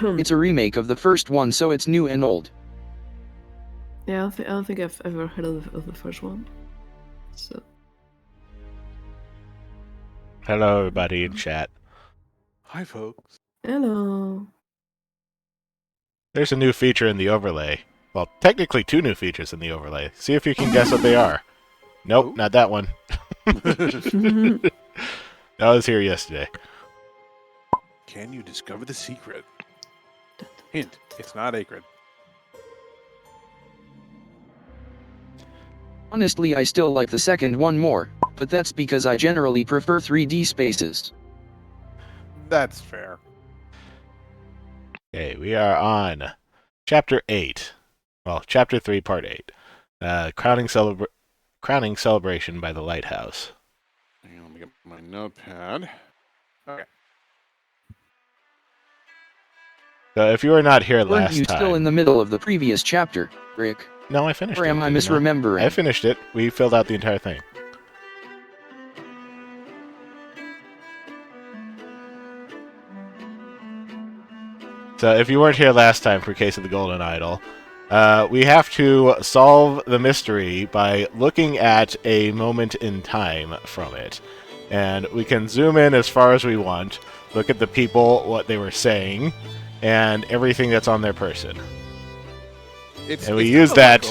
It's a remake of the first one, so it's new and old. Yeah, I don't think I've ever heard of the first one. So. Hello, everybody in chat. Hi, folks. Hello. There's a new feature in the overlay. Well, technically 2 new features in the overlay. See if you can guess what they are. Nope, not that one. That was here yesterday. Can you discover the secret? Hint, it's not Acrid. Honestly, I still like the second one more, but that's because I generally prefer 3D spaces. That's fair. Okay, we are on Chapter 8. Well, Chapter 3, Part 8. Crowning Celebration by the Lighthouse. Hang on, let me get my notepad. Okay. So if you were not here Weren't last you time... still in the middle of the previous chapter, Rick? No, I finished it. Or am I didn't misremembering? I finished it. We filled out the entire thing. So if you weren't here last time for Case of the Golden Idol, we have to solve the mystery by looking at a moment in time from it. And we can zoom in as far as we want, look at the people, what they were saying, and everything that's on their person. And we use that...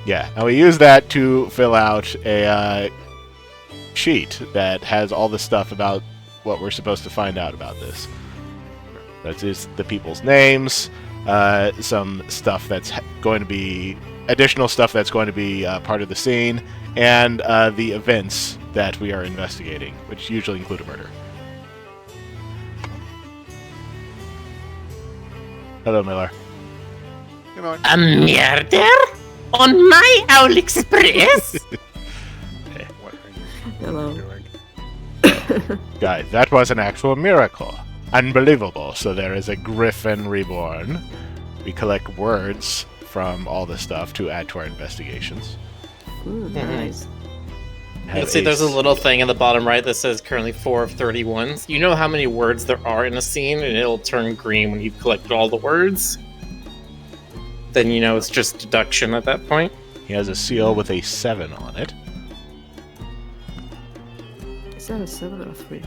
Yeah, and we use that to fill out a sheet that has all the stuff about what we're supposed to find out about this. That is the people's names, some stuff that's going to be... additional stuff that's going to be part of the scene, and the events that we are investigating, which usually include a murder. Hello, Miller. A murder? On my Owl Express? What are you Hello. doing? Guys, that was an actual miracle. Unbelievable. So there is a Griffin reborn. We collect words from all the stuff to add to our investigations. Ooh, nice. Let's see, there's a little thing in the bottom right that says currently 4 of 31. You know how many words there are in a scene, and it'll turn green when you've collected all the words? Then you know it's just deduction at that point. He has a seal with a 7 on it. Is that a 7 or a 3?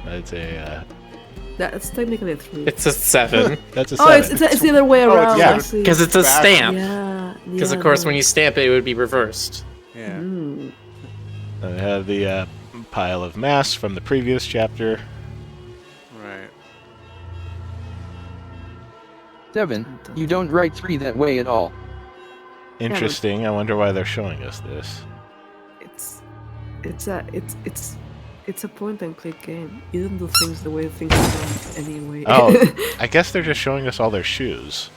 That's a... That's technically a 3. It's a 7. that's a 7. Oh, it's the other way around. yeah. I see. Because it's a stamp. Yeah. Because, of course, when you stamp it, it would be reversed. Yeah. Mm. I have the pile of masks from the previous chapter. Right. 7. You don't write 3 that way at all. Interesting. I wonder why they're showing us this. It's a point and click game. You don't do things the way things are done anyway. Oh, I guess they're just showing us all their shoes.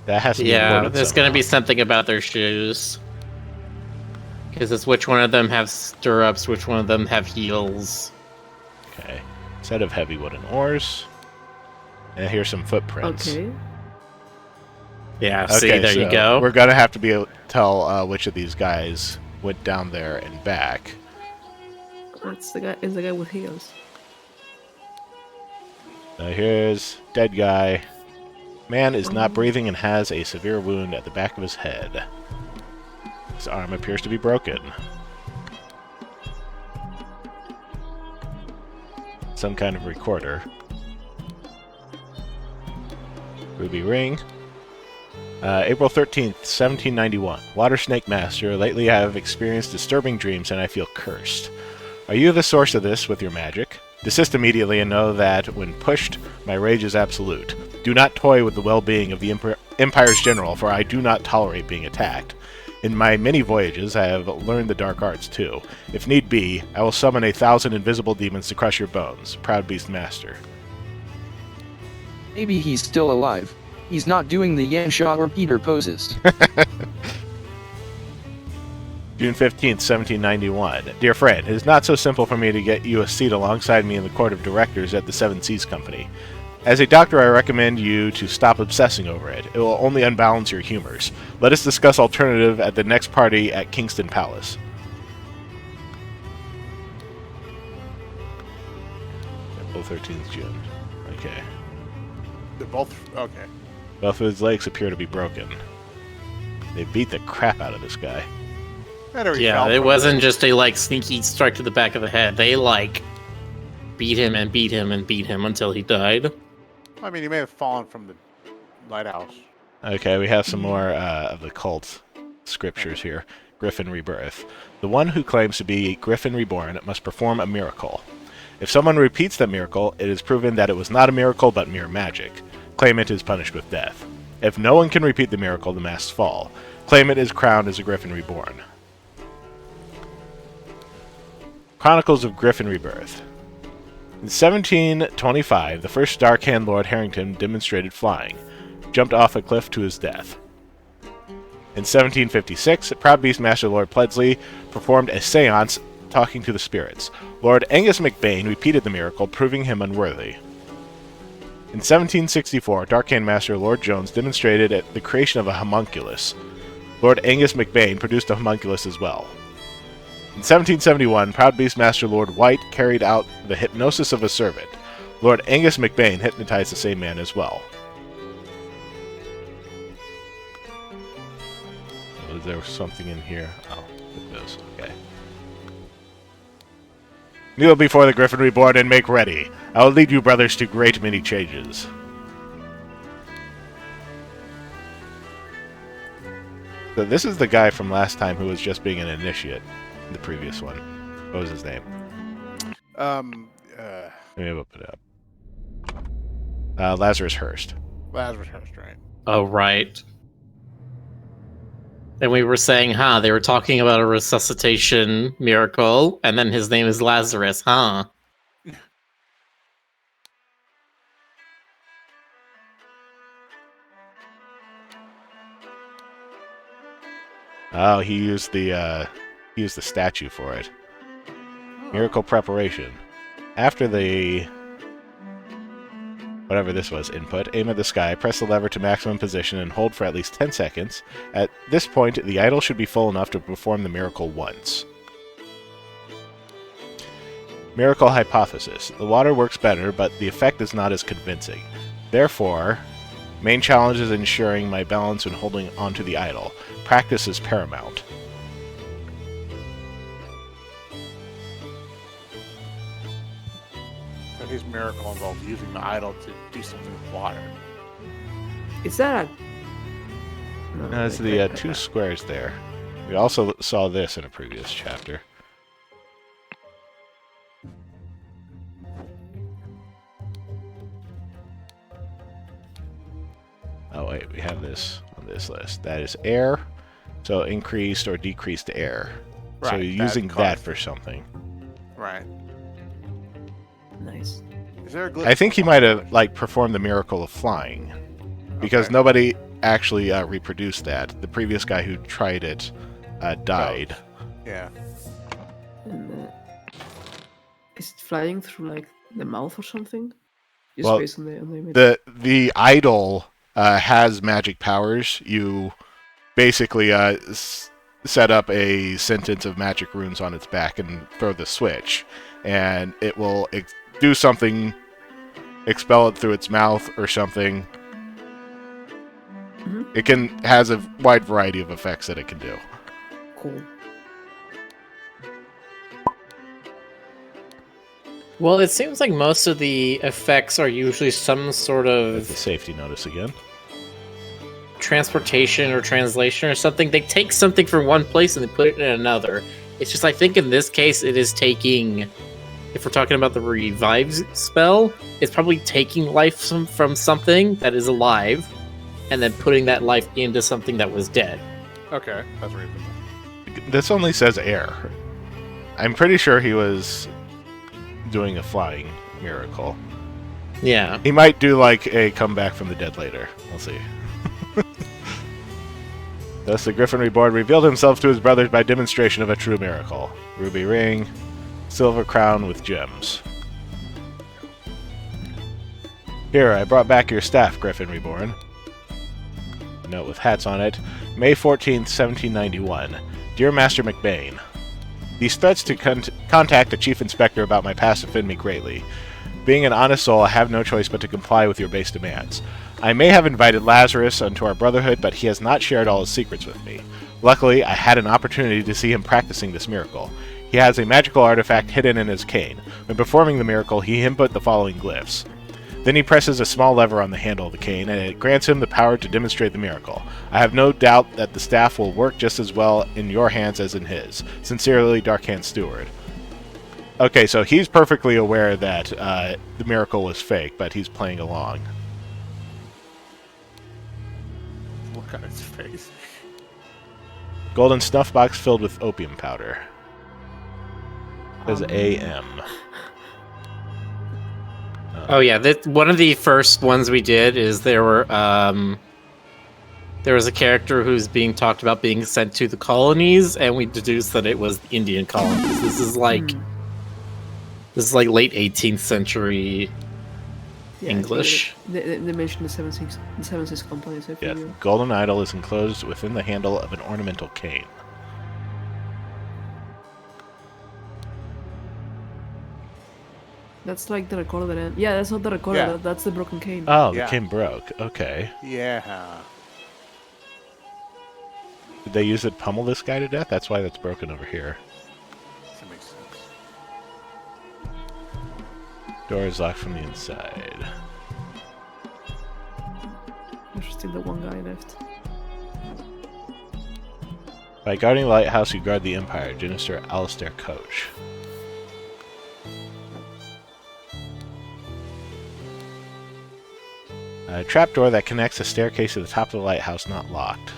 That has to be Yeah, important there's somehow. going to be something about their shoes. Because it's which one of them have stirrups, which one of them have heels. Okay. Set of heavy wooden oars. And here's some footprints. Okay. Yeah, see, there you go. We're going to have to be able to tell which of these guys went down there and back. That's the guy. Is the guy with heels? Here's dead guy. Man is not breathing and has a severe wound at the back of his head. His arm appears to be broken. Some kind of recorder. Ruby ring. April 13th, 1791. Water Snake Master, lately I have experienced disturbing dreams and I feel cursed. Are you the source of this with your magic? Desist immediately and know that, when pushed, my rage is absolute. Do not toy with the well-being of the Empire's general, for I do not tolerate being attacked. In my many voyages, I have learned the dark arts, too. If need be, I will summon 1,000 invisible demons to crush your bones. Proud Beast Master. Maybe he's still alive. He's not doing the Yansha or Peter poses. June 15th, 1791. Dear friend, it is not so simple for me to get you a seat alongside me in the Court of Directors at the Seven Seas Company. As a doctor, I recommend you to stop obsessing over it. It will only unbalance your humors. Let us discuss alternative at the next party at Kingston Palace. 013's June. Okay. They're both okay. Both of his legs appear to be broken. They beat the crap out of this guy. Yeah, it wasn't just a like sneaky strike to the back of the head. They like beat him and beat him and beat him until he died. I mean, he may have fallen from the lighthouse. Okay, we have some more of the cult scriptures here. Griffin Rebirth. The one who claims to be Griffin Reborn must perform a miracle. If someone repeats that miracle, it is proven that it was not a miracle but mere magic. Claimant is punished with death. If no one can repeat the miracle, the masks fall. Claimant is crowned as a Griffin Reborn. Chronicles of Griffin Rebirth. In 1725, the first Dark Hand Lord Harrington demonstrated flying, jumped off a cliff to his death. In 1756, Proud Beast Master Lord Pledsley performed a seance talking to the spirits. Lord Angus McBain repeated the miracle, proving him unworthy. In 1764, Dark Hand Master Lord Jones demonstrated the creation of a homunculus. Lord Angus McBain produced a homunculus as well. In 1771, Proud Beast Master Lord White carried out the hypnosis of a servant. Lord Angus McBain hypnotized the same man as well. Was there something in here? Oh, it goes. Okay. Kneel before the Griffin Reborn and make ready. I will lead you brothers to great many changes. So this is the guy from last time who was just being an initiate. The previous one. What was his name? Maybe I'll put it up. Lazarus Hurst. Lazarus Hurst, right? Oh, right. And we were saying, they were talking about a resuscitation miracle, and then his name is Lazarus, huh? Oh, he used the statue for it. Miracle preparation. After the whatever this was input, aim at the sky, press the lever to maximum position, and hold for at least 10 seconds. At this point, the idol should be full enough to perform the miracle once. Miracle hypothesis. The water works better, but the effect is not as convincing. Therefore, main challenge is ensuring my balance when holding onto the idol. Practice is paramount. His miracle involved using the idol to do something with water. Is that a... No, That's the two squares there. We also saw this in a previous chapter. Oh wait, we have this on this list. That is air, so increased or decreased air. Right, so you're using that for something. Right. Nice. Is there a glitch? I think he might have performed the miracle of flying, because nobody actually reproduced that. The previous guy who tried it died. Yeah. And, is it flying through like the mouth or something? Just Well, based on the image. the idol has magic powers. You basically set up a sentence of magic runes on its back and throw the switch, and it will do something, expel it through its mouth or something. Mm-hmm. It has a wide variety of effects that it can do. Cool. Well, it seems like most of the effects are usually some sort There's the of safety notice again. transportation or translation or something. They take something from one place and they put it in another. It's just, I think in this case, it is taking... If we're talking about the revive spell, it's probably taking life from something that is alive and then putting that life into something that was dead. Okay, that's reasonable. This only says air. I'm pretty sure he was doing a flying miracle. Yeah. He might do like a comeback from the dead later. We'll see. Thus the Griffin Reborn revealed himself to his brothers by demonstration of a true miracle. Ruby ring, silver crown with gems. Here, I brought back your staff, Griffin Reborn. A note with hats on it. May 14th, 1791. Dear Master McBain, these threats to contact the Chief Inspector about my past offend me greatly. Being an honest soul, I have no choice but to comply with your base demands. I may have invited Lazarus onto our brotherhood, but he has not shared all his secrets with me. Luckily, I had an opportunity to see him practicing this miracle. He has a magical artifact hidden in his cane. When performing the miracle, he input the following glyphs. Then he presses a small lever on the handle of the cane, and it grants him the power to demonstrate the miracle. I have no doubt that the staff will work just as well in your hands as in his. Sincerely, Darkhand Steward. Okay, so he's perfectly aware that the miracle was fake, but he's playing along. Look on his face. Golden snuff box filled with opium powder. Says AM. Oh yeah, one of the first ones we did is there was a character who's being talked about being sent to the colonies, and we deduced that it was the Indian colonies. This is like late 18th century English. They mentioned the seven six companies. I Yeah, figure. golden idol is enclosed within the handle of an ornamental cane. That's like the recorder that end. Yeah, that's not the recorder. Yeah. That's the broken cane. Oh, Yeah. the cane broke. Okay. Yeah. Did they use it to pummel this guy to death? That's why that's broken over here. That makes sense. Door is locked from the inside. There's still the one guy left. By guarding the lighthouse, you guard the Empire. Minister Alistair Coach. A trapdoor that connects a staircase to the top of the lighthouse not locked.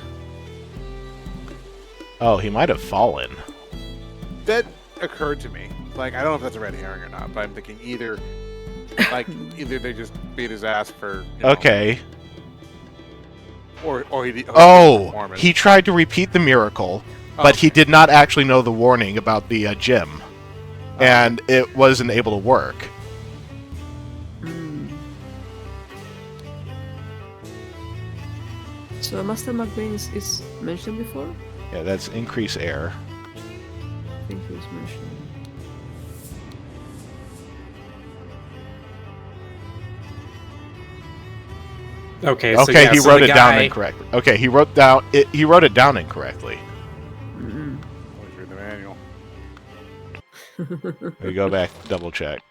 Oh, he might have fallen. That occurred to me. Like, I don't know if that's a red herring or not, but I'm thinking either they just beat his ass for. Okay. Or he. Didn't Oh, perform it. he tried to repeat the miracle, but he did not actually know the warning about the gem. And it wasn't able to work. So Master McBain is mentioned before? Yeah, that's increase air. I think he was mentioned. Okay, Okay, he wrote it down incorrectly. Okay, he wrote it down incorrectly. Always read the manual. We go back, double check.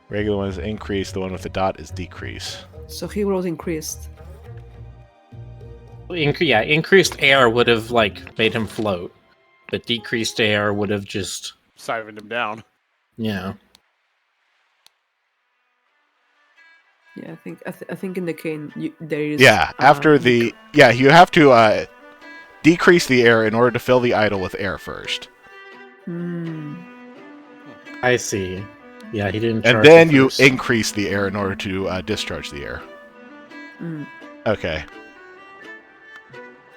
Regular one is increase, the one with the dot is decrease. So he wrote increased. Increased air would have made him float, but decreased air would have just Siphoned him down. Yeah, I think in the cane there is. Yeah, after the you have to decrease the air in order to fill the idol with air first. I see. Yeah, he didn't. And charge then it you first. increase the air in order to discharge the air. Okay.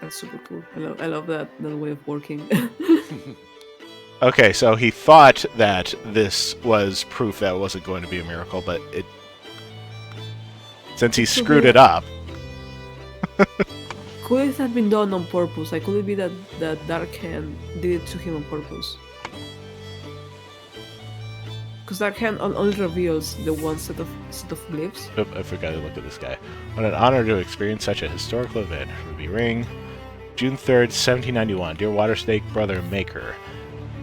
That's super cool. I love that way of working. Okay, so he thought that this was proof that it wasn't going to be a miracle, but since he screwed it up. Could it have been done on purpose? Like, could it be that Dark Hand did it to him on purpose? Because Dark Hand only reveals the one set of glyphs. Oop, I forgot to look at this guy. What an honor to experience such a historical event. Ruby Ring, June 3rd, 1791. Dear Water Snake Brother Maker.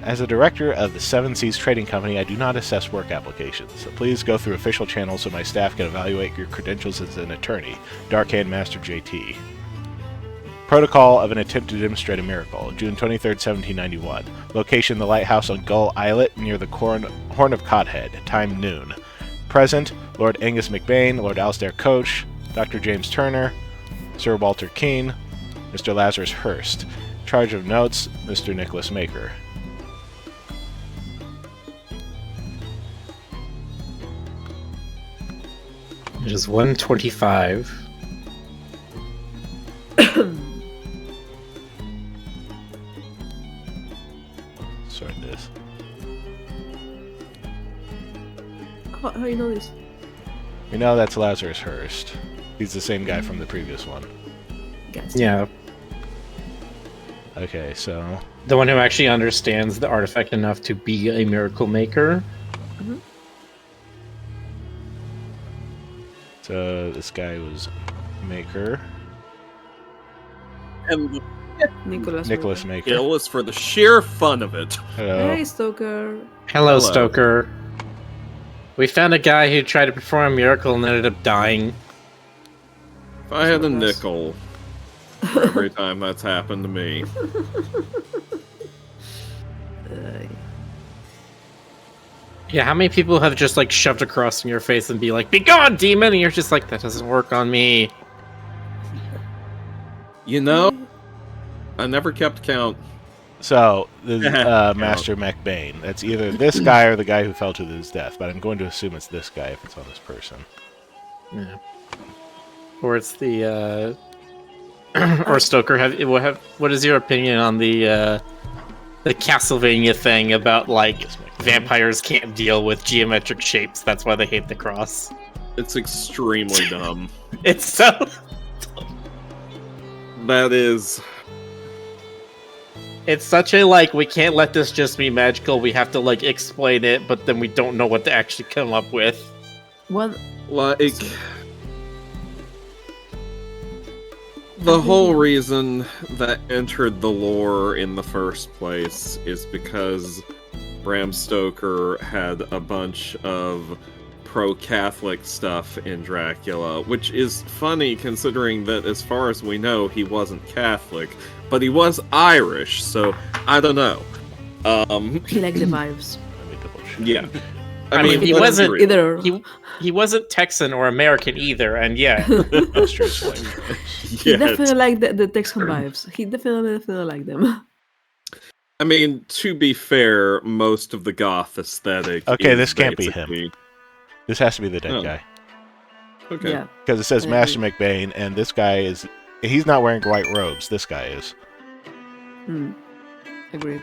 As a director of the Seven Seas Trading Company, I do not assess work applications, so please go through official channels so my staff can evaluate your credentials as an attorney. Darkhand Master JT. Protocol of an attempt to demonstrate a miracle. June 23rd, 1791. Location, the lighthouse on Gull Islet near the Horn of Codhead. Time, noon. Present, Lord Angus McBain, Lord Alistair Coach, Dr. James Turner, Sir Walter Keane, Mr. Lazarus Hurst. Charge of notes, Mr. Nicholas Maker. It is 1:25. Sort this. How you know this? We know that's Lazarus Hurst. He's the same guy from the previous one. Gotcha. Yeah. Okay, so The one who actually understands the artifact enough to be a miracle maker. so this guy was Maker, And the Nicholas Maker. kill is for the sheer fun of it. Hello. Hey, Stoker. Hello, Hello. Stoker. We found a guy who tried to perform a miracle and ended up dying. If I had a So nice. nickel for every time that's happened to me. Yeah, how many people have just like shoved a cross in your face and be like, "Be gone, demon!" And you're just like, "That doesn't work on me." You know, I never kept count. So, the Master McBain. That's either this guy or the guy who fell to his death, but I'm going to assume it's this guy if it's on this person. Yeah. Or it's the or Stoker. What is your opinion on the Castlevania thing about like vampires can't deal with geometric shapes? That's why they hate the cross. It's extremely dumb. It's so. That is. It's such a like we can't let this just be magical. We have to like explain it, but then we don't know what to actually come up with. One. Like. The whole reason that entered the lore in the first place is because Bram Stoker had a bunch of pro-Catholic stuff in Dracula, which is funny considering that as far as we know, he wasn't Catholic, but he was Irish, so I don't know. He liked the vibes. Let me double check. Yeah. I mean, he let's wasn't be real. Either. he wasn't Texan or American either, and yeah, That's true. So, He Yeah, definitely liked the Texan vibes. He definitely liked them. I mean, to be fair, most of the goth aesthetic. Okay, is this can't be him. basically- this has to be the dead Oh. guy. Okay. Yeah. Because it says I Master McBain, and this guy is... He's not wearing white robes. This guy is. Agreed.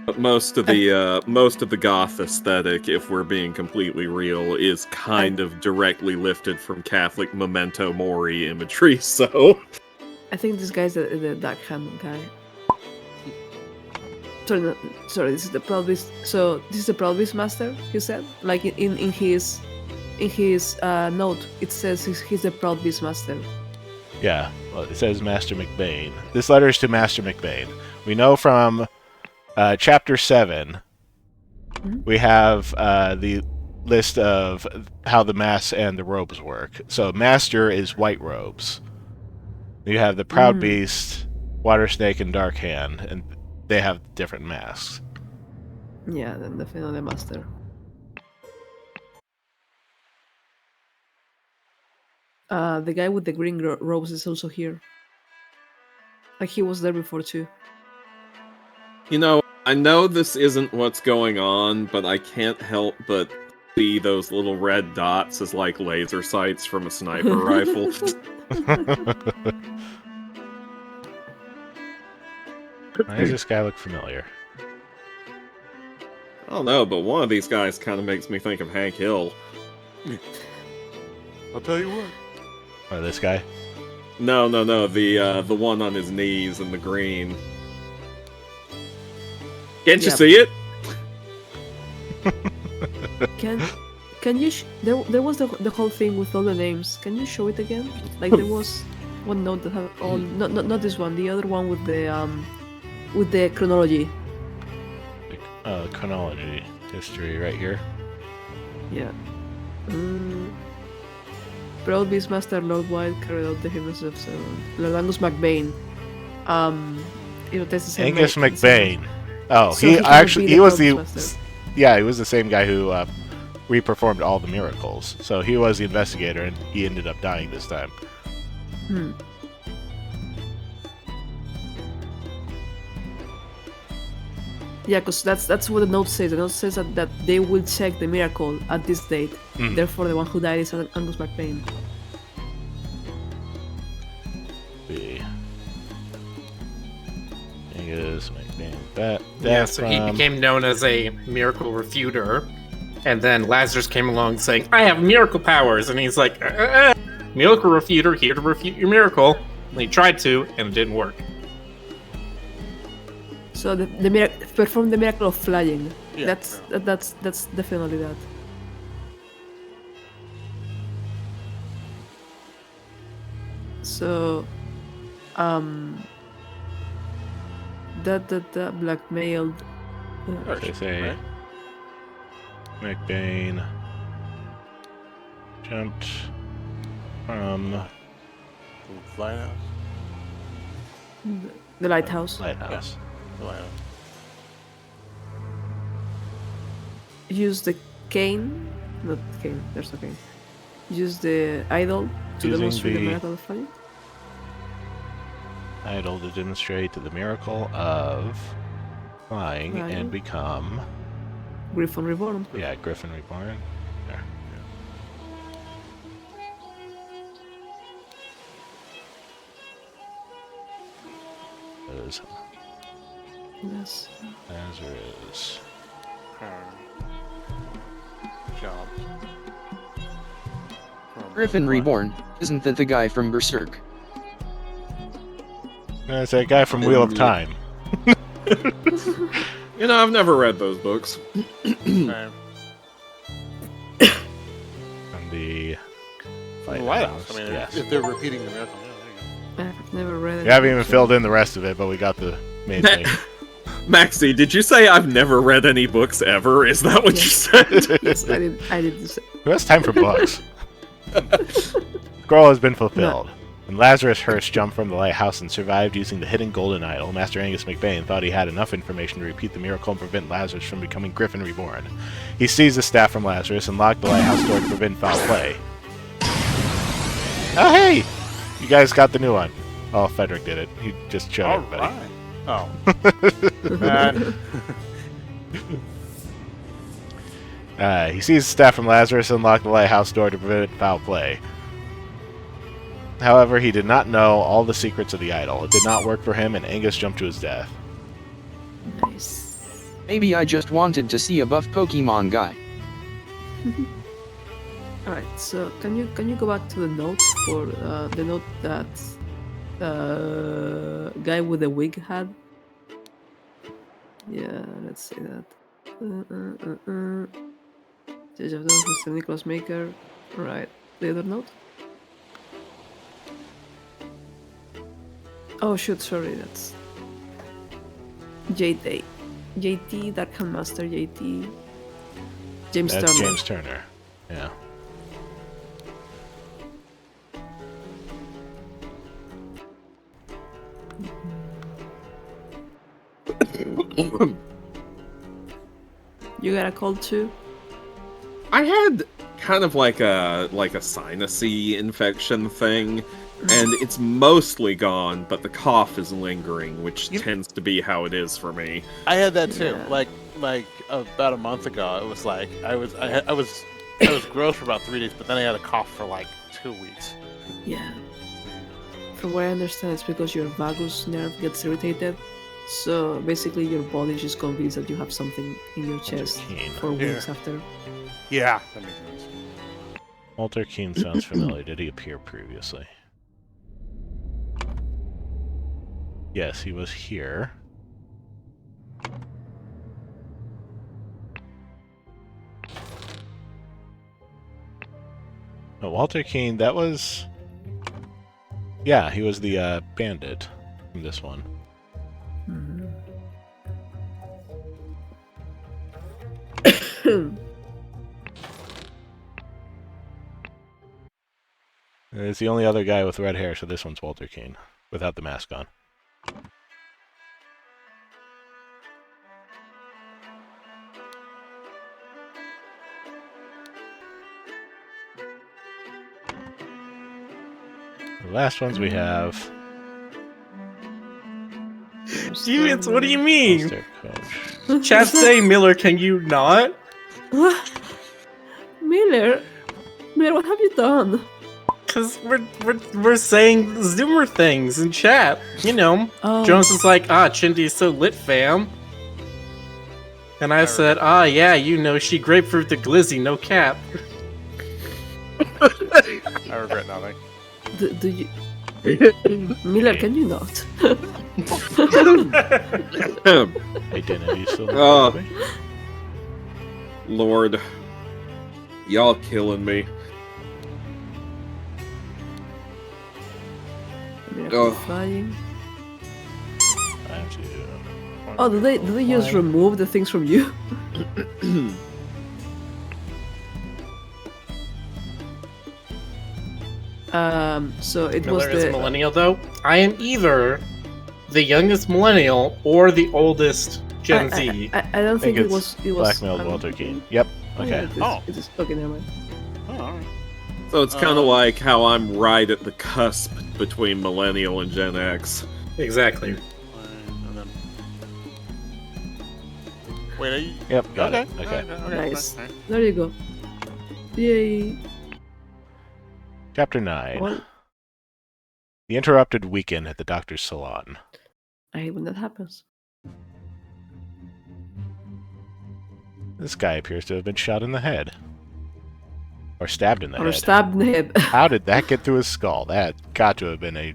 But most of the goth aesthetic, if we're being completely real, is kind of directly lifted from Catholic memento mori imagery. So I think this guy's the Dark Hand guy. Sorry, this is the Proud Beast. So this is the Proud Beast Master. You said, like in his note, it says he's the Proud Beast Master. Yeah, well, it says Master McBain. This letter is to Master McBain. We know from Chapter 7, we have the list of how the masks and the robes work. So Master is white robes. You have the Proud Beast, Water Snake, and Dark Hand, and they have different masks. Yeah, then definitely the Master. The guy with the green robes is also here. Like he was there before too. you know, I know this isn't what's going on, but I can't help but see those little red dots as like laser sights from a sniper rifle. Why does this guy look familiar? I don't know, but one of these guys kind of makes me think of Hank Hill. I'll tell you what. Or this guy? No, the one on his knees in the green. Can't you Yeah. see it? Can you? There was the whole thing with all the names. Can you show it again? Like there was one note that had all not this one, the other one with the chronology. Chronology. History right here. Yeah. Proud Beastmaster Lord White carried out the heroes of Lord Angus McBain. That's the same Angus name. McBain. Oh, So he he can actually be he the was the Beastmaster. yeah, he was the same guy who re-performed all the miracles. So he was the investigator, and he ended up dying this time. Yeah, because that's what the note says. The note says that they will check the miracle at this date. Therefore, the one who died is Angus McBain. Angus McBain. That yeah. So he became known as a miracle refuter, and then Lazarus came along saying, "I have miracle powers," and he's like, "Miracle refuter, here to refute your miracle." And he tried to, and it didn't work. So perform the miracle of flying. Yeah, That's definitely that. So, that blackmailed. They say Right? McBain jumped from Lighthouse. The lighthouse. lighthouse. The lighthouse. Use the cane. Not cane. There's no cane. Use the idol to Using demonstrate the the- miracle of flying. Idol to demonstrate the miracle of flying Flying. and become Griffin reborn. Griffin reborn. There. Is Yes. Lazarus. Job. Griffin Reborn, isn't that the guy from Berserk? It's that guy from Wheel of Time. You know, I've never read those books. Okay. From the Lighthouse. I mean, yes. if they're repeating the miracle, yeah, there you go. I've never read it. We haven't even filled in the rest of it, but we got the main thing. Maxie, did you say I've never read any books ever? Is that what you said? Yes, I did say. Who has time for books? Scroll has been fulfilled. When Lazarus Hurst jumped from the lighthouse and survived using the hidden golden idol, Master Angus McBain thought he had enough information to repeat the miracle and prevent Lazarus from becoming Griffin Reborn. He seized the staff from Lazarus and locked the lighthouse door to prevent foul play. Oh, hey! You guys got the new one. Oh, Frederick did it. He just showed All everybody. right. Oh. Man. He seized the staff from Lazarus and locked the lighthouse door to prevent foul play. However, he did not know all the secrets of the idol. It did not work for him, and Angus jumped to his death. Nice. Maybe I just wanted to see a buff Pokemon guy. All right. So can you go back to the note for the note that guy with the wig had? Yeah, let's say that. Judge of those, Mr. Nicholas Maker. Right. The other note. Oh shoot! Sorry, that's JT, Darkhand Master JT, James That's Turner. James Turner. Yeah. You got a cold too? I had kind of like a sinusy infection thing, and it's mostly gone, but the cough is lingering, which tends to be how it is for me. I had that too. Yeah. Like about a month ago, it was like I was gross for about 3 days, but then I had a cough for like 2 weeks. Yeah. From what I understand, it's because your vagus nerve gets irritated. So basically, your body is just convinced that you have something in your chest Keane. for weeks after. Yeah, that makes sense. Walter Keane sounds familiar. Did he appear previously? Yes, he was here. No, Walter Keane, that was... Yeah, he was the bandit from this one. It's the only other guy with red hair, so this one's Walter Keane, without the mask on. The last ones we have... Demons, what do you mean? Poster coach. Chat saying Miller, can you not? What? Miller, what have you done? Cause we're saying Zoomer things in chat. You know, Oh. Jones is like, Chindy's so lit, fam. And I said, yeah, you know, she grapefruit the glizzy, no cap. I regret nothing. Do you... Miller, can you not? Identity still Oh. me? Lord, y'all killing me. Miracle Oh. flying. Time to- Oh, did they just Flying. remove the things from you? So it was Miller is the millennial, though. I am either the youngest millennial or the oldest Gen Z. I don't think it was. It was blackmailed Walter Keane. Yep. oh, Okay. yeah, it is, Oh. it is, okay, never mind. Oh, all right. So it's kind of like how I'm right at the cusp between Millennial and Gen X. Exactly. And then... Wait, are you... Yep. Got okay. it. Okay. Nice. There you go. Yay. Chapter 9. Well, The interrupted weekend at the doctor's salon. I hate when that happens. This guy appears to have been shot in the head. Or stabbed in the Or head. stabbed in the head. How did that get through his skull? That got to have been a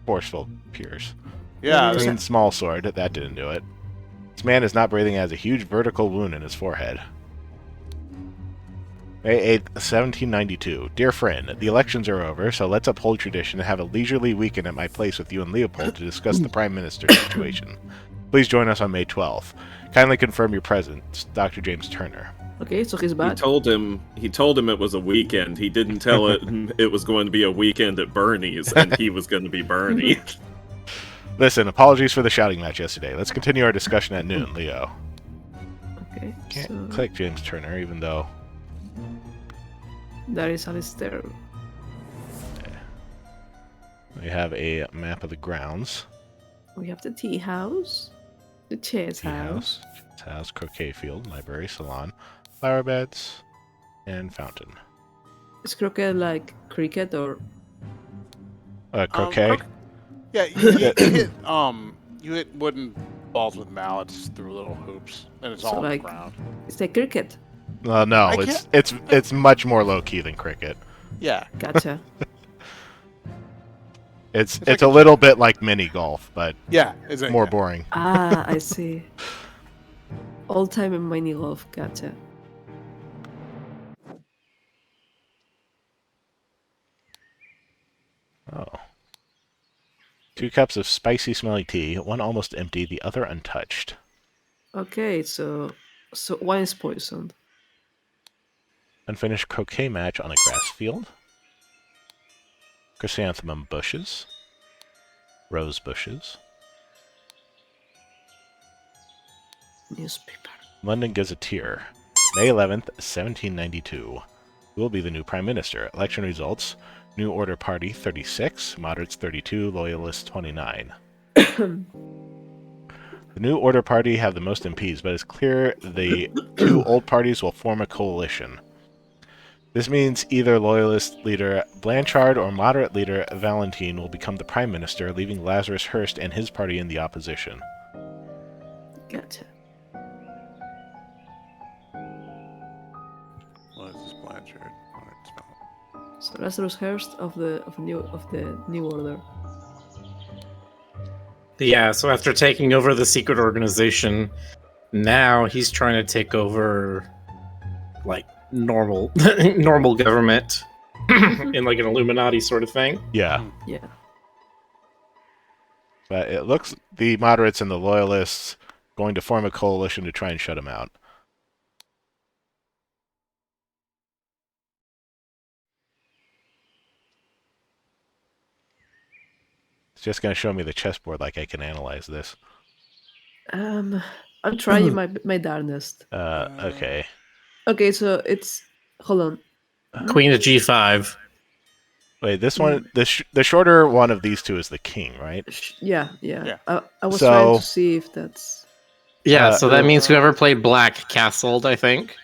forceful pierce. Yeah, Yeah. Clean small sword, that didn't do it. This man is not breathing and has a huge vertical wound in his forehead. May 8th, 1792. Dear friend, the elections are over, so let's uphold tradition and have a leisurely weekend at my place with you and Leopold to discuss the Prime Minister situation. Please join us on May 12th. Kindly confirm your presence, Dr. James Turner. Okay, so he's He bad. told him it was a weekend. He didn't tell it was going to be a weekend at Bernie's, and he was going to be Bernie. Listen, apologies for the shouting match yesterday. Let's continue our discussion at noon, Leo. Okay, Can't so click James Turner, even though... that is Alistair. We have a map of the grounds. We have the tea house, the chess house. House, croquet field, library, salon, flower beds, and fountain. Is croquet like cricket or? Croquet? Yeah, you hit wooden balls with mallets through little hoops, and it's So, all on like- the ground. It's like cricket. No, I it's much more low key than cricket. Yeah, Gotcha. It's like a little bit like mini golf, but yeah, it's a, more yeah. boring. I see. All time in mini golf. Gotcha. Oh. 2 cups of spicy, smelly tea, one almost empty, the other untouched. Okay, so one is poisoned. Unfinished croquet match on a grass field. Chrysanthemum bushes. Rose bushes. Newspaper. London Gazetteer. May 11th, 1792. Who will be the new Prime Minister? Election results. New Order Party 36, Moderates 32, Loyalists 29. The New Order Party have the most MPs, but it's clear the 2 old parties will form a coalition. This means either Loyalist leader Blanchard or Moderate leader Valentine will become the Prime Minister, leaving Lazarus Hearst and his party in the opposition. Gotcha. What is this Blanchard? Oh, it's not- So Lazarus Hearst of the new order. Yeah, so after taking over the secret organization, now he's trying to take over, like, normal normal government in, like, an Illuminati sort of thing. Yeah, Yeah. but it looks the Moderates and the Loyalists going to form a coalition to try and shut him out. It's just going to show me the chessboard like I can analyze this. I'm trying my darnest. Okay. Okay, so it's hold on. Queen of G5. Wait, this one, the shorter one of these two is the king, right? Yeah. Yeah. I was So- trying to see if that's Yeah, so that Uh, means whoever played Black castled, I think.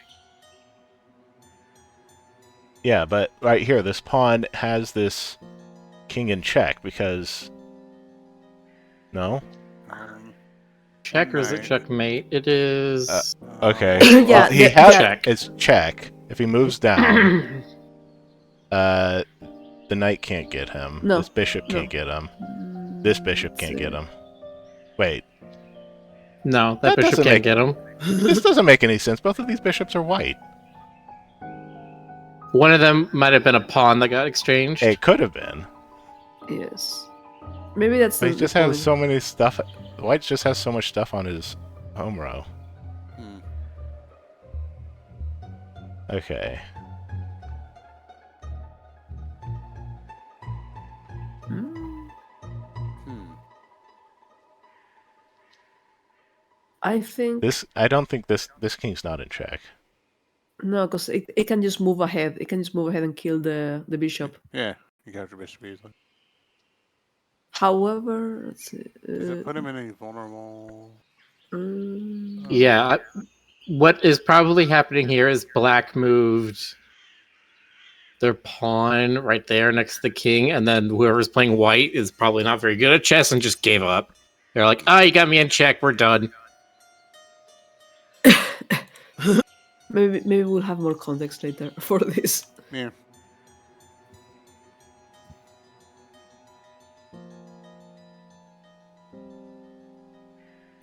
Yeah, but right here, this pawn has this king in check because... No? Check or is it Right. checkmate? It is. Okay. Yeah, Well, he yeah, has check. it's check. If he moves down, the knight can't get him. No, This bishop no. can't get him. This bishop can't get him. Wait, No, That that bishop doesn't can't make- get him. this doesn't make any sense. Both of these bishops are white. One of them might have been a pawn that got exchanged. It could have been. Yes. Maybe that's But the he just point. has so many stuff. White just has so much stuff on his home row. Hmm. Okay. Hmm. Hmm. I think I don't think this king's not in check. no, because it can just move ahead. It can just move ahead and kill the bishop. Yeah, you capture Bishop easily. However, let's see. Does it put him in a vulnerable? Yeah. What is probably happening here is black moved their pawn right there next to the king, and then whoever's playing white is probably not very good at chess and just gave up. They're like, "Oh, you got me in check. We're done." Maybe we'll have more context later for this. Yeah.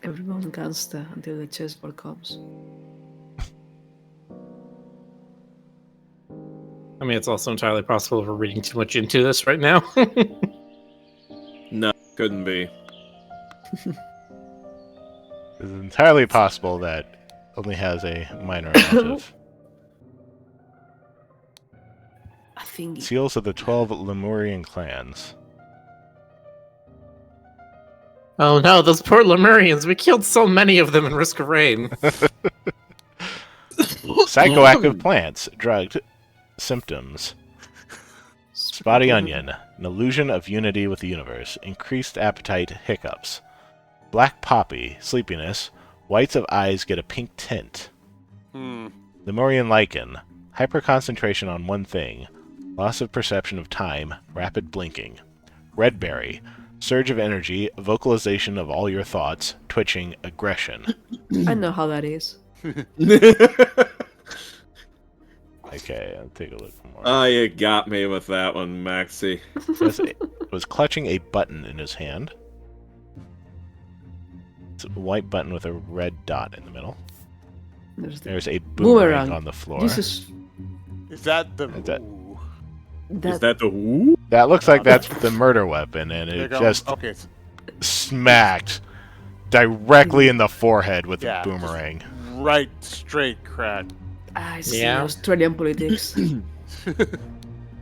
Everyone gangsta until the chessboard comes. I mean, it's also entirely possible we're reading too much into this right now. No, couldn't be. It's entirely possible that only has a minor amount of I think seals of the 12 Lemurian clans. Oh no, those poor Lemurians! We killed so many of them in Risk of Rain. Psychoactive plants, drugged symptoms. Spotty onion, an illusion of unity with the universe. Increased appetite, hiccups. Black poppy, sleepiness. Whites of eyes get a pink tint. Hmm. Lemurian lichen, hyperconcentration on one thing. Loss of perception of time, rapid blinking. Red berry, surge of energy, vocalization of all your thoughts, twitching, aggression. I know how that is. Okay, I'll take a look for more. Oh, you got me with that one, Maxi. Was clutching a button in his hand. It's a white button with a red dot in the middle. There's a boomerang on the floor. This is Is that the? That- Ooh. Is that the who? That looks like that's the murder weapon, and They're it going- just okay. smacked directly in the forehead with Yeah, the boomerang. Right, straight crack. I see Yeah. Australian politics.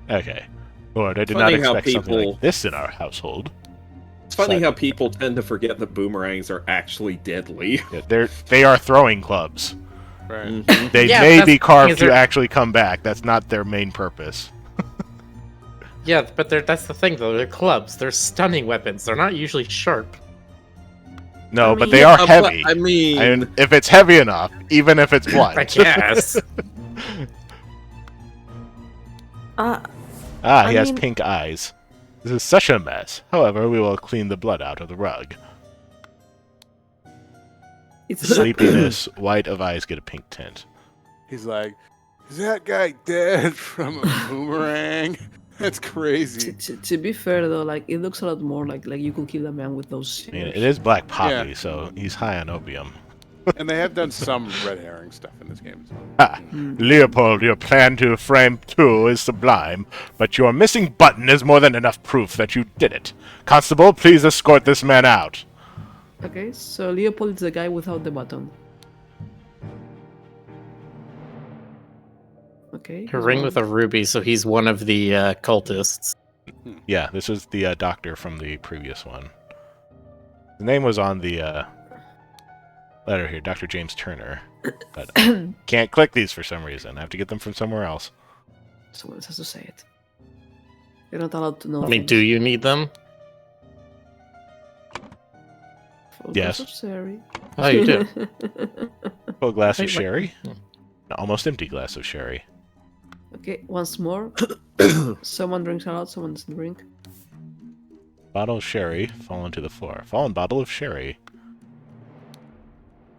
Okay. Lord, I did Funny not how expect something people- like this in our household. It's funny how people tend to forget that boomerangs are actually deadly. Yeah, they are throwing clubs. Right. Mhm. They Yeah, may but be that's- carved is to there- actually come back. That's not their main purpose. Yeah, but that's the thing, though. They're clubs. They're stunning weapons. They're not usually sharp. No, I but mean- they are But, heavy. I mean, And if it's heavy enough, even if it's blunt. I guess. Ah, he I has mean- pink eyes. This is such a mess. However, we will clean the blood out of the rug. It's Sleepiness, white of eyes get a pink tint. He's like, is that guy dead from a boomerang? That's crazy. to be fair though, like it looks a lot more like you could kill a man with those. I mean, shears. it is black poppy, Yeah. so he's high on opium. And they have done some red herring stuff in this game. Ha! Leopold, your plan to frame 2 is sublime, but your missing button is more than enough proof that you did it. Constable, please escort this man out. Okay, so Leopold is the guy without the button. Okay. A ring with a ruby, so he's one of the cultists. Yeah, this is the doctor from the previous one. The name was on the letter here, Dr. James Turner. But can't click these for some reason. I have to get them from somewhere else. Someone has to say it. You're not allowed to know. I mean, things. do you need them? Full Yes. glass of sherry. Oh, you do. Full glass of Wait, sherry? An almost empty glass of sherry. Okay, once more. Someone drinks a lot, someone doesn't drink. Bottle of sherry fallen to the floor. Fallen bottle of sherry.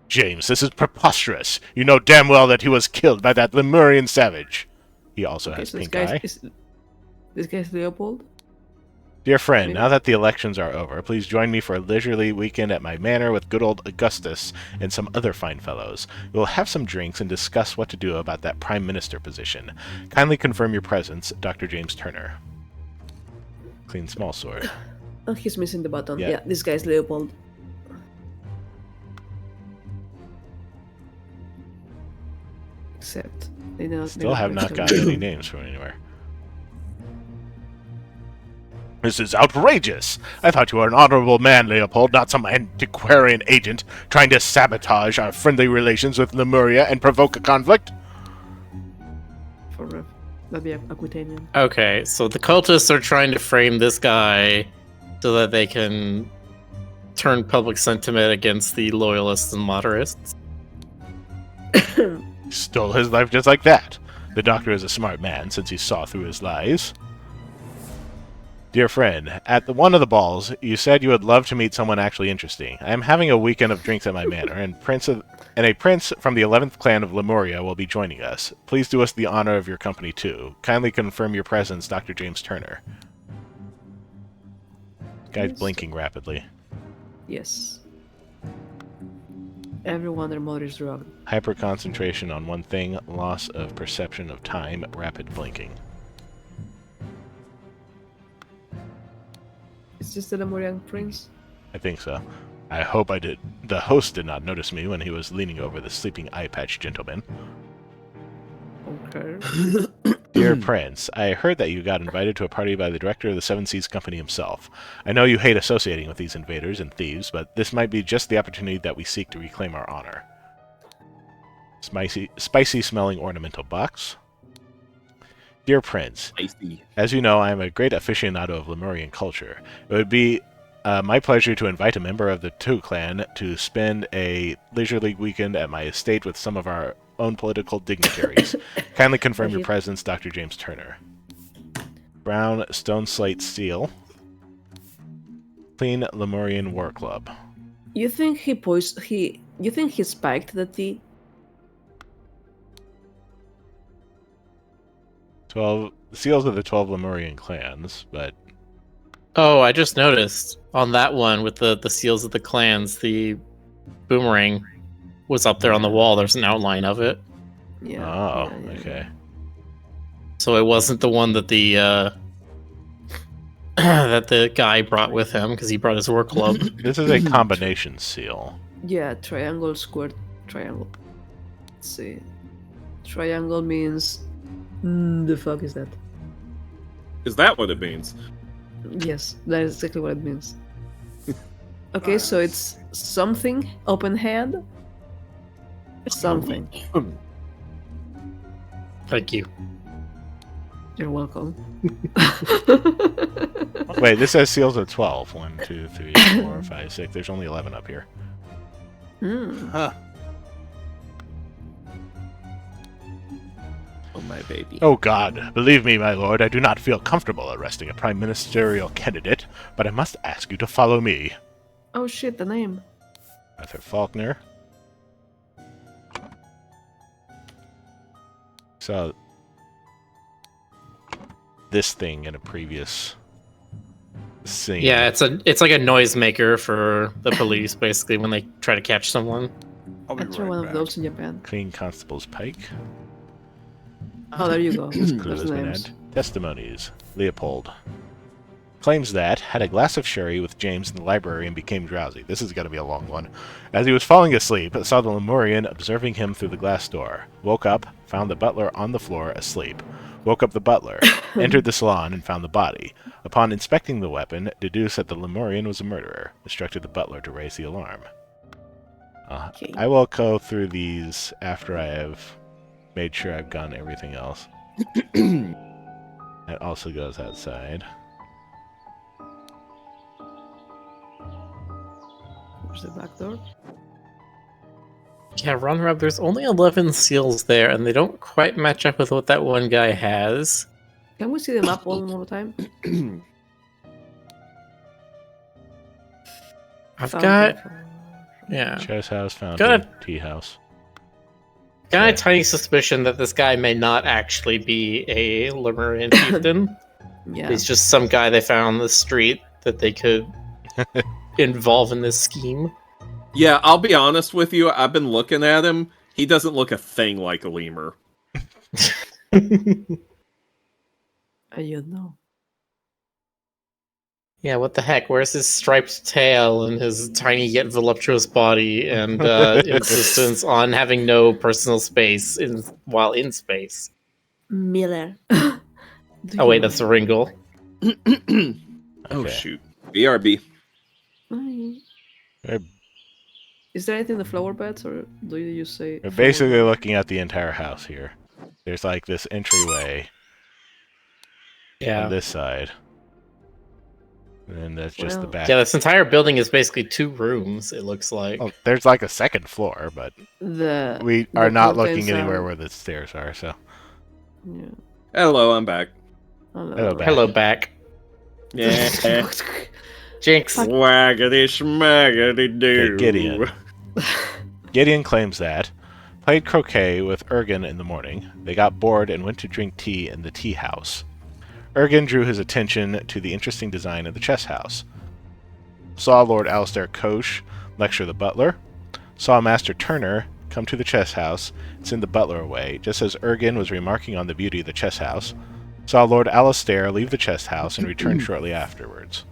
James, this is preposterous. You know damn well that he was killed by that Lemurian savage. He also Okay, has so pink eye. this guy's Leopold. Dear friend, Maybe. now that the elections are over, please join me for a leisurely weekend at my manor with good old Augustus and some other fine fellows. We will have some drinks and discuss what to do about that prime minister position. Kindly confirm your presence, Dr. James Turner. Clean small sword. Oh, he's missing the button. Yeah. Yeah, this guy's Leopold. Except they don't. Still have not gotten any names from anywhere. This is outrageous! I thought you were an honorable man, Leopold, not some antiquarian agent trying to sabotage our friendly relations with Lemuria and provoke a conflict. For that'd be Aquitanian. Okay, so the cultists are trying to frame this guy so that they can turn public sentiment against the loyalists and moderates. Stole his life just like that. The doctor is a smart man since he saw through his lies. Dear friend, at one of the balls, you said you would love to meet someone actually interesting. I am having a weekend of drinks at my manor, and a prince from the 11th clan of Lemuria will be joining us. Please do us the honor of your company too. Kindly confirm your presence, Dr. James Turner. Guy's Yes. blinking rapidly. Yes. Everyone their mother is drugged. Hyper concentration on one thing, loss of perception of time, rapid blinking. Is this the Lemurian prince? I think so. I hope I did. The host did not notice me when he was leaning over the sleeping eye patch gentleman. Okay. Dear Prince, I heard that you got invited to a party by the director of the Seven Seas Company himself. I know you hate associating with these invaders and thieves, but this might be just the opportunity that we seek to reclaim our honor. Spicy-smelling ornamental box. Dear Prince, Spicy. as you know, I am a great aficionado of Lemurian culture. It would be my pleasure to invite a member of the Tu clan to spend a leisurely weekend at my estate with some of our own political dignitaries. Kindly confirm your presence, Dr. James Turner. Brown stone slate seal. Clean Lemurian War Club. You think you think he spiked the tea? 12 seals of the 12 Lemurian clans, but Oh, I just noticed on that one with the seals of the clans, the boomerang was up there on the wall. There's an outline of it. Yeah. oh, yeah, yeah, okay. So it wasn't the one that the that the guy brought with him because he brought his war club. This is a combination seal. Yeah, triangle, square, triangle. Let's see. Triangle means. The fuck is that? Is that what it means? Yes, that is exactly what it means. Okay, so it's something, open hand. Something. Thank you. You're welcome. Wait, this says seals of 12. 1, 2, 3, 4, 5, 6. There's only 11 up here. Hmm. Huh. Oh, my baby. Oh God, believe me, my lord, I do not feel comfortable arresting a prime ministerial candidate, but I must ask you to follow me. Oh shit, the name. Arthur Faulkner. So, this thing in a previous scene. Yeah, it's like a noisemaker for the police, basically, when they try to catch someone. I'll be Enter right one back. of those in Japan. Clean Constable's Pike. Oh, there you go. Clue Those has been names. added. Testimonies. Leopold. Claims that, had a glass of sherry with James in the library and became drowsy. This is going to be a long one. As he was falling asleep, saw the Lemurian observing him through the glass door. Woke up, found the butler on the floor asleep. Woke up the butler, entered the salon, and found the body. Upon inspecting the weapon, deduced that the Lemurian was a murderer. Instructed the butler to raise the alarm. Okay. I will go through these after I have made sure I've gotten everything else. That also goes outside. Where's the back door? Yeah, Ron Rob, there's only 11 seals there, and they don't quite match up with what that one guy has. Can we see the map one more time? I've Found got, it. yeah, Chess house, fountain, Got tea house. got a Okay. tiny suspicion that this guy may not actually be a Lemurian chieftain. Yeah. He's just some guy they found on the street that they could involve in this scheme. Yeah, I'll be honest with you. I've been looking at him. He doesn't look a thing like a lemur. You know. Yeah, what the heck? Where's his striped tail and his tiny yet voluptuous body and insistence on having no personal space while in space? Miller. Oh wait, that's a Ringle. Oh shoot. BRB. Is there anything in the flower beds, or do you just say? We're basically looking at the entire house here. There's like this entryway on this side. And that's just the back. Yeah, this entire building is basically 2 rooms, it looks like. Oh, there's like a second floor, but we are not looking anywhere where the stairs are, so. Yeah. Hello, I'm back. Hello, back. Yeah. Jinx. Waggity schmaggity doo. Okay, Gideon. Gideon claims that played croquet with Ergen in the morning. They got bored and went to drink tea in the tea house. Ergen drew his attention to the interesting design of the chess house. Saw Lord Alistair Koch lecture the butler. Saw Master Turner come to the chess house and send the butler away, just as Ergen was remarking on the beauty of the chess house. Saw Lord Alistair leave the chess house and return shortly afterwards.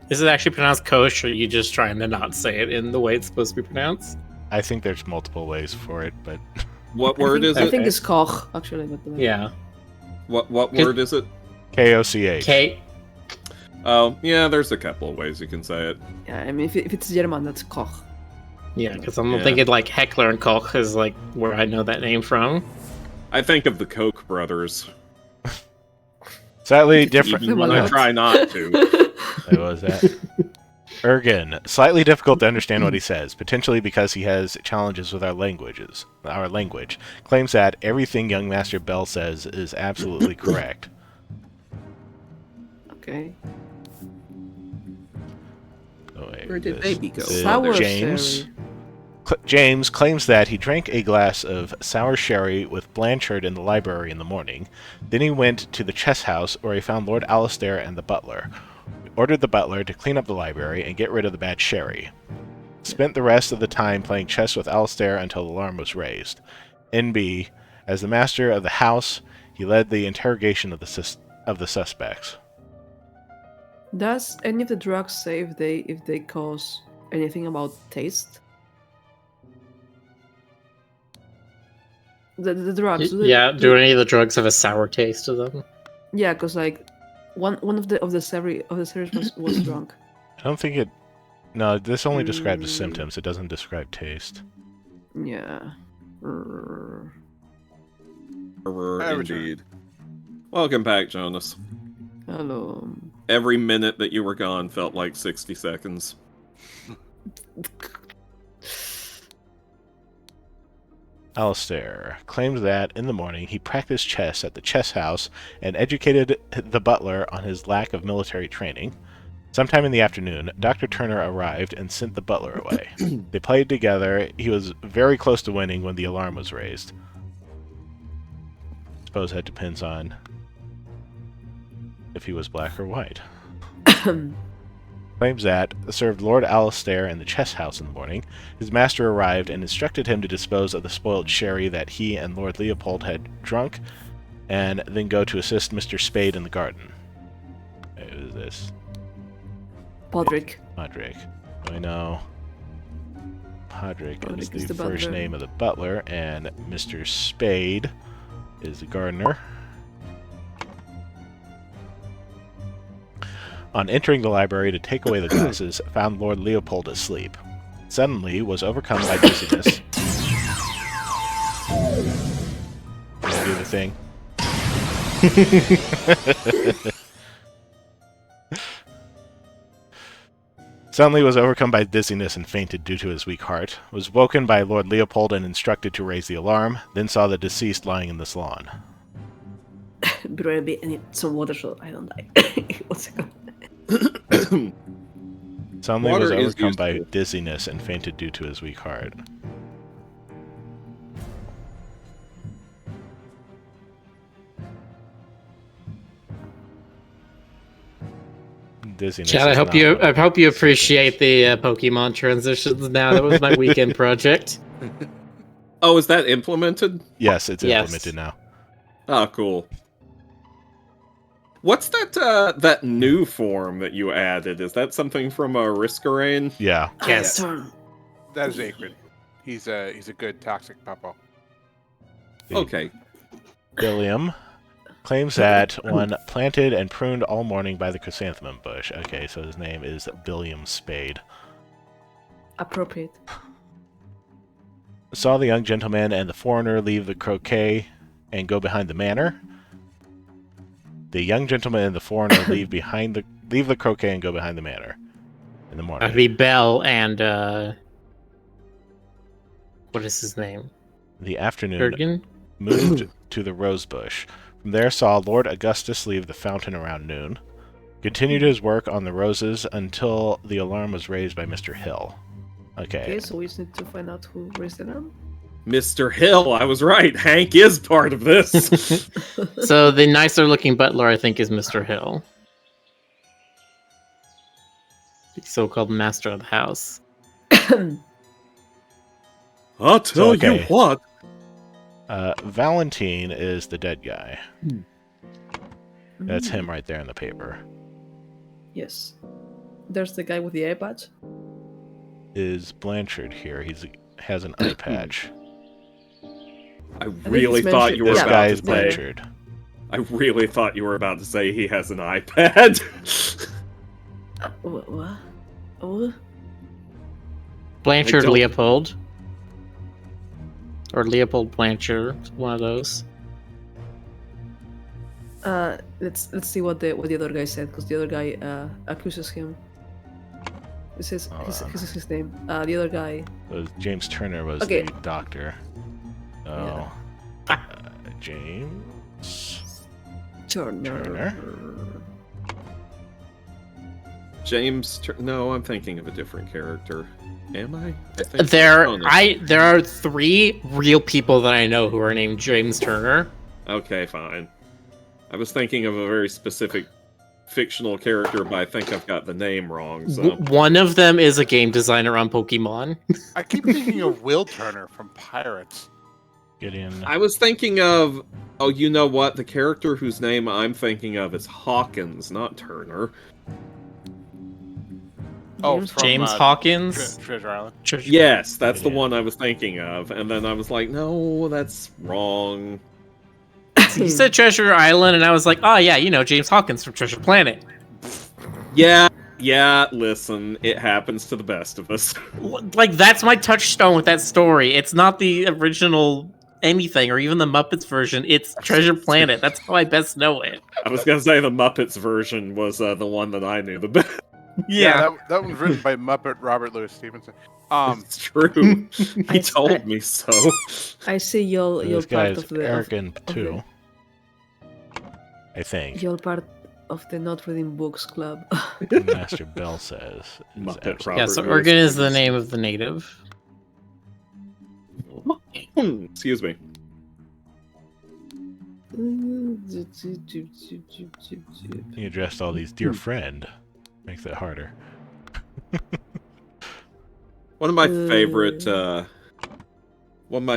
Is it actually pronounced Koch, or are you just trying to not say it in the way it's supposed to be pronounced? I think there's multiple ways for it, but... What word is it? I think it's Koch, actually. But Yeah. What word is it? K-O-C-H. K. Oh, yeah, there's a couple of ways you can say it. Yeah, I mean, if it's German, that's Koch. Yeah, because I'm thinking like Heckler and Koch is like where I know that name from. I think of the Koch brothers. Slightly different. Even when I try not to. What was that? Ergen, slightly difficult to understand what he says, potentially because he has challenges with our language, claims that everything young Master Bell says is absolutely correct. Okay. Oh, wait, Where did baby go? Sour James. sherry. James claims that he drank a glass of sour sherry with Blanchard in the library in the morning. Then he went to the chess house where he found Lord Alistair and the butler. Ordered the butler to clean up the library and get rid of the bad sherry. Spent the rest of the time playing chess with Alistair until the alarm was raised. NB, as the master of the house, he led the interrogation of the suspects. Does any of the drugs say if they cause anything about taste? The drugs. Do any of the drugs have a sour taste to them? Yeah, because like one of the series was drunk. I don't think it... No, this only describes the symptoms. It doesn't describe taste. Yeah. Indeed. Welcome back, Jonas. Hello. Every minute that you were gone felt like 60 seconds. Alistair claims that in the morning he practiced chess at the chess house and educated the butler on his lack of military training. Sometime in the afternoon, Dr. Turner arrived and sent the butler away. They played together. He was very close to winning when the alarm was raised. I suppose that depends on if he was black or white. Claims that served Lord Alistair in the chess house in the morning. His master arrived and instructed him to dispose of the spoiled sherry that he and Lord Leopold had drunk, and then go to assist Mr. Spade in the garden. Who is this? Podrick. Podrick. I know. Podrick is is the the first butler. name of the butler, and Mr. Spade is the gardener. On entering the library to take away the glasses, found Lord Leopold asleep. Suddenly was overcome by dizziness. Can I do the thing? Suddenly was overcome by dizziness and fainted due to his weak heart. Was woken by Lord Leopold and instructed to raise the alarm, then saw the deceased lying in the salon. Bro, I need some water so I don't die. 1 second. Suddenly Water was is overcome used by to- dizziness and fainted due to his weak heart. Dizziness. Chad, I is hope not you one of appreciate the Pokemon transitions now. That was my weekend project. Oh, is that implemented? Yes, it's Yes. implemented now. Oh, cool. What's that that new form that you added? Is that something from Riscarane? Yeah. Yes. Turn. That is Acrid. He's a good toxic puppo. Okay. Billiam claims that one planted and pruned all morning by the chrysanthemum bush. Okay, so his name is Billiam Spade. Appropriate. Saw the young gentleman and the foreigner leave the croquet and go behind the manor. The young gentleman and the foreigner leave the croquet and go behind the manor in the morning. That'd be Bell and what is his name? The afternoon Bergen? moved to the rosebush. From there saw Lord Augustus leave the fountain around noon. Continued his work on the roses until the alarm was raised by Mr. Hill. Okay. Okay, so we just need to find out who raised the alarm. Mr. Hill, I was right. Hank is part of this. So the nicer looking butler, I think, is Mr. Hill. The so-called master of the house. I'll tell okay. you what. Valentine is the dead guy. That's him right there in the paper. Yes. There's the guy with the eye patch. Is Blanchard here? He has an eye patch. I really he's thought you were This Yeah, guy about is to say. Blanchard. I really thought you were about to say he has an iPad. What? Oh, Blanchard don't- Leopold. Or Leopold Blanchard, one of those. let's see what the other guy said, because the other guy accuses him. This is his name. The other guy. James Turner was Okay. the doctor. Oh. James Turner. No, I'm thinking of a different character. Am I? think There oh, no. there are 3 real people that I know who are named James Turner. Okay, fine. I was thinking of a very specific fictional character, but I think I've got the name wrong. So One of them is a game designer on Pokemon. I keep thinking of Will Turner from Pirates. Get in. I was thinking of. Oh, you know what? The character whose name I'm thinking of is Hawkins, not Turner. Oh, James from, James Hawkins. Treasure Island. Yes, that's the Yeah. one I was thinking of, and then I was like, no, that's wrong. He said Treasure Island, and I was like, oh yeah, James Hawkins from Treasure Planet. Yeah, listen, it happens to the best of us. Like, that's my touchstone with that story. It's not the original anything, or even the Muppets version. It's Treasure Planet. That's how I best know it. I was gonna say the Muppets version was the one that I knew the best. Yeah, that one's written by Muppet Robert Louis Stevenson. It's true. He I- told me so. I see you're This part guy's of the arrogant of too. I think. you're part of the not reading books club. Master Bell says. is Muppet absolutely- Robert Yeah, so Louis Urgen is the Stevenson. name of the native. Excuse me. He addressed all these dear friend. Makes it harder. One of my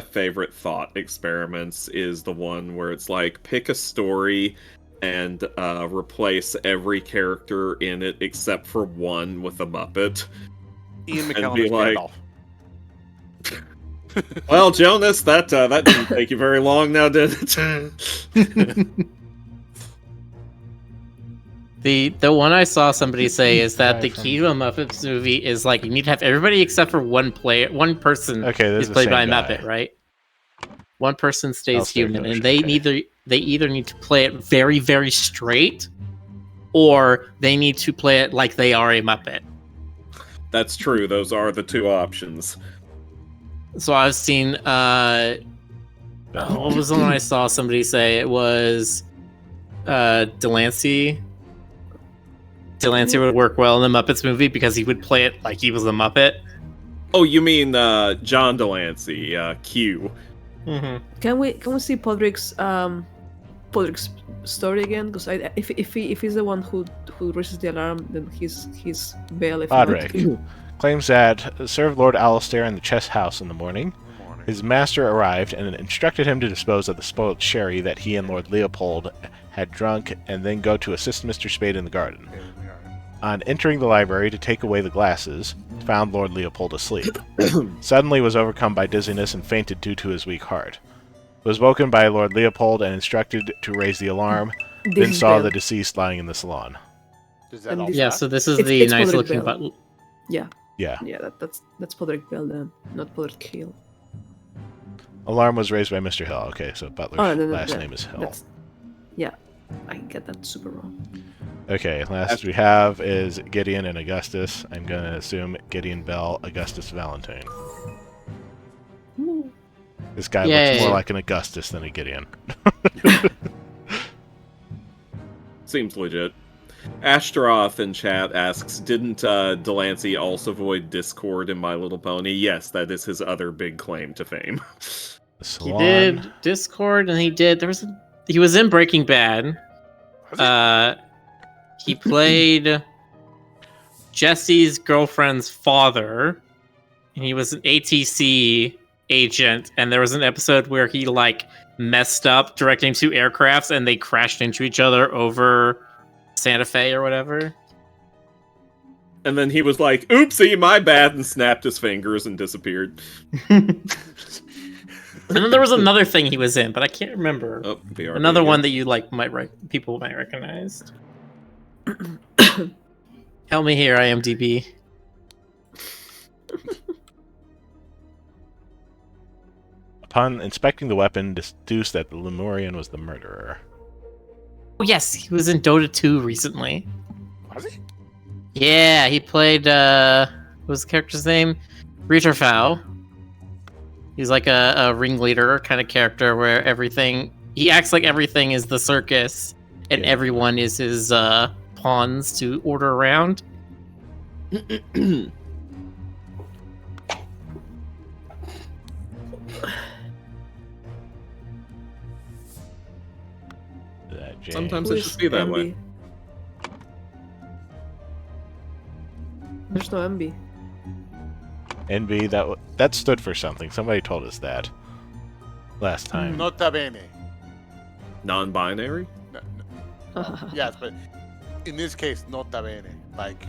favorite thought experiments is the one where it's like pick a story and replace every character in it except for one with a Muppet. Ian And McKellen be is like- Gandalf. Well, Jonas, that didn't take you very long now, did it? The one I saw somebody say is that the key to a Muppets movie is like you need to have everybody except for one person Okay, this is is played the by a same guy. Muppet, right? One person I'll stays stay human, Ghost, and they okay. either need to play it very, very straight, or they need to play it like they are a Muppet. That's true. Those are the two options. So I've seen what was the one I saw somebody say? It was Delancey. Delancey would work well in the Muppets movie because he would play it like he was a Muppet. Oh, you mean John Delancey, Q. Mm-hmm. Can we see Podrick's Podrick's story again? Because if he's the one who raises the alarm, then he's Bale. If not. Podrick claims that served Lord Alistair in the chess house in the morning. His master arrived and instructed him to dispose of the spoiled sherry that he and Lord Leopold had drunk, and then go to assist Mr. Spade in the garden. On entering the library to take away the glasses, found Lord Leopold asleep. Suddenly was overcome by dizziness and fainted due to his weak heart. Was woken by Lord Leopold and instructed to raise the alarm, then saw Bale. the deceased lying in the salon. Is that And all? this- Yeah, so this is It's- the it's nice Podrick looking Bell. button. Yeah, Yeah. that's Podrick Bale then, not Podrick Hill. Alarm was raised by Mr. Hill. Okay, so Butler's Oh, no, last name is Hill. Yeah, I get that super wrong. Okay, last we have is Gideon and Augustus. I'm going to assume Gideon Bell, Augustus Valentine. This guy looks Yay. more like an Augustus than a Gideon. Seems legit. Ashtaroth in chat asks, didn't Delancey also void Discord in My Little Pony? Yes, that is his other big claim to fame. The He salon. did Discord, and he was in Breaking Bad. He played Jesse's girlfriend's father, and he was an ATC agent. And there was an episode where he messed up directing two aircrafts, and they crashed into each other over Santa Fe or whatever. And then he was like, oopsie, my bad, and snapped his fingers and disappeared. And then there was another thing he was in, but I can't remember. Oh, BRB Another one again. that you people might recognize. Help me here, IMDb. Upon inspecting the weapon, deduced that the Lemurian was the murderer. Oh yes, he was in Dota 2 recently. Was he? Yeah, he played what was the character's name? Ritterfau. He's like a ringleader kind of character where he acts like everything is the circus and Yeah. everyone is his pawns to order around. That James. Sometimes Who it is should be that way. MB? There's no MB. NB, that stood for something. Somebody told us that last time. Nota bene. Non-binary? No, no. Yes, but in this case, nota bene. Like,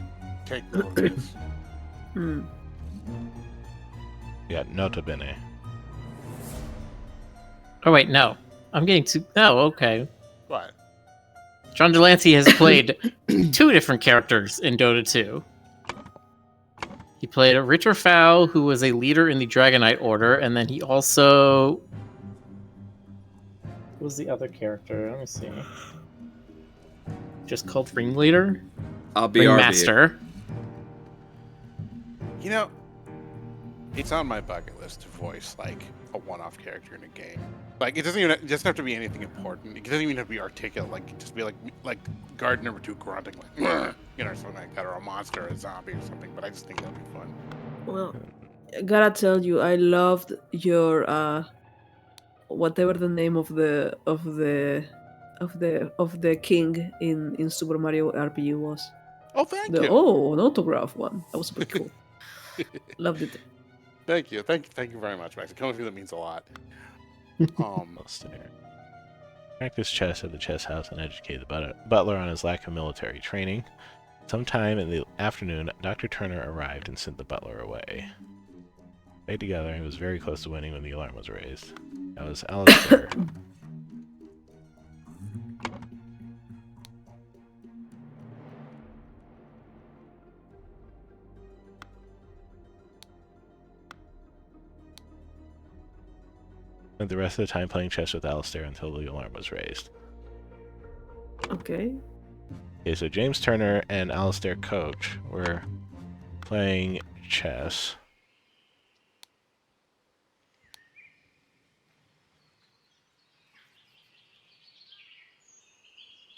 take notice. Hmm. Yeah, nota bene. Oh wait, no. I'm getting too... No, okay. What? John Delancey has played two different characters in Dota 2. He played a Ritterfau, who was a leader in the Dragonite Order, and then he also... What was the other character? Let me see. Just called Ringleader? Ringmaster. You know, it's on my bucket list to voice, like, a one-off character in a game. Like, it doesn't have to be anything important. It doesn't even have to be articulate. Like, just be like guard number 2 grunting, like, you know, something like that, or a monster, or a zombie, or something. But I just think that'd be fun. Well, I gotta tell you, I loved your whatever the name of the king in Super Mario RPG was. Oh, thank The you. an autograph one. That was pretty cool. Loved it. Thank you very much, Max. It comes to me, that means a lot. Practice chess at the chess house and educate the butler on his lack of military training. Sometime in the afternoon, Dr. Turner arrived and sent the butler away. They played together and he was very close to winning when the alarm was raised. That was Alistair. Spent the rest of the time playing chess with Alistair until the alarm was raised. Okay. Okay, so James Turner and Alistair Coach were playing chess.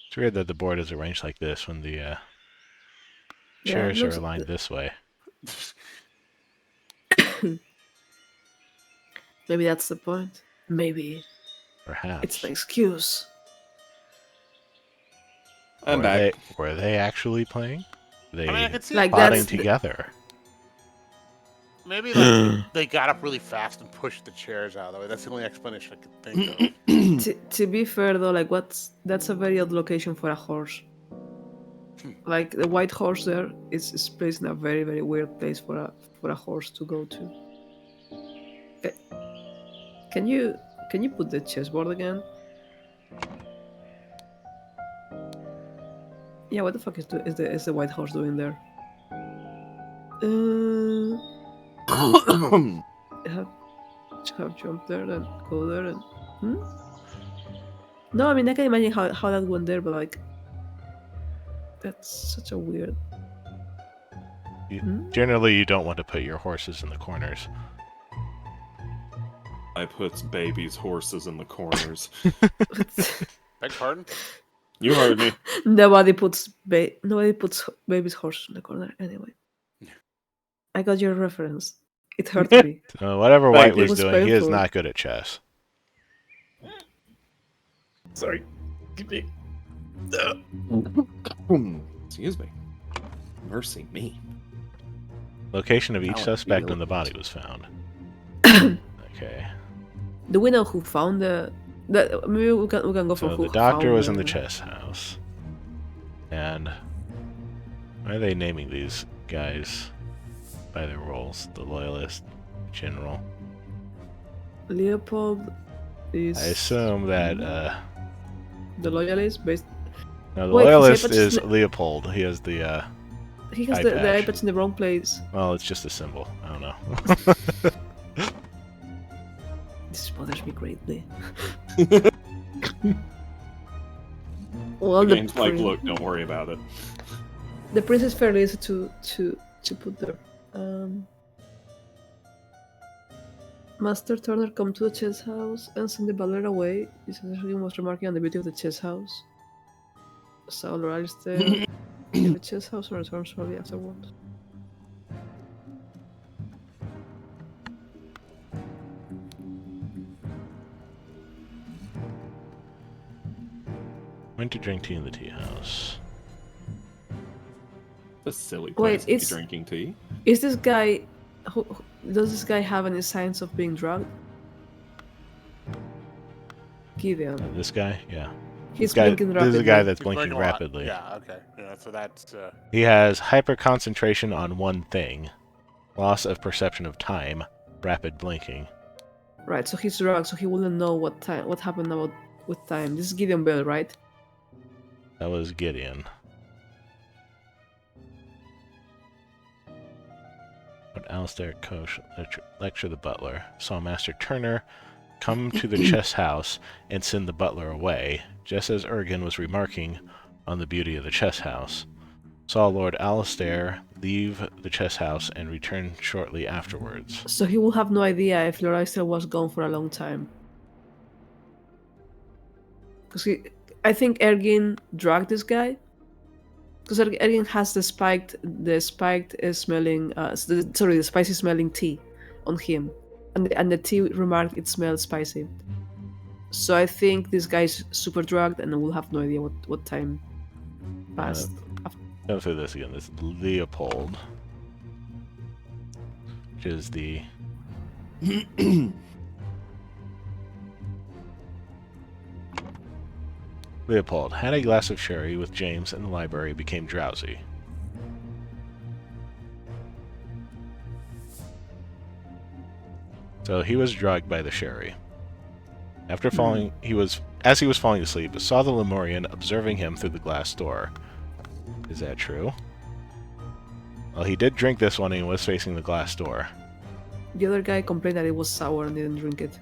It's weird that the board is arranged like this when the chairs it are looks- aligned this way. Maybe that's the point. Maybe Perhaps. it's an excuse. I'm back. Were they actually playing? They I mean, I could see Like plotting that's together. maybe like they got up really fast and pushed the chairs out of the way. That's the only explanation I could think of. to be fair though, like that's a very odd location for a horse. Like the white horse there is placed in a very very weird place for a horse to go to. Eh, Can you put the chessboard again? Yeah, what the fuck is the white horse doing there? Have jump there and go there and No, I mean I can imagine how that went there, but like that's such a weird. Generally, you don't want to put your horses in the corners. I put babies' horses in the corners. Beg pardon? You heard me. Nobody puts baby's horse in the corner anyway. I got your reference. It hurt me. So whatever Thank White you. was It was doing, he is painful. not good at chess. Sorry. Give me. Excuse me. Mercy me. Location of each Ow, suspect feel when the it. body was found. Okay. Do we know who found the? Maybe we can go from So who the doctor found was in the chess house. And why are they naming these guys by their roles? The loyalist, general. Leopold is. I assume that The loyalist based. no, the Wait, his loyalist iPad's is n- Leopold. He has the He has eye the patch. iPads in the wrong place. well, it's just a symbol. I don't know. This bothers me greatly. Well, Game's like, look, don't worry about it. the prince is fairly easy to put there. Master Turner come to the chess house and send the butler away. This actually was remarking on the beauty of the chess house. Saul or Alistair in the chess house and return shortly afterwards. Went to drink tea in the tea house. A silly Wait, place to be it's- drinking tea. Is this guy? Does this guy have any signs of being drugged? Gideon. This guy, yeah. He's Guy, blinking this rapidly. is a guy that's He's blinking a lot. rapidly. Yeah, okay. Yeah, so that's He has hyper concentration on one thing, loss of perception of time, rapid blinking. Right, so he's drugged, so he wouldn't know what happened about with time. This is Gideon Bell, right? That was Gideon. But Alistair Koch lecture the butler. Saw Master Turner come to the chess house and send the butler away, just as Ergen was remarking on the beauty of the chess house. Saw Lord Alistair leave the chess house and return shortly afterwards. So he will have no idea if Lord Alistair was gone for a long time. Because I think Ergin drugged this guy. Because Ergin has the spicy smelling tea on him, and the tea remarked it smells spicy. So I think this guy's super drugged and will have no idea what time passed. Go through this again. This is Leopold, which is the Leopold had a glass of sherry with James in the library, became drowsy. So he was drugged by the sherry. After falling, as he was falling asleep, saw the Lemurian observing him through the glass door. Is that true? Well, he did drink this one and was facing the glass door. The other guy complained that it was sour and didn't drink it.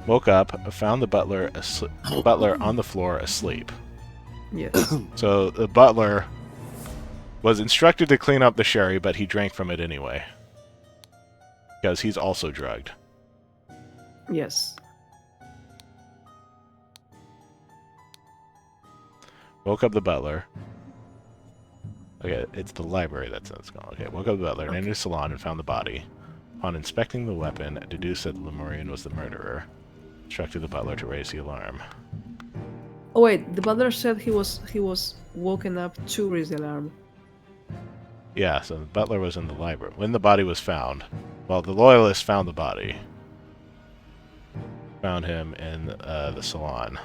Woke up, found the butler on the floor asleep. Yes. So the butler was instructed to clean up the sherry, but he drank from it anyway. Because he's also drugged. Yes. Woke up the butler. Okay, it's the library that's gone. Okay, woke up the butler, entered the salon, and found the body. Upon inspecting the weapon, deduced that the Lemurian was the murderer. Instructed the butler to raise the alarm. Oh wait, the butler said he was woken up to raise the alarm. Yeah, so the butler was in the library. When the body was found, well, the loyalists found the body. Found him in the salon.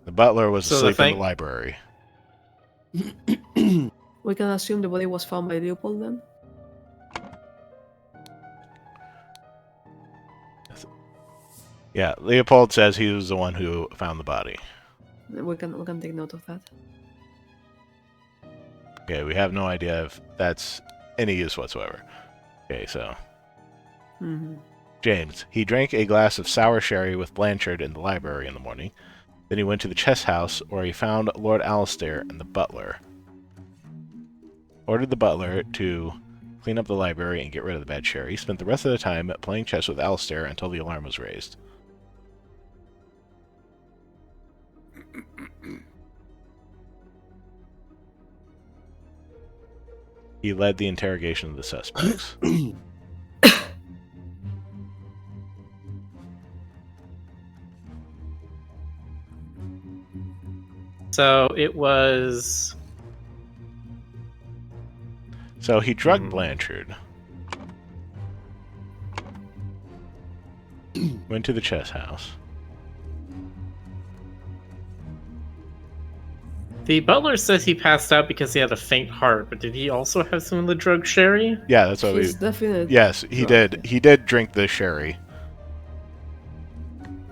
The butler was asleep in the library. We can assume the body was found by Leopold then? Yeah, Leopold says he was the one who found the body. We can take note of that. Okay, we have no idea if that's any use whatsoever. Okay, so... James. He drank a glass of sour sherry with Blanchard in the library in the morning. Then he went to the chess house, where he found Lord Alistair and the butler. Ordered the butler to clean up the library and get rid of the bad sherry. Spent the rest of the time playing chess with Alistair until the alarm was raised. He led the interrogation of the suspects. So it was... So he drugged Blanchard. Went to the chess house. The butler says he passed out because he had a faint heart, but did he also have some of the drug sherry? Yeah, that's what He's definitely Yes, he did. He did drink the sherry.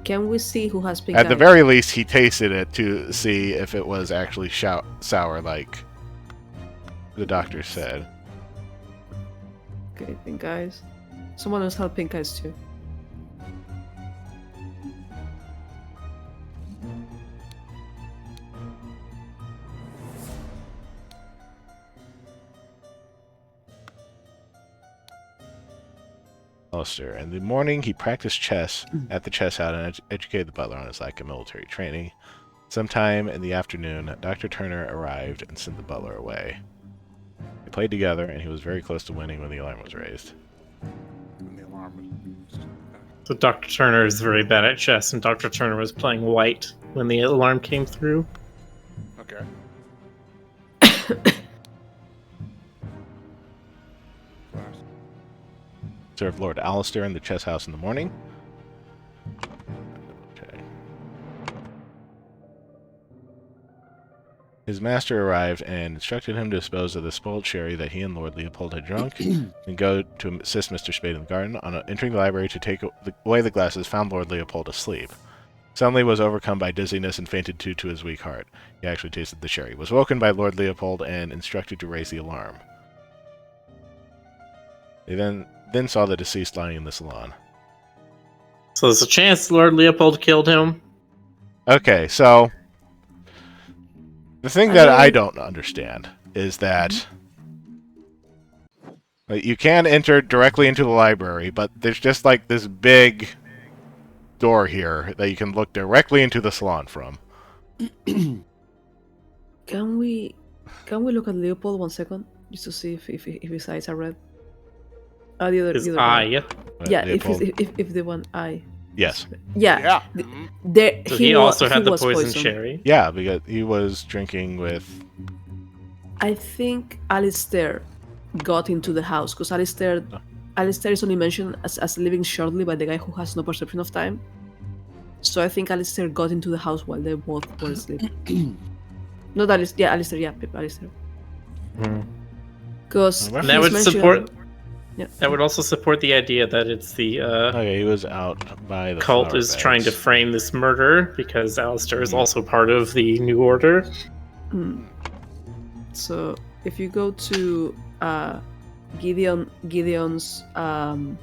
Can we see who has pink At the eyes? very least, he tasted it to see if it was actually sour, like the doctor said. Okay, pink eyes. Someone else had pink eyes too. Alistair. In the morning, he practiced chess at the chess house and educated the butler on his lack of military training. Sometime in the afternoon, Dr. Turner arrived and sent the butler away. They played together, and he was very close to winning when the alarm was raised. When the alarm was used. So Dr. Turner is very bad at chess, and Dr. Turner was playing white when the alarm came through. Okay. Served Lord Alistair in the chess house in the morning. Okay. His master arrived and instructed him to dispose of the spoiled sherry that he and Lord Leopold had drunk, and go to assist Mr. Spade in the garden. On entering the library to take away the glasses, found Lord Leopold asleep. Suddenly was overcome by dizziness and fainted to his weak heart. He actually tasted the sherry. Was woken by Lord Leopold and instructed to raise the alarm. They then saw the deceased lying in the salon. So there's a chance Lord Leopold killed him. Okay, so the thing that I don't understand is that you can enter directly into the library, but there's just like this big door here that you can look directly into the salon from. Can we look at Leopold 1 second just to see if his eyes are red? His eye. Yeah, Leopold? if the one eye. Yes. Yeah. Yeah. There, So he also had the was poison poisoned. sherry. Yeah, because he was drinking with... I think Alistair got into the house because Alistair is only mentioned as living shortly by the guy who has no perception of time. So I think Alistair got into the house while they both were asleep. Not Alistair. Yeah, Alistair. Yeah, Alistair. Because That would support. Yeah. That would also support the idea that it's the Okay, he was out by the cult flower is beds. trying to frame this murder because Alistair is also part of the New Order. So if you go to Gideon's Come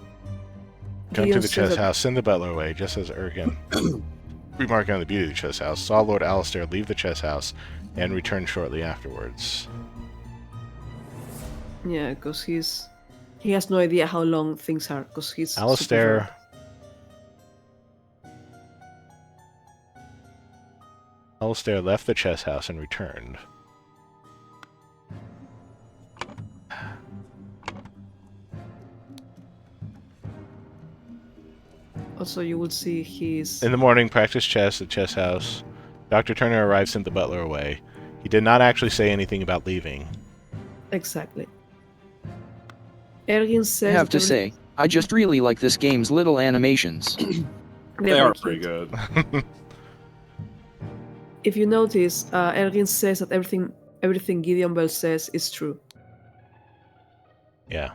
to the chess house, send the butler away, just as Ergen, remarking on the beauty of the chess house, saw Lord Alistair leave the chess house and return shortly afterwards. Yeah, because he has no idea how long things are because he's super Alistair... Alistair left the chess house and returned. Also, you would see his. In the morning, practice chess at chess house. Dr. Turner arrived, sent the butler away. He did not actually say anything about leaving. Exactly. Ergin I says. have that to say, I just really like this game's little animations. They are pretty good. If you notice, Ergin says that everything Gideon Bell says is true. Yeah.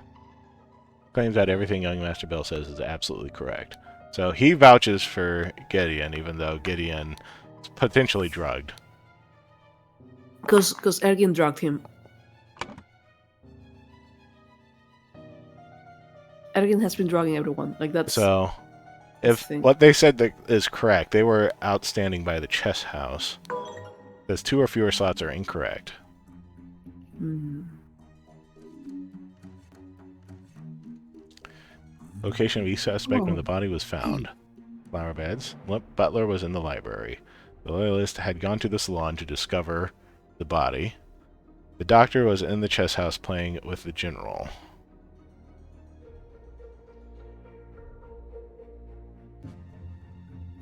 Claims that everything young Master Bell says is absolutely correct. So he vouches for Gideon, even though Gideon is potentially drugged. Because Ergin drugged him. Ergin has been drugging everyone. Like that's. So, if thing. what they said that is correct, they were outstanding by the chess house. Those 2 or fewer slots are incorrect. Mm. Location of each suspect when the body was found. Flower beds. Butler was in the library. The loyalist had gone to the salon to discover the body. The doctor was in the chess house playing with the general.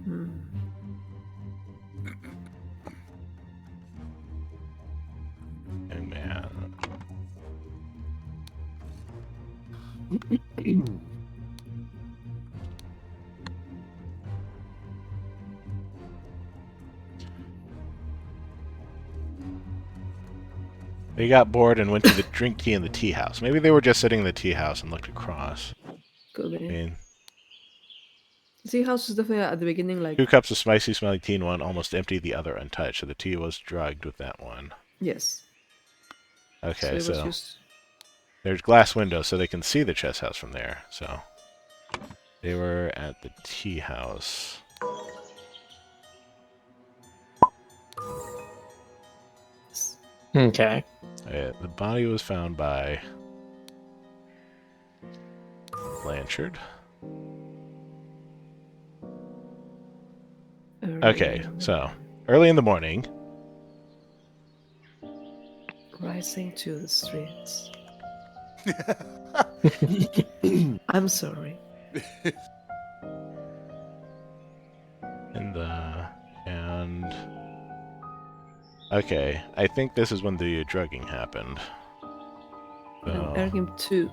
Oh, man. They got bored and went to the drink tea in the tea house. Maybe they were just sitting in the tea house and looked across. Could be. I mean, Tea house is definitely at the beginning like. 2 cups of spicy smelling tea and one almost empty, the other untouched. So the tea was drugged with that one. Yes. Okay, it was so just. there's glass windows, so they can see the chess house from there. So they were at the tea house. Okay. The body was found by Blanchard. Okay, so early in the morning. Rising to the streets. I'm sorry. And okay, I think this is when the drugging happened. So, No, Ergin 2.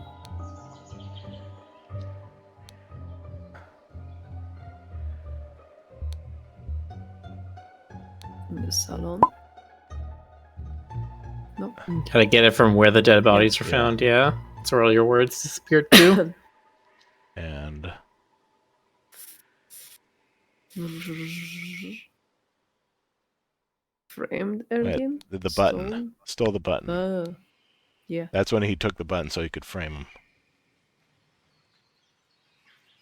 In the salon. No. Gotta get it from where the dead bodies were Yeah. found, yeah? That's where all your words disappeared too. and Framed Ergin? the button. Stole the button. Oh. Yeah. That's when he took the button so he could frame him.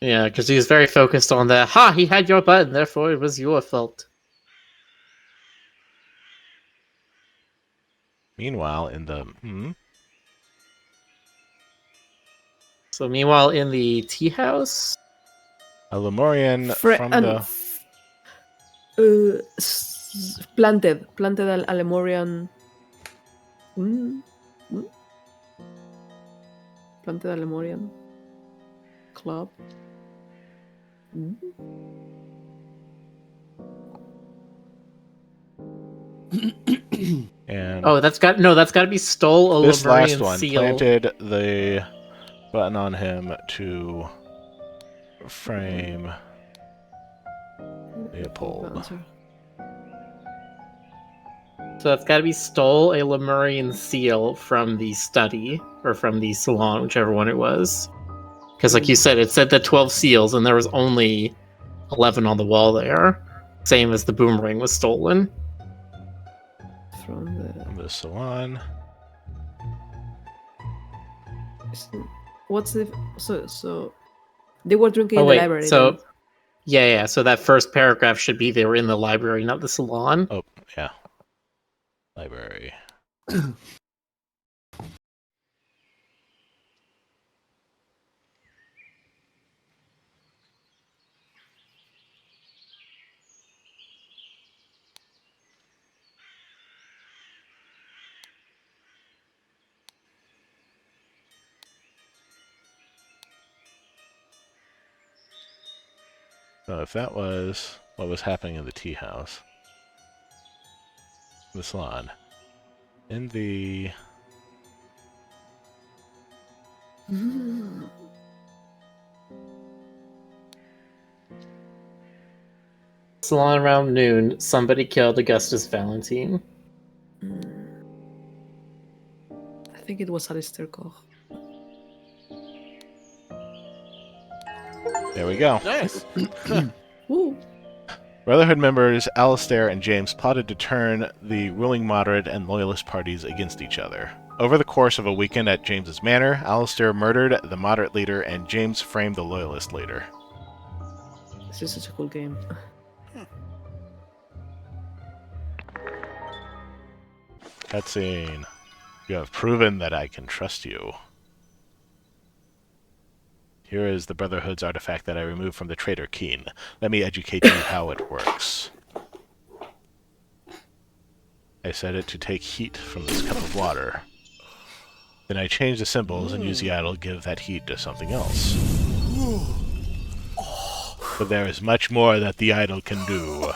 Yeah, because he was very focused on that. Ha! He had your button, therefore it was your fault. Meanwhile, in the So meanwhile, in the tea house, a Lemurian from the planted a Lemurian. Planted a Lemurian club. and oh, that's got to be stole a this Lemurian last one seal. planted the button on him to frame Leopold. So that's got to be stole a Lemurian seal from the study or from the salon, whichever one it was. Because, like you said, it said that 12 seals, and there was only 11 on the wall there. Same as the boomerang was stolen. From the salon. What's the so they were drinking in wait, the library. So then. yeah. So that first paragraph should be they were in the library, not the salon. Oh yeah, library. So if that was what was happening in the tea house, the salon, in the Salon around noon, somebody killed Augustus Valentine. I think it was Alistair Koch. there we go. Nice. Woo! Brotherhood members Alistair and James plotted to turn the ruling moderate and loyalist parties against each other. Over the course of a weekend at James's manor, Alistair murdered the moderate leader and James framed the loyalist leader. This is such a cool game. Cutscene. You have proven that I can trust you. Here is the Brotherhood's artifact that I removed from the traitor Keen. Let me educate you how it works. I set it to take heat from this cup of water. Then I change the symbols and use the idol to give that heat to something else. But there is much more that the idol can do.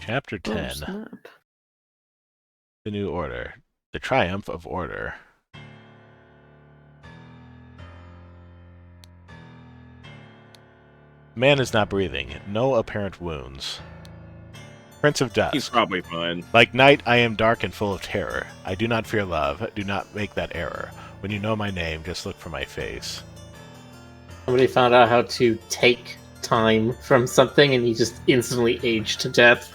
Chapter 10. Oh, snap. The New Order. The Triumph of Order. Man is not breathing. No apparent wounds. Prince of Dusk. He's probably fine. Like night, I am dark and full of terror. I do not fear love. Do not make that error. When you know my name, just look for my face. Somebody found out how to take time from something and he just instantly aged to death.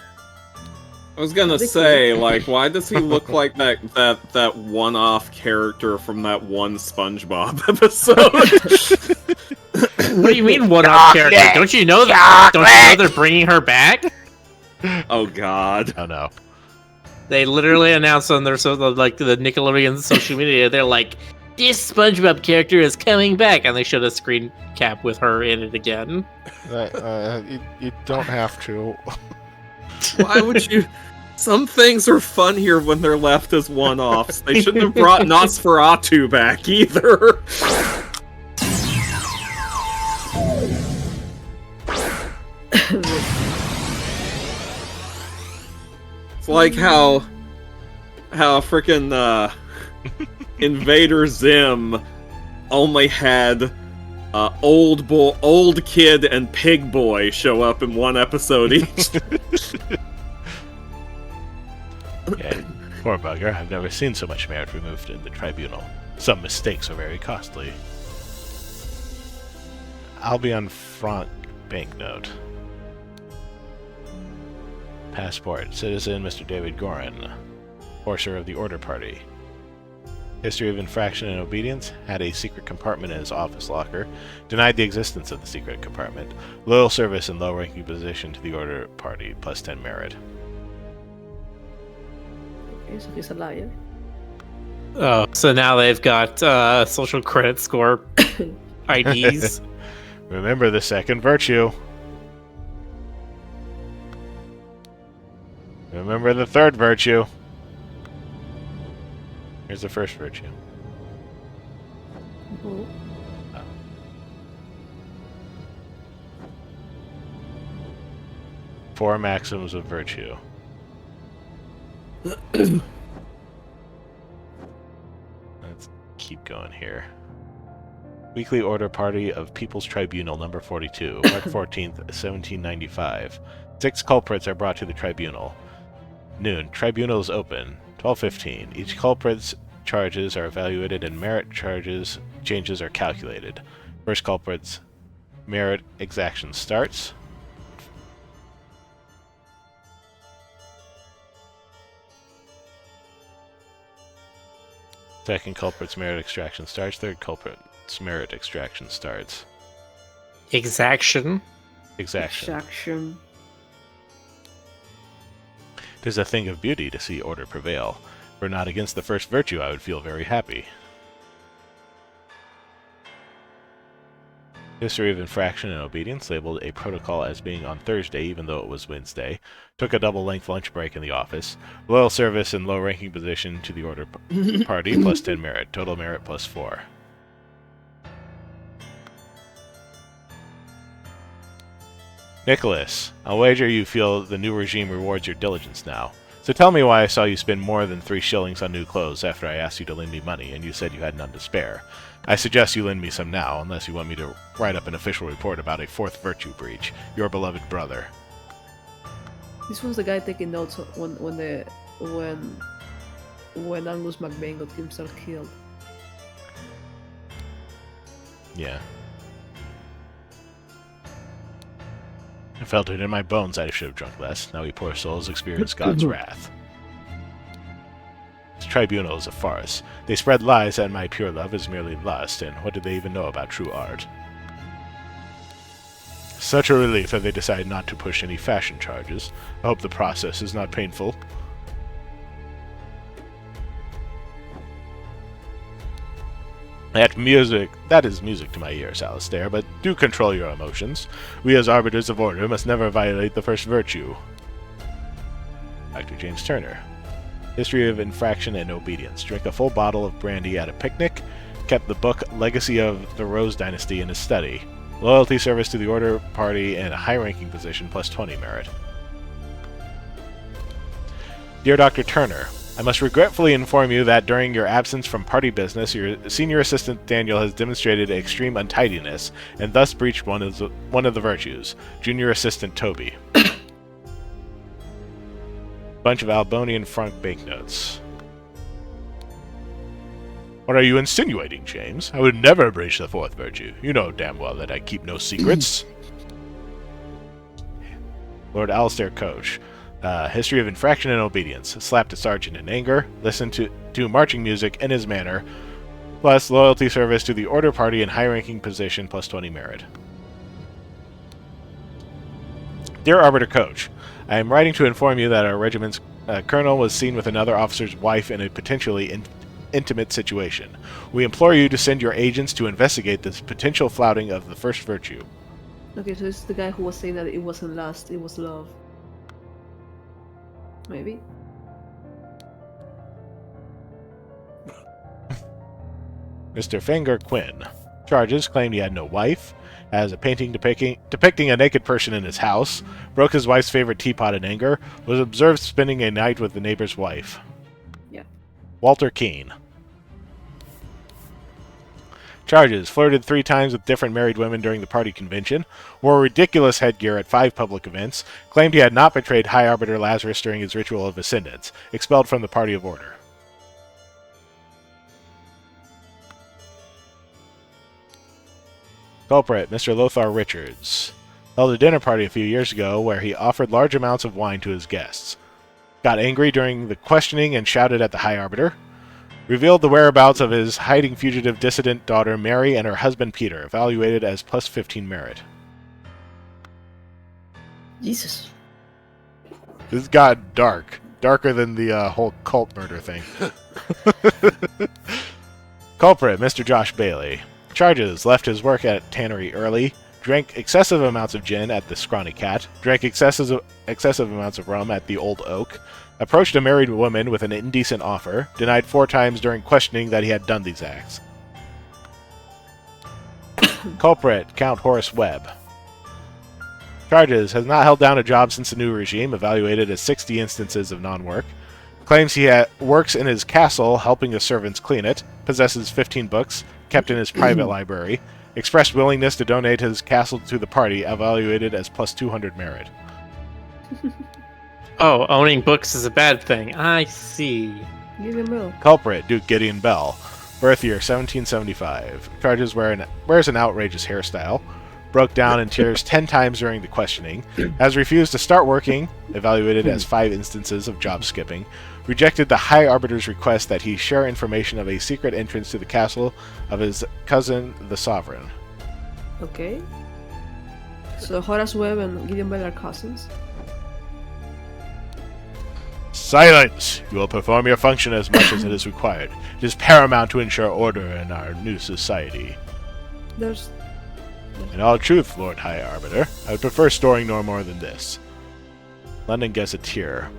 I was gonna say, like, why does he look like that one-off character from that one SpongeBob episode? What do you mean one-off character? Don't you know that? Don't you know they're bringing her back? Oh God! Oh no. They literally announced on their the Nickelodeon social media. They're like, "This SpongeBob character is coming back," and they showed a screen cap with her in it again. You don't have to. Why would you? Some things are funnier when they're left as one-offs. They shouldn't have brought Nosferatu back either. It's like how frickin' Invader Zim only had old kid and pig boy show up in one episode each. Yeah, poor bugger. I've never seen so much merit removed in the tribunal. Some mistakes are very costly. I'll be on front banknote. Passport. Citizen Mr. David Gorin. Horser of the Order Party. History of infraction and obedience. Had a secret compartment in his office locker. Denied the existence of the secret compartment. Loyal service and low-ranking position to the Order Party. Plus 10 merit. Okay, so he's a liar. Oh, so now they've got social credit score IDs. Remember the second virtue. Remember the third virtue. Here's the first virtue. Oh. Four maxims of virtue. Let's keep going here. Weekly Order Party of People's Tribunal number 42, March 14th, 1795. 6 culprits are brought to the tribunal. Noon. Tribunal is open. 12:15. Each culprit's charges are evaluated and merit changes are calculated. First culprit's merit exaction starts. Second culprit's merit extraction starts. Third culprit's merit extraction starts. Exaction. Exaction. Extraction. Tis a thing of beauty to see order prevail. Were not against the first virtue, I would feel very happy. History of infraction and obedience labeled a protocol as being on Thursday even though it was Wednesday. Took a double-length lunch break in the office. Loyal service and low-ranking position to the order party plus 10 merit. Total merit plus 4. Nicholas, I'll wager you feel the new regime rewards your diligence now. So tell me why I saw you spend more than 3 shillings on new clothes after I asked you to lend me money and you said you had none to spare. I suggest you lend me some now, unless you want me to write up an official report about a 4th virtue breach. Your beloved brother. This was the guy taking notes when Angus McBain got himself killed. Yeah. I felt it in my bones I should have drunk less. Now we poor souls experience God's wrath. This tribunal is a farce. They spread lies that my pure love is merely lust, and what do they even know about true art? Such a relief that they decide not to push any fashion charges. I hope the process is not painful. That is music to my ears, Alistair, but do control your emotions. We as arbiters of order must never violate the first virtue. Dr. James Turner. History of infraction and obedience. Drank a full bottle of brandy at a picnic. Kept the book Legacy of the Rose Dynasty in his study. Loyalty service to the order party and a high-ranking position plus 20 merit. Dear Dr. Turner, I must regretfully inform you that during your absence from party business, your senior assistant Daniel has demonstrated extreme untidiness, and thus breached one of the virtues. Junior assistant Toby. Bunch of Albonian franc banknotes. What are you insinuating, James? I would never breach the 4th virtue. You know damn well that I keep no secrets. Lord Alistair Coach. History of infraction and obedience. Slapped a sergeant in anger. Listened to marching music in his manner. Plus loyalty service to the order party in high-ranking position plus 20 merit. Dear Arbiter Coach, I am writing to inform you that our regiment's colonel was seen with another officer's wife in a potentially intimate situation. We implore you to send your agents to investigate this potential flouting of the first virtue. Okay, so it's the guy who was saying that it wasn't lust, it was love. Maybe? Mr. Finger Quinn. Charges claimed he had no wife, has a painting depicting a naked person in his house, broke his wife's favorite teapot in anger, was observed spending a night with the neighbor's wife. Yeah. Walter Keane. Charges: flirted 3 times with different married women during the party convention, wore ridiculous headgear at 5 public events, claimed he had not betrayed High Arbiter Lazarus during his ritual of ascendance, expelled from the party of order. Culprit: Mr. Lothar Richards. Held a dinner party a few years ago where he offered large amounts of wine to his guests. Got angry during the questioning and shouted at the High Arbiter. Revealed the whereabouts of his hiding fugitive dissident daughter Mary and her husband Peter, evaluated as plus 15 merit. Jesus. This got dark. Darker than the whole cult murder thing. Culprit: Mr. Josh Bailey. Charges: left his work at Tannery early, drank excessive amounts of gin at the Scrawny Cat, drank excessive amounts of rum at the Old Oak, approached a married woman with an indecent offer, denied 4 times during questioning that he had done these acts. Culprit: Count Horace Webb. Charges: has not held down a job since the new regime, evaluated as 60 instances of non-work. Claims he works in his castle helping the servants clean it, possesses 15 books, kept in his private library, expressed willingness to donate his castle to the party, evaluated as plus 200 merit. Oh, owning books is a bad thing. I see. Give him milk. Culprit: Duke Gideon Bell. Birth year 1775. Charges: wears an outrageous hairstyle. Broke down in tears 10 times during the questioning. Has refused to start working, evaluated as 5 instances of job skipping. Rejected the High Arbiter's request that he share information of a secret entrance to the castle of his cousin, the Sovereign. Okay. So Horace Webb and Gideon Bell are cousins? Silence! You will perform your function as much as it is required. It is paramount to ensure order in our new society. There's In all truth, Lord High Arbiter, I would prefer storing no more than this. London gets a tear.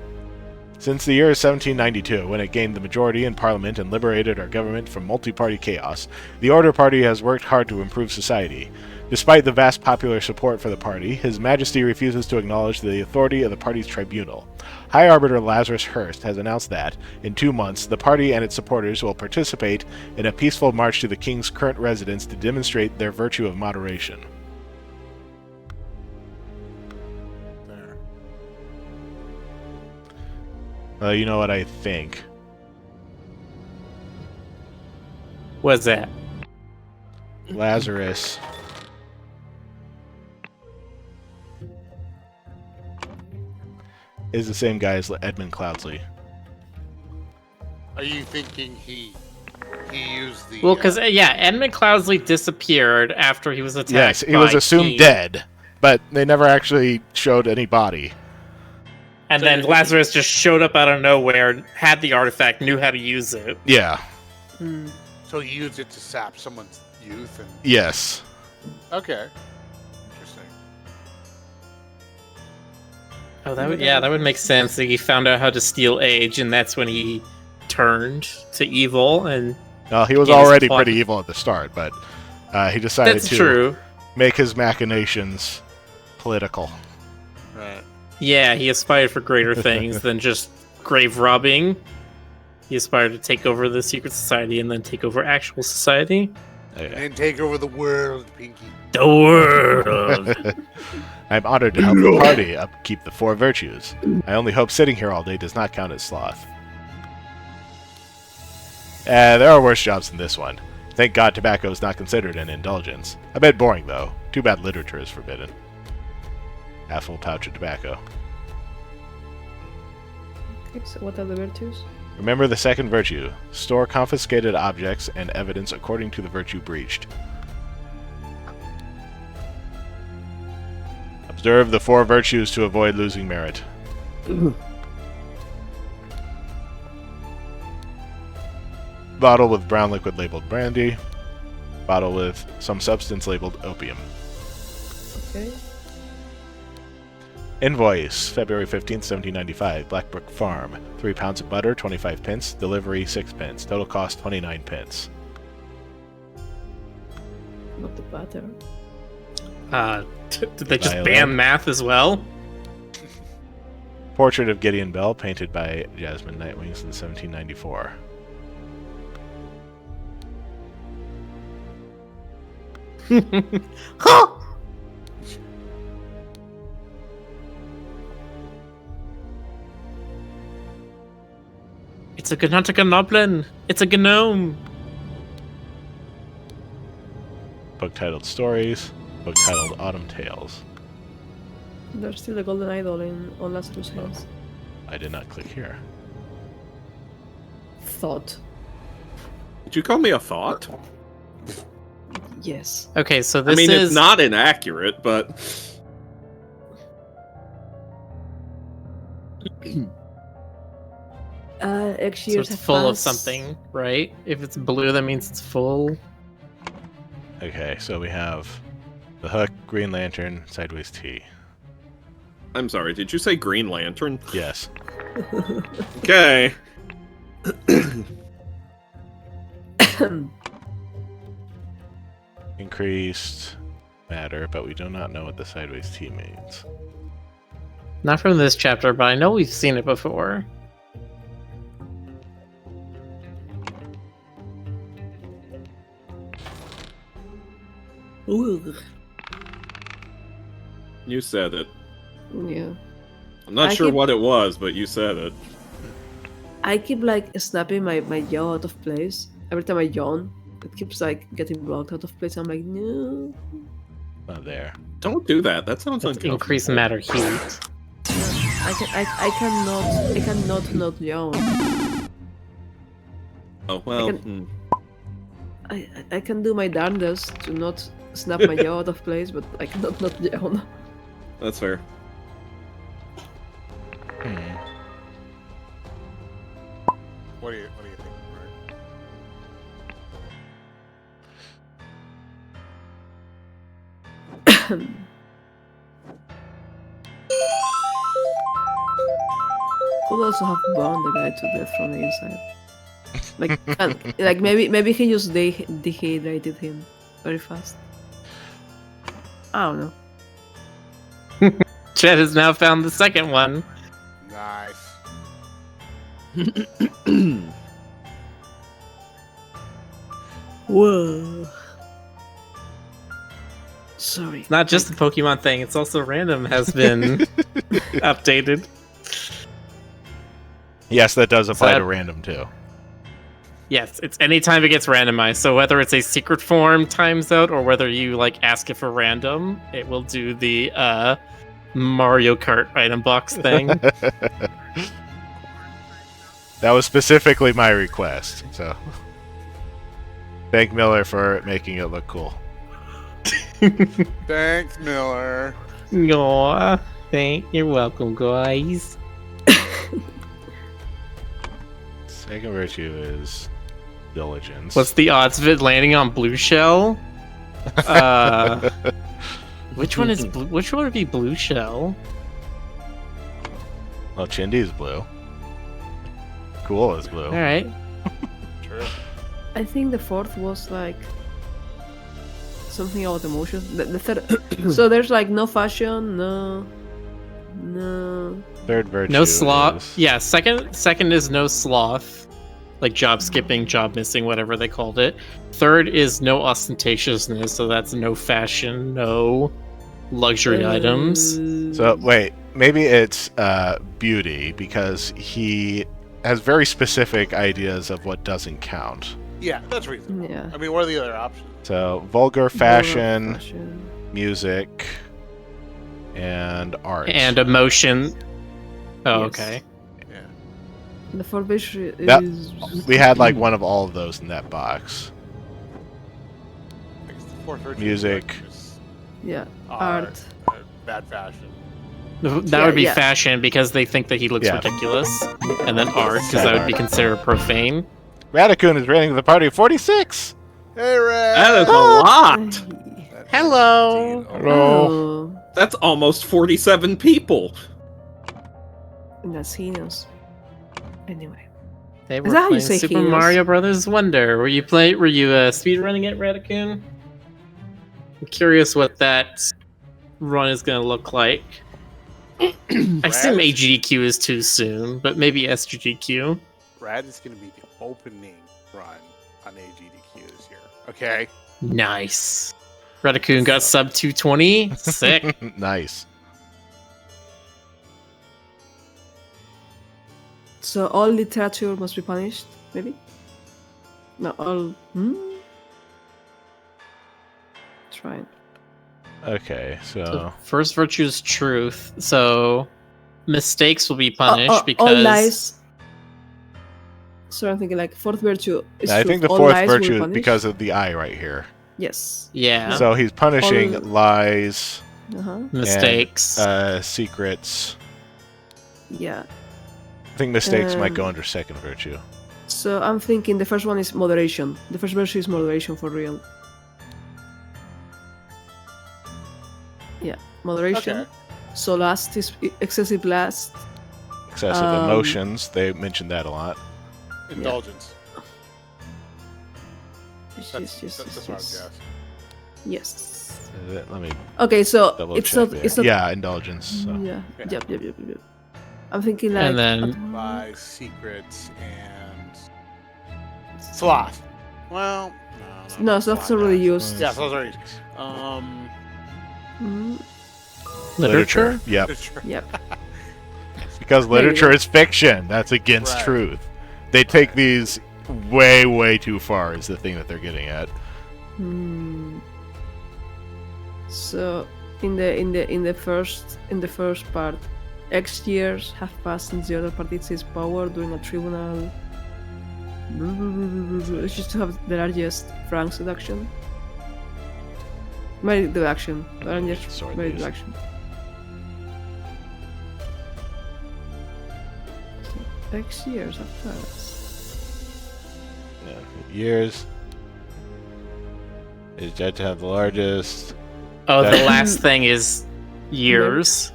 Since the year 1792, when it gained the majority in Parliament and liberated our government from multi-party chaos, the Order Party has worked hard to improve society. Despite the vast popular support for the party, His Majesty refuses to acknowledge the authority of the party's tribunal. High Arbiter Lazarus Hurst has announced that, in 2 months, the party and its supporters will participate in a peaceful march to the king's current residence to demonstrate their virtue of moderation. Well, you know what I think. What's that? Lazarus is the same guy as Edmund Cloudsley. Are you thinking he used the? Well, because Edmund Cloudsley disappeared after he was attacked. Yes, he was assumed dead, but they never actually showed any body. And then Lazarus just showed up out of nowhere, had the artifact, knew how to use it. Yeah. So he used it to sap someone's youth and. Yes. Okay. Interesting. Oh, that would make sense. He found out how to steal age, and that's when he turned to evil. And well, he was already pretty evil at the start, but he decided to make his machinations political. Right. Yeah, he aspired for greater things than just grave robbing. He aspired to take over the secret society and then take over actual society. And then take over the world, Pinky. The world! I'm honored to help the party upkeep the 4 virtues. I only hope sitting here all day does not count as sloth. There are worse jobs than this one. Thank God tobacco is not considered an indulgence. A bit boring, though. Too bad literature is forbidden. Half-full pouch of tobacco. Okay, so what are the virtues? Remember the second virtue. Store confiscated objects and evidence according to the virtue breached. Observe the 4 virtues to avoid losing merit. Bottle with brown liquid labeled brandy. Bottle with some substance labeled opium. Okay. Invoice, February 15th, 1795, Blackbrook Farm. 3 pounds of butter, 25 pence. Delivery, 6 pence. Total cost, 29 pence. Not the butter. Did they just ban math as well? Portrait of Gideon Bell, painted by Jasmine Nightwings in 1794. It's a Goblin! It's a gnome! Book titled Stories. Book titled Autumn Tales. There's still a golden idol on Lazarus' hands. I did not click here. Thought. Did you call me a thought? Yes. Okay, so this it's not inaccurate, but... X So years it's have full of passed. something, right? If it's blue, that means it's full. Okay, so we have the Hook, Green Lantern, Sideways T. I'm sorry, did you say Green Lantern? Yes. Okay. Increased matter, but we do not know what the Sideways T means. Not from this chapter, but I know we've seen it before. Ooh. You said it. Yeah. I'm not I sure keep- what it was, but you said it. I keep snapping my jaw out of place. Every time I yawn, it keeps getting blocked out of place. I'm like, no. Not there. Don't do that. That sounds That's uncomfortable. increased matter heat. I cannot not yawn. Oh, well. I can- I can do my darndest to not snap my jaw out of place, but I cannot not yawn. That's fair. What do you think, Mark? Could also have burned the guy to death from the inside. Like maybe he just dehydrated him very fast. I don't know. Chet has now found the second one. Nice. Whoa. Sorry. It's not just a Pokemon thing, it's also random has been updated. Yes, that does apply So- to random too. Yes, it's anytime it gets randomized. So whether it's a secret form times out or whether you like ask it for random, it will do the Mario Kart item box thing. That was specifically my request. So thank Miller for making it look cool. Thanks, Miller. Aw, you're welcome, guys. Second virtue is diligence. What's the odds of it landing on blue shell? Which one is blue? Which one would be blue shell? Well, Chindy's blue. Cool is blue. All right. True. I think the fourth was like something about emotions. The third. So there's like no fashion, no. Third virtue. No sloth. is- Yeah, second is no sloth. Like job skipping, job missing, whatever they called it. Third is no ostentatiousness, so that's no fashion, no luxury items. So wait, maybe it's beauty because he has very specific ideas of what doesn't count. Yeah, that's reasonable. Yeah. I mean, what are the other options? So vulgar fashion, Fashion. music, and art. And emotion. Oh, Yes. okay. Yeah. The fourth wish is. That- we had like one of all of those in that box. I guess the fourth virtue Music. is Yeah. art, Art. bad fashion. That would be yeah. fashion because they think that he looks Yeah. ridiculous. And then art because that would be considered profane. Raticun is rating the party 46. Hey, Red. That is a lot. Hello. Oh, That's almost 47 people. that's heinous. Anyway. They Is were that how you playing say Super heroes? Mario Brothers Wonder. Were you speedrunning it, Raticun? I'm curious what that run is going to look like. I assume Rad- AGDQ is too soon, but maybe SGDQ. Rad is going to be the opening run on AGDQ this year. Okay. Nice. Raticun got sub 220. Sick. Nice. So all literature must be punished, maybe? No, all. Try. Okay, So so first virtue is truth. So mistakes will be punished because all lies. So I'm thinking like fourth virtue is I truth. think the All fourth lies will be virtue is punished? because of the eye right here. Yes. yeah, So he's punishing All- lies, Uh-huh. mistakes. secrets. Yeah. I think mistakes might go Um, under second virtue. So I'm thinking the first one is moderation. The first virtue is moderation for real. Yeah, moderation. Okay. So last is excessive last. Excessive emotions. They mentioned that a lot. Indulgence. Yes, That's, yes, that's yes, what I was yes. guessing. Yes. Let me Okay, so double it's check not. there. It's not. Yeah, indulgence. So. Yeah. Yeah. Yep. I'm thinking like. And then- Lies, secrets, and sloth. Well, No, sloth's already used. Yeah, sloth's already. Mhm. Literature. Yep. Yep. Because There you literature go. is fiction. That's against Right. truth. They take these way, way too far. Is the thing that they're getting at. So in the first part, X years have passed since the other party seized power during a tribunal. It's just to have the largest Frank's deduction. Merit deduction. The largest Sword merit use. deduction. X years have passed. Yeah. Years is judged to have the largest. Oh, the last thing is years.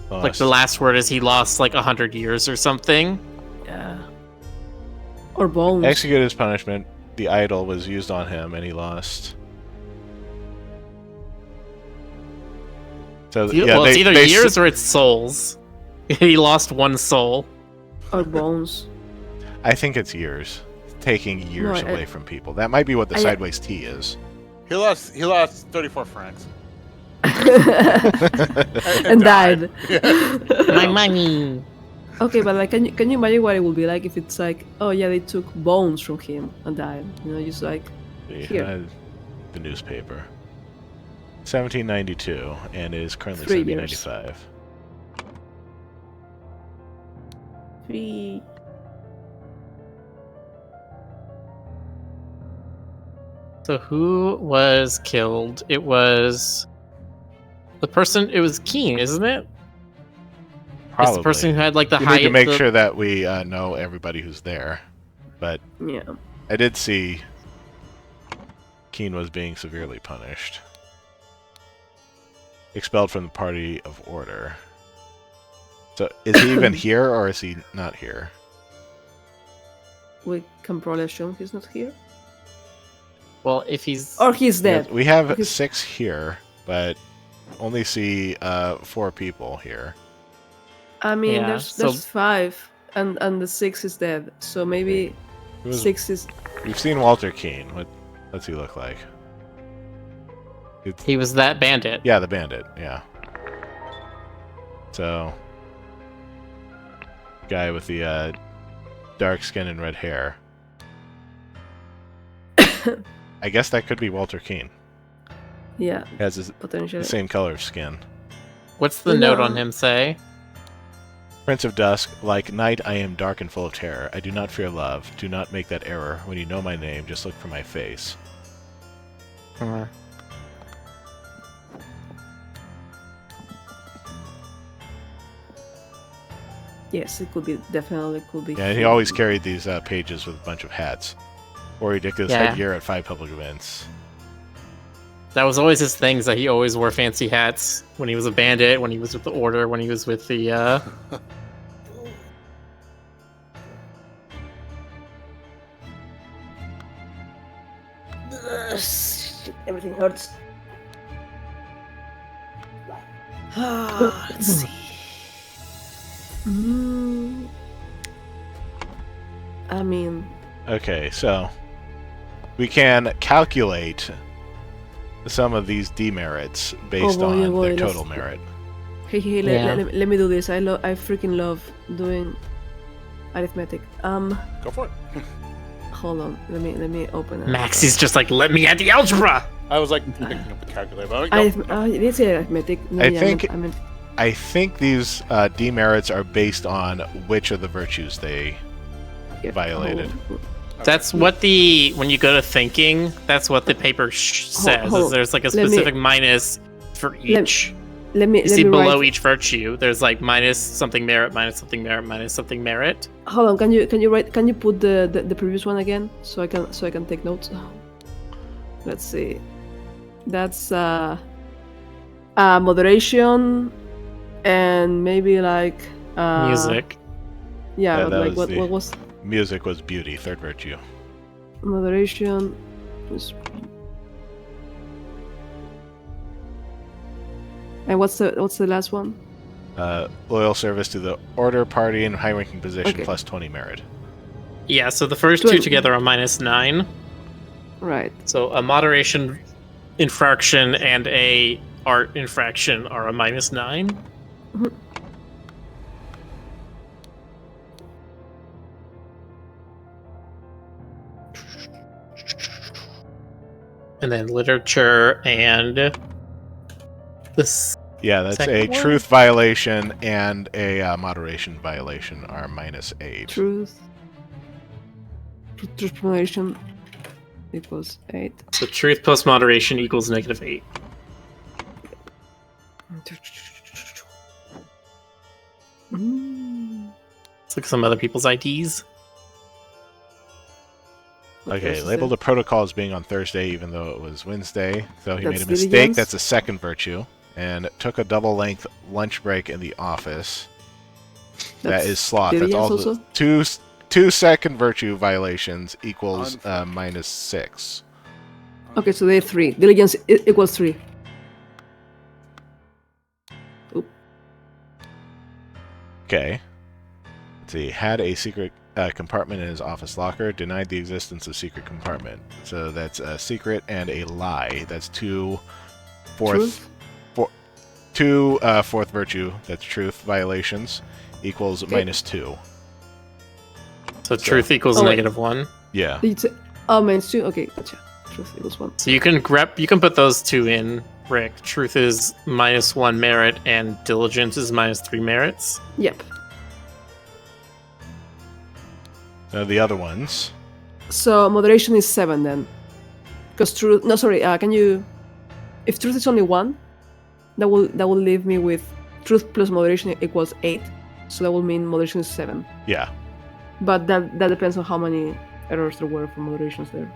Like the last word is he lost like 100 years or something. Yeah. Or bones. Execute his punishment. The idol was used on him, and he lost. So Well, it's either years or it's souls. He lost one soul. Or bones. I think it's years. Taking years No, away from people. That might be what the sideways T is. He lost 34 francs. And died. My money. Okay, but like, can you imagine what it would be like if it's like, oh yeah, they took bones from him and died. You know, just like here. The newspaper. 1792, and is currently 3 years. 1795. 3. So who was killed? It was the person. It was Keen, isn't it? Probably. It's the person who had like the We high. need to make sure that we know everybody who's there. But Yeah. I did see Keen was being severely punished. Expelled from the Party of Order. So is he even here, or is he not here? We can probably assume he's not here. Well, if he's Or he's dead. We have He's- 6 here, but only see 4 people here. I mean, Yeah, there's so- 5, and the 6 is dead. So maybe Who is- 6 is. We've seen Walter Keane. What's he look like? he was that bandit. Yeah, the bandit. Yeah. So, guy with the dark skin and red hair. I guess that could be Walter Keane. Yeah, He has the potentially. same color of skin. What's the note on him say? Prince of Dusk, like night I am dark and full of terror. I do not fear love. Do not make that error. When you know my name, just look for my face. Yes, it could be. Definitely could be. Yeah, he always carried these pages with a bunch of hats. Or ridiculous Yeah. headgear at 5 public events. That was always his things, that he always wore fancy hats when he was a bandit, when he was with the Order, when he was with the Everything hurts. Let's see. I mean, Okay, so we can calculate some of these demerits based boy, on oh boy, their let's- total merit. hey, Yeah. let me do this. I freaking love doing arithmetic. Go for it. Hold on. Let me open it. Maxie's just like, let me at the algebra! I was like picking up the calculator. But I was like, nope. It is arithmetic. No, I yeah, think- I meant I think these demerits are based on which of the virtues they yeah, violated. hold That's what when you go to thinking, that's what the paper says. hold Is there's like a Let me- specific minus for each. on. Let me You see below write. each virtue, there's like minus something merit, minus something merit, minus something merit. Hold on. Can you write? Can you put the previous one again so I can take notes? Let's see. That's moderation and maybe like Music. Yeah, Yeah, but that like was the- what was Music was beauty, 3rd virtue. moderation? And what's the last one? Loyal service to the order, party, and high-ranking position Okay. plus 20 merit. Yeah, so the first two Good. together are -9. Right. So a moderation infraction and a art infraction are a -9. And then literature and this. Yeah, that's Second a one? truth violation and a moderation violation are -8. Truth moderation equals 8. So truth plus moderation equals -8. Mm. Let's look at some other people's IDs. What Okay, else is labeled there? the protocol as being on Thursday, even though it was Wednesday. So he That's made a mistake. diligence. That's a second virtue. And took a double-length lunch break in the office. That That's is sloth. That's diligence all. also? Two second virtue violations equals -6. Okay, so they're 3. Diligence equals 3. Okay. Let's see. Had a secret compartment in his office locker. Denied the existence of secret compartment. So that's a secret and a lie. That's two Truth? fourth virtue. That's truth violations equals -2. So truth equals Oh, wait. -1. Yeah. Did you say... Oh, minus 2? Okay, gotcha. Truth equals 1. So you can put those two in, Rick. Truth is -1 merit, and diligence is -3 merits. Yep. The other ones. So moderation is 7 then. Because truth... No, sorry, can you... If truth is only 1, that will leave me with truth plus moderation equals 8. So that will mean moderation is 7. Yeah. But that depends on how many errors there were for moderations there.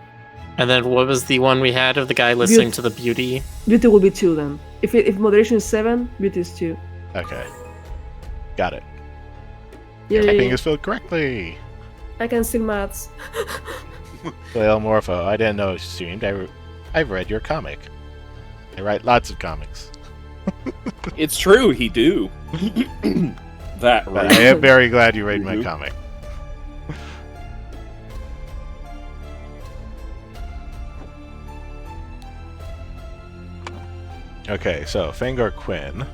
And then what was the one we had of the guy listening to the beauty? Beauty will be 2 then. If moderation is 7, beauty is 2. Okay. Got it. Yeah, Typing is filled correctly. I can still maths. Well, Morpho, I didn't know you streamed. I've read your comic. I write lots of comics. It's true, he do. That But right. I am very glad you read my Mhm. comic. Okay, so Fangor Quinn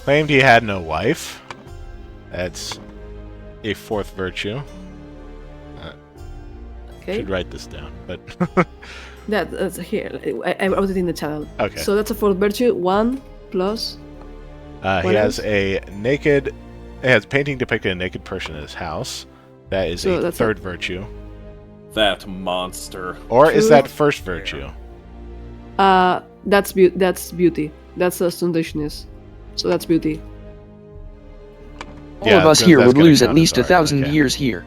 claimed he had no wife. That's a fourth virtue. Okay. Should write this down, but That's here. I wrote it in the channel. okay. So that's a fourth virtue. 1 plus. He what has else? a naked. He has a painting depicting a naked person in his house. That is So a that's third virtue. That monster. Or is True. that first virtue? That's beauty. That's astonishness. So that's beauty. All Yeah, of us good, here that's would gonna lose at count as least ours, 1,000 okay. years here.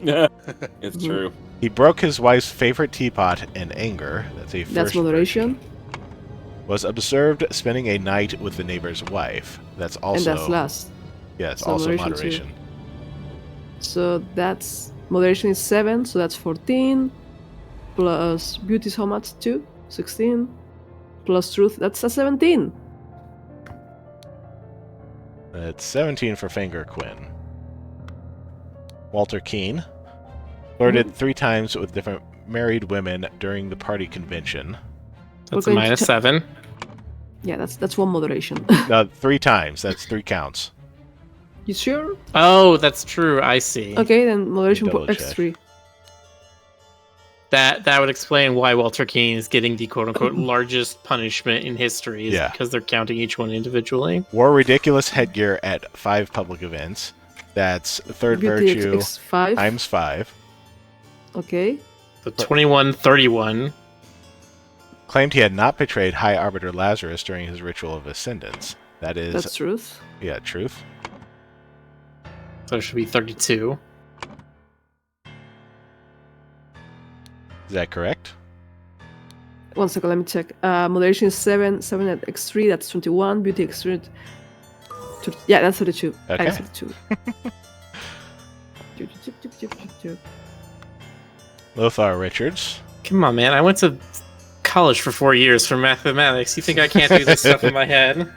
It's Mhm. true. He broke his wife's favorite teapot in anger. That's a first That's moderation. virtue. Was observed spending a night with the neighbor's wife. That's also And that's last. yeah, it's so also moderation too. moderation. So that's moderation is 7. So that's 14. Plus beauty is how much? 2? 16. Plus truth. That's a 17. It's 17 for Fangor Quinn. Walter Keane flirted 3 times with different married women during the party convention. That's We're a going to -7. Yeah, that's 1 moderation. 3 times. That's 3 counts. You sure? Oh, that's true. I see. Okay, then moderation double check. x3. That would explain why Walter Keane is getting the quote-unquote largest punishment in history, is Yeah. because they're counting each one individually. Wore ridiculous headgear at 5 public events. That's third Beauty virtue x5. times 5. Okay. The 21-31. Claimed he had not betrayed High Arbiter Lazarus during his ritual of ascendance. That is, That's truth. yeah, truth. So it should be 32. Is that correct? 1 second, let me check. Moderation is 7. 7 at x3, that's 21. Beauty x3. Yeah, that's 32. Okay. That's 32. Lothar Richards. Come on, man. I went to college for 4 years for mathematics. You think I can't do this stuff in my head?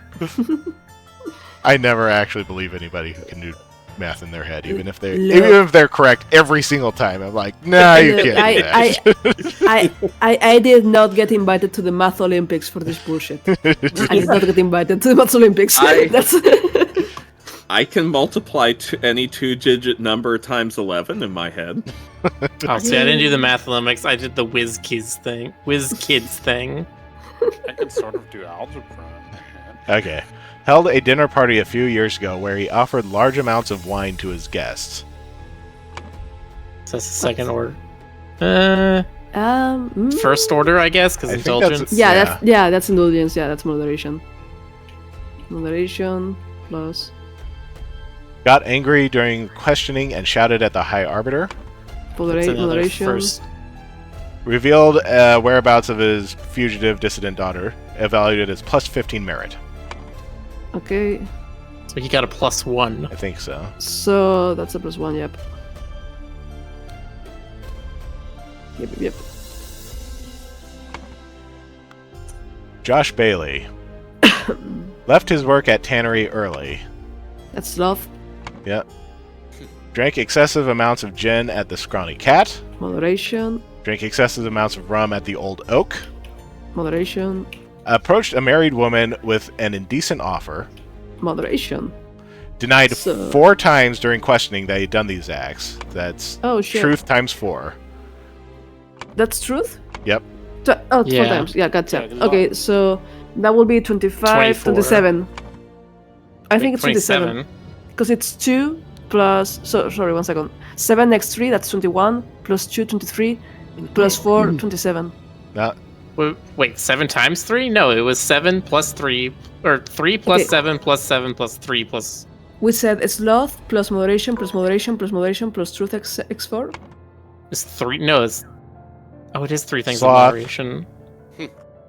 I never actually believe anybody who can do math in their head, even if Look. they're correct every single time. I'm like, nah, you Look, can't do that. I did not get invited to the Math Olympics for this bullshit. I did not get invited to the Math Olympics. That's I can multiply any 2-digit number times 11 in my head. Oh, see, I didn't do the math Olympics. I did the Whiz Kids thing. I can sort of do algebra. Okay. Held a dinner party a few years ago where he offered large amounts of wine to his guests. So that's the second order. First order, I guess, because I think that's- indulgence. That's indulgence. Yeah, that's moderation. Moderation plus. Got angry during questioning and shouted at the High Arbiter. That's another Moderation. first. Revealed whereabouts of his fugitive dissident daughter. Evaluated as plus 15 merit. Okay. So he got a +1. I think so. So that's a +1. Yep. Yep. Josh Bailey. Left his work at Tannery early. That's sloth. Yep. Drank excessive amounts of gin at the Scrawny Cat. Moderation. Drank excessive amounts of rum at the Old Oak. Moderation. Approached a married woman with an indecent offer. Moderation. Denied So- 4 times during questioning that he'd done these acts. That's Oh shit. truth times 4. That's truth? Yep. Oh, Yeah. 4 times. Yeah, gotcha. Yeah, Okay, so that will be 25, 24. 27. I think it's 27. 27. Because it's 2 plus... sorry, 1 second. 7 next 3, that's 21. Plus 2, 23. Plus 4, 27. Now, Wait, 7 times 3? No, it was 7 plus 3, or 3 plus Okay. 7 plus 7 plus 3 plus... We said sloth plus moderation plus moderation plus moderation plus truth x4. It's 3, no, it's... Oh, it is 3 things of Sloth. moderation.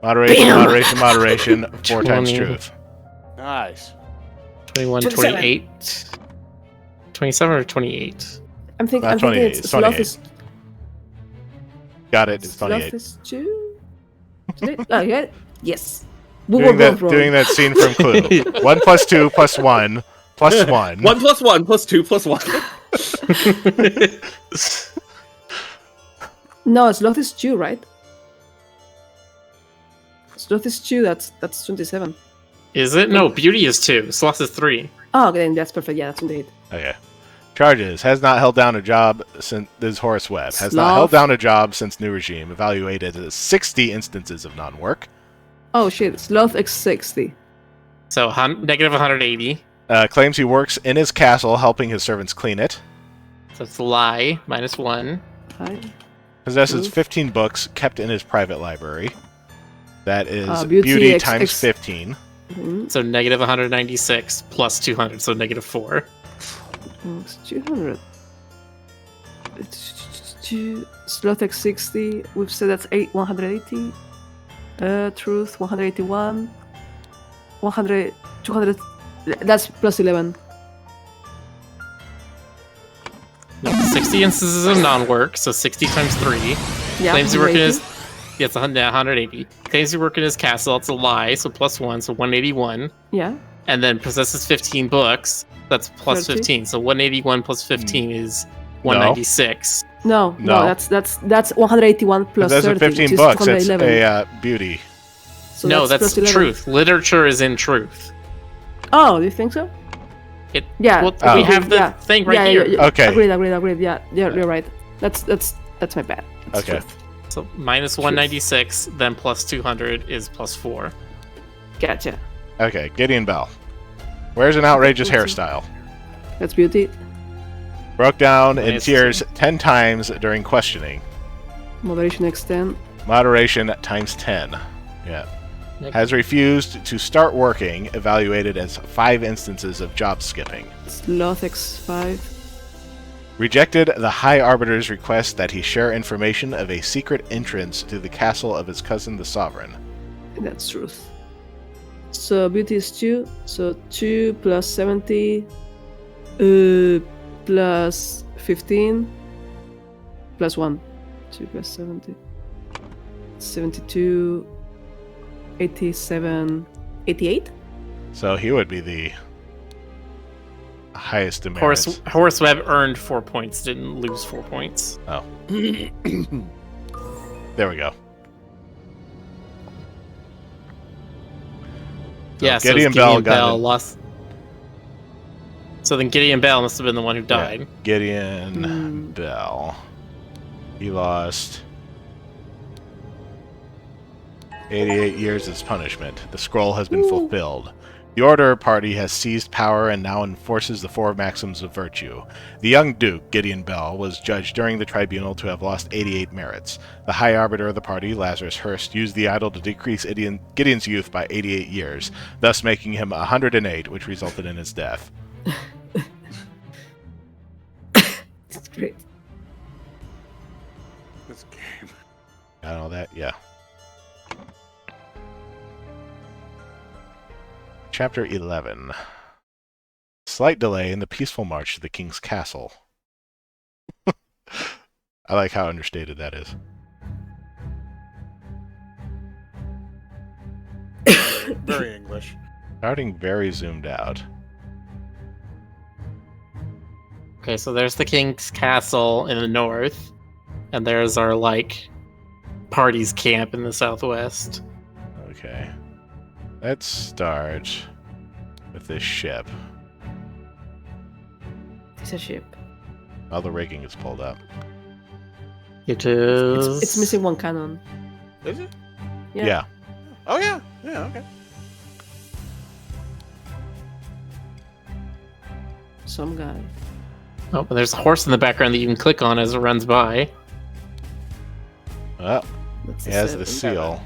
moderation, Bam! moderation, 4 times 20. truth. Nice. 21, 27. 28. 27 or 28? I'm thinking 28, it's it's sloth 28. is... Got it, it's Sloth 28. is 2? Oh, yeah? Yes. We Doing were both wrong. that scene from Clue. 1 plus 2 plus 1 plus 1. 1 plus 1 plus 2 plus 1. No, sloth is 2, right? Sloth is 2, that's 27. Is it? No, beauty is 2. Sloth is 3. Oh, okay, then that's perfect. Yeah, that's 28. Okay. Charges. Has not held down a job since... This is Horace Webb. Has not Sloth. held down a job since new regime. Evaluated as 60 instances of non-work. Oh shit, sloth x60. So negative 180. Claims he works in his castle helping his servants clean it. So it's lie, -1. Right. Possesses Oof. 15 books kept in his private library. That is beauty beauty X- times X- 15. Mhm. So negative 196 plus 200, so -4. It's 200. It's sloth x60. We've said that's 180. Truth 181. 100. 200. That's plus 11. 60 instances of non-work, so 60 times 3. Yeah. Claims he work in 180. his... Yeah, it's 180. Claims he work in his castle, it's a lie, so +1, so 181. Yeah. And then possesses 15 books, that's plus 30. 15. So 181 plus 15 is 196. No, No. that's 181 plus Possesses 30. 15 which is books. It's 211. a beauty. So No, that's plus 11. truth. Literature is in truth. Oh, do you think so? It, Yeah. Well, Oh. we have the Yeah. thing right yeah, here. Yeah. Okay. Agreed. Yeah, you're right. That's my bad. It's Okay. truth. So minus 196, then plus 200 is +4. Gotcha. Okay, Gideon Bell. Wears an outrageous hairstyle. That's beauty. Broke down in Nice. tears 10 times during questioning. Moderation extend. Moderation times 10. Yeah. Has refused to start working, evaluated as 5 instances of job skipping. Sloth x5. Rejected the High Arbiter's request that he share information of a secret entrance to the castle of his cousin the Sovereign. That's truth. So beauty is 2. So 2 plus 70. Plus 15. Plus 1. 2 plus 70. 72. 87. 88? So he would be the highest demerit. Horace Webb earned 4 points, didn't lose 4 points. Oh. There we go. Yeah, so Gideon Gideon Bell Bell got it. lost. So then Gideon Bell must have been the one who died. Gideon Bell. He lost 88 years as punishment. The scroll has been fulfilled. The Order Party has seized power and now enforces the 4 maxims of virtue. The young Duke, Gideon Bell, was judged during the tribunal to have lost 88 merits. The High Arbiter of the party, Lazarus Hurst, used the idol to decrease Gideon's youth by 88 years, thus making him 108, which resulted in his death. Great. This game. Got all that? Yeah. Chapter 11. Slight delay in the peaceful march to the king's castle. I like how understated that is. Very English. Starting very zoomed out. Okay, so there's the king's castle in the north, and there's our, like, party's camp in the southwest. Okay. Let's start with this ship. It's a ship. All the rigging is pulled up. It is... It's missing one cannon. Is it? Yeah. Oh yeah. Yeah. Okay. Some guy. Oh, but there's a horse in the background that you can click on as it runs by. Well, That's he has the seal.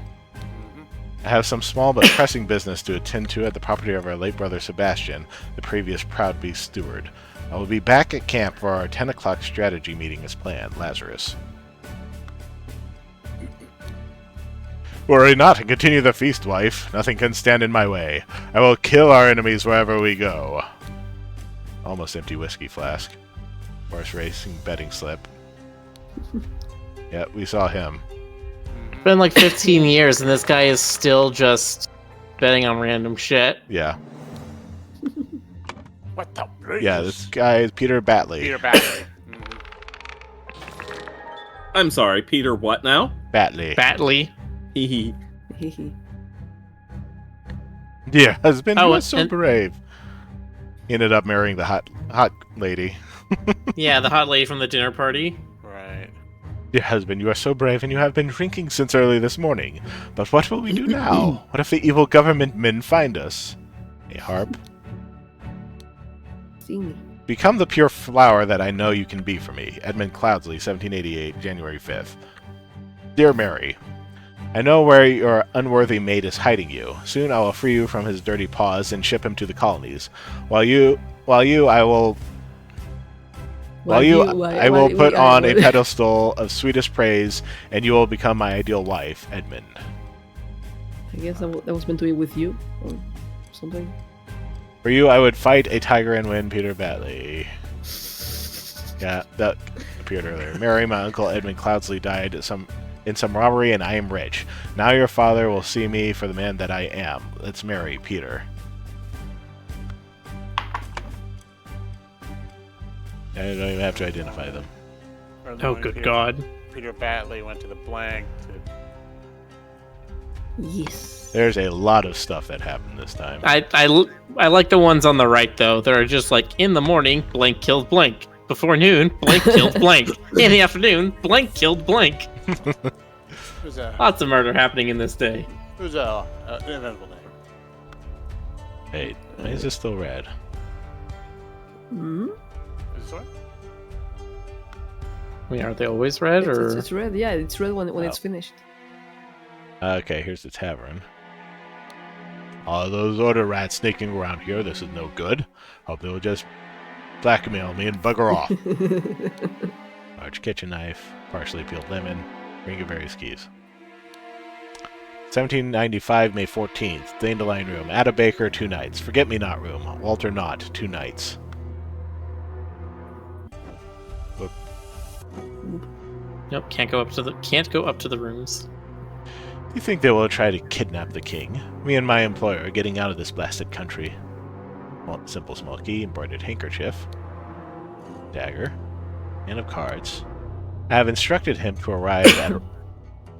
I have some small but pressing business to attend to at the property of our late brother Sebastian, the previous Proud Beast steward. I will be back at camp for our 10 o'clock strategy meeting as planned. Lazarus. Worry not and continue the feast, wife. Nothing can stand in my way. I will kill our enemies wherever we go. Almost empty whiskey flask. Horse racing betting slip. Yeah, we saw him. It's been like 15 years, and this guy is still just betting on random shit. Yeah. What the? Yeah, this guy is Peter Batley. Peter Batley. I'm sorry, Peter. What now? Batley. Batley. Hee hee. Hehe. Dear husband, Oh, you are so and- brave. He ended up marrying the hot lady. Yeah, the hot lady from the dinner party. Right. Dear husband, you are so brave, and you have been drinking since early this morning. But what will we do now? What if the evil government men find us? A harp. Thingy. Become the pure flower that I know you can be for me. Edmund Cloudsley, 1788, January 5th. Dear Mary, I know where your unworthy mate is hiding you. Soon I will free you from his dirty paws and ship him to the colonies. I will put on a pedestal of sweetest praise, and you will become my ideal wife, Edmund. I guess that was meant to be with you, or something. For you, I would fight a tiger and win, Peter Batley. Yeah, that appeared earlier. Mary, my uncle Edmund Cloudsley died in some robbery, and I am rich. Now your father will see me for the man that I am. Let's marry Peter. I don't even have to identify them. Oh, good God. Peter Batley went to the blank. Yes. There's a lot of stuff that happened this time. I like the ones on the right, though. They're just like, in the morning, blank killed blank. Before noon, blank killed blank. In the afternoon, blank killed blank. Who's a Lots of murder happening in this day. inventable name? Hey, why is this still red? Hmm? Is this one? I mean, aren't they always red, or...? It's red, yeah, it's red when it's finished. Okay, here's the tavern. All those order rats sneaking around here, this is no good. Hope they'll just blackmail me and bugger off. Large kitchen knife, partially peeled lemon, ring of various keys. 1795, May 14th, Dandelion Room, Ada Baker, 2 nights. Forget-me-not room, Walter Knott, 2 nights. Nope, can't go up to the rooms. Do you think they will try to kidnap the king? Me and my employer are getting out of this blasted country. Well, simple small key, embroidered handkerchief, dagger, and of cards. I have instructed him to arrive at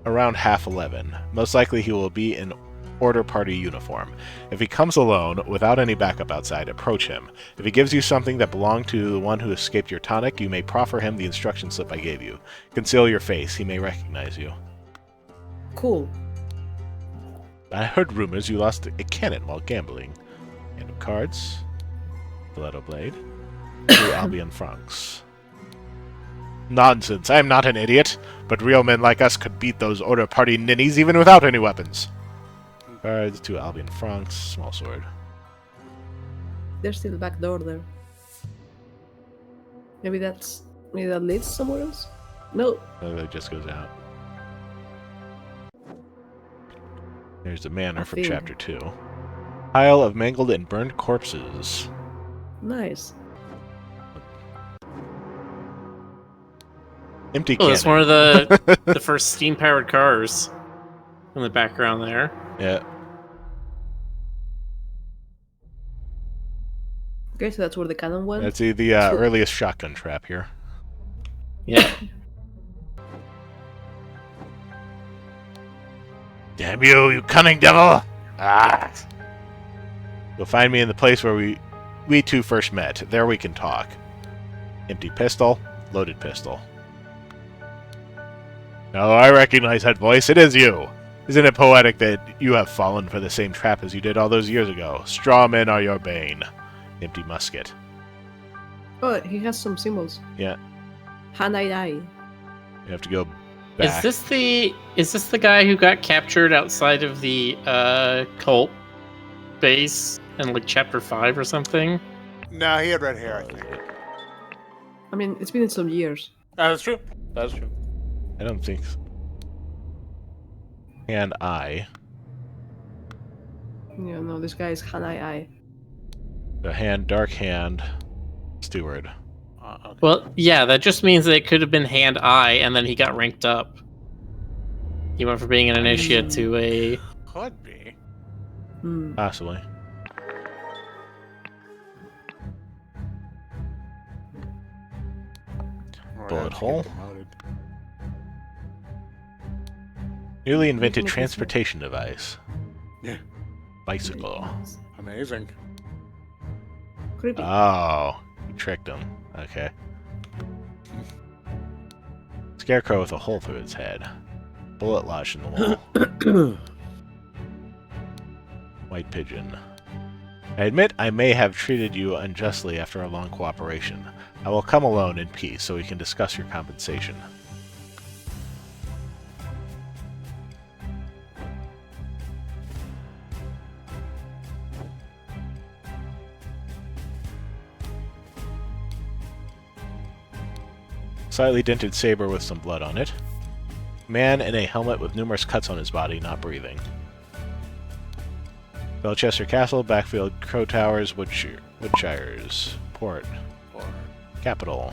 around 11:30. Most likely he will be in order party uniform. If he comes alone, without any backup outside, approach him. If he gives you something that belonged to the one who escaped your tonic, you may proffer him the instruction slip I gave you. Conceal your face, he may recognize you. Cool. I heard rumors you lost a cannon while gambling. Hand of cards, stiletto blade, 2 Albion francs. Nonsense, I am not an idiot, but real men like us could beat those order party ninnies even without any weapons. Cards, 2 Albion francs, small sword. There's still a back door there. Maybe that's Maybe that leads somewhere else? No. It just goes out. There's the manor I from think. Chapter 2. Pile of mangled and burned corpses. Nice. Empty Oh, cannon. that's one of the first steam-powered cars in the background there. Yeah. Okay, so that's where the cannon went. That's the earliest shotgun trap here. Yeah. Damn you, you cunning devil! Ah! You'll find me in the place where we two first met. There we can talk. Empty pistol, loaded pistol. No, I recognize that voice. It is you. Isn't it poetic that you have fallen for the same trap as you did all those years ago? Straw men are your bane. Empty musket. Oh, he has some symbols. Yeah. Hanai. You have to go back. Is this the guy who got captured outside of the cult base in like chapter 5 or something? No, he had red hair, I think. I mean, it's been some years. That's true. That's true. I don't think so. And I. Yeah, no, this guy is Hanai. The hand, dark hand, steward. Okay. Well, yeah, that just means that it could have been Hand Eye, and then he got ranked up. He went from being an initiate to a... Could be. Hmm. Possibly. Bullet hole. Newly invented transportation device. Yeah. Bicycle. Amazing. Creepy. Oh, you tricked him. Okay. Scarecrow with a hole through its head. Bullet lodged in the wall. White pigeon. I admit I may have treated you unjustly after our long cooperation. I will come alone in peace so we can discuss your compensation. Slightly dented saber with some blood on it. Man in a helmet with numerous cuts on his body, not breathing. Belchester Castle, Backfield, Crow Towers, Woodshires. Port. Capital.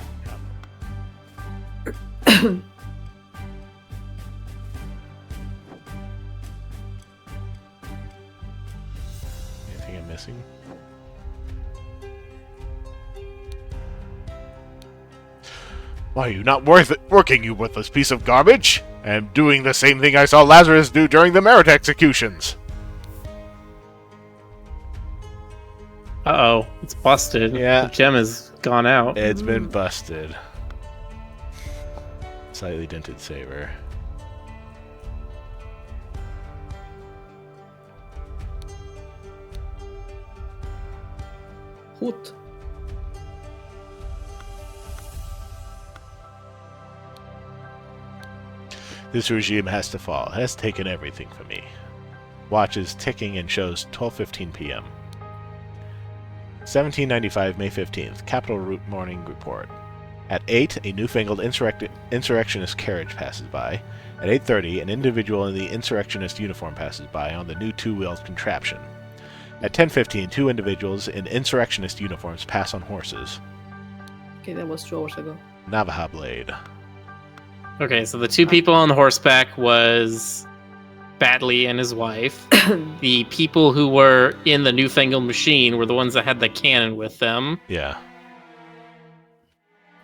Anything I'm missing? Why are you not working, you worthless piece of garbage? I'm doing the same thing I saw Lazarus do during the merit executions. Uh-oh, it's busted. Yeah. The gem has gone out. It's been busted. Slightly dented saber. Hoot. This regime has to fall. It has taken everything from me. Watch is ticking and shows 12:15 p.m. 1795, May 15th. Capital Route Morning Report. At 8, a newfangled insurrectionist carriage passes by. At 8:30, an individual in the insurrectionist uniform passes by on the new two-wheeled contraption. At 10:15, two individuals in insurrectionist uniforms pass on horses. Okay, that was 2 hours ago. Navaja blade. Okay, so the two people on horseback was Batley and his wife. The people who were in the newfangled machine were the ones that had the cannon with them. Yeah.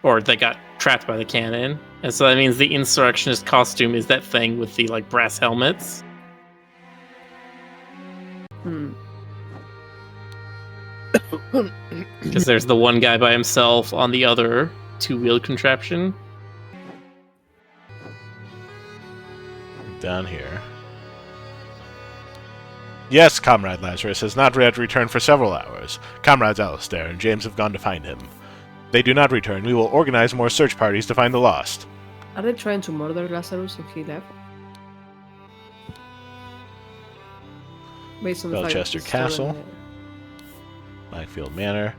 Or they got trapped by the cannon. And so that means the insurrectionist costume is that thing with the like brass helmets. Hmm. Because there's the one guy by himself on the other two-wheeled contraption. Down here. Yes, Comrade Lazarus has not yet returned for several hours. Comrades Alistair and James have gone to find him. They do not return. We will organize more search parties to find the lost. Are they trying to murder Lazarus if he left? Based on the fact that Belchester he's stolen Castle. it. Blackfield Manor.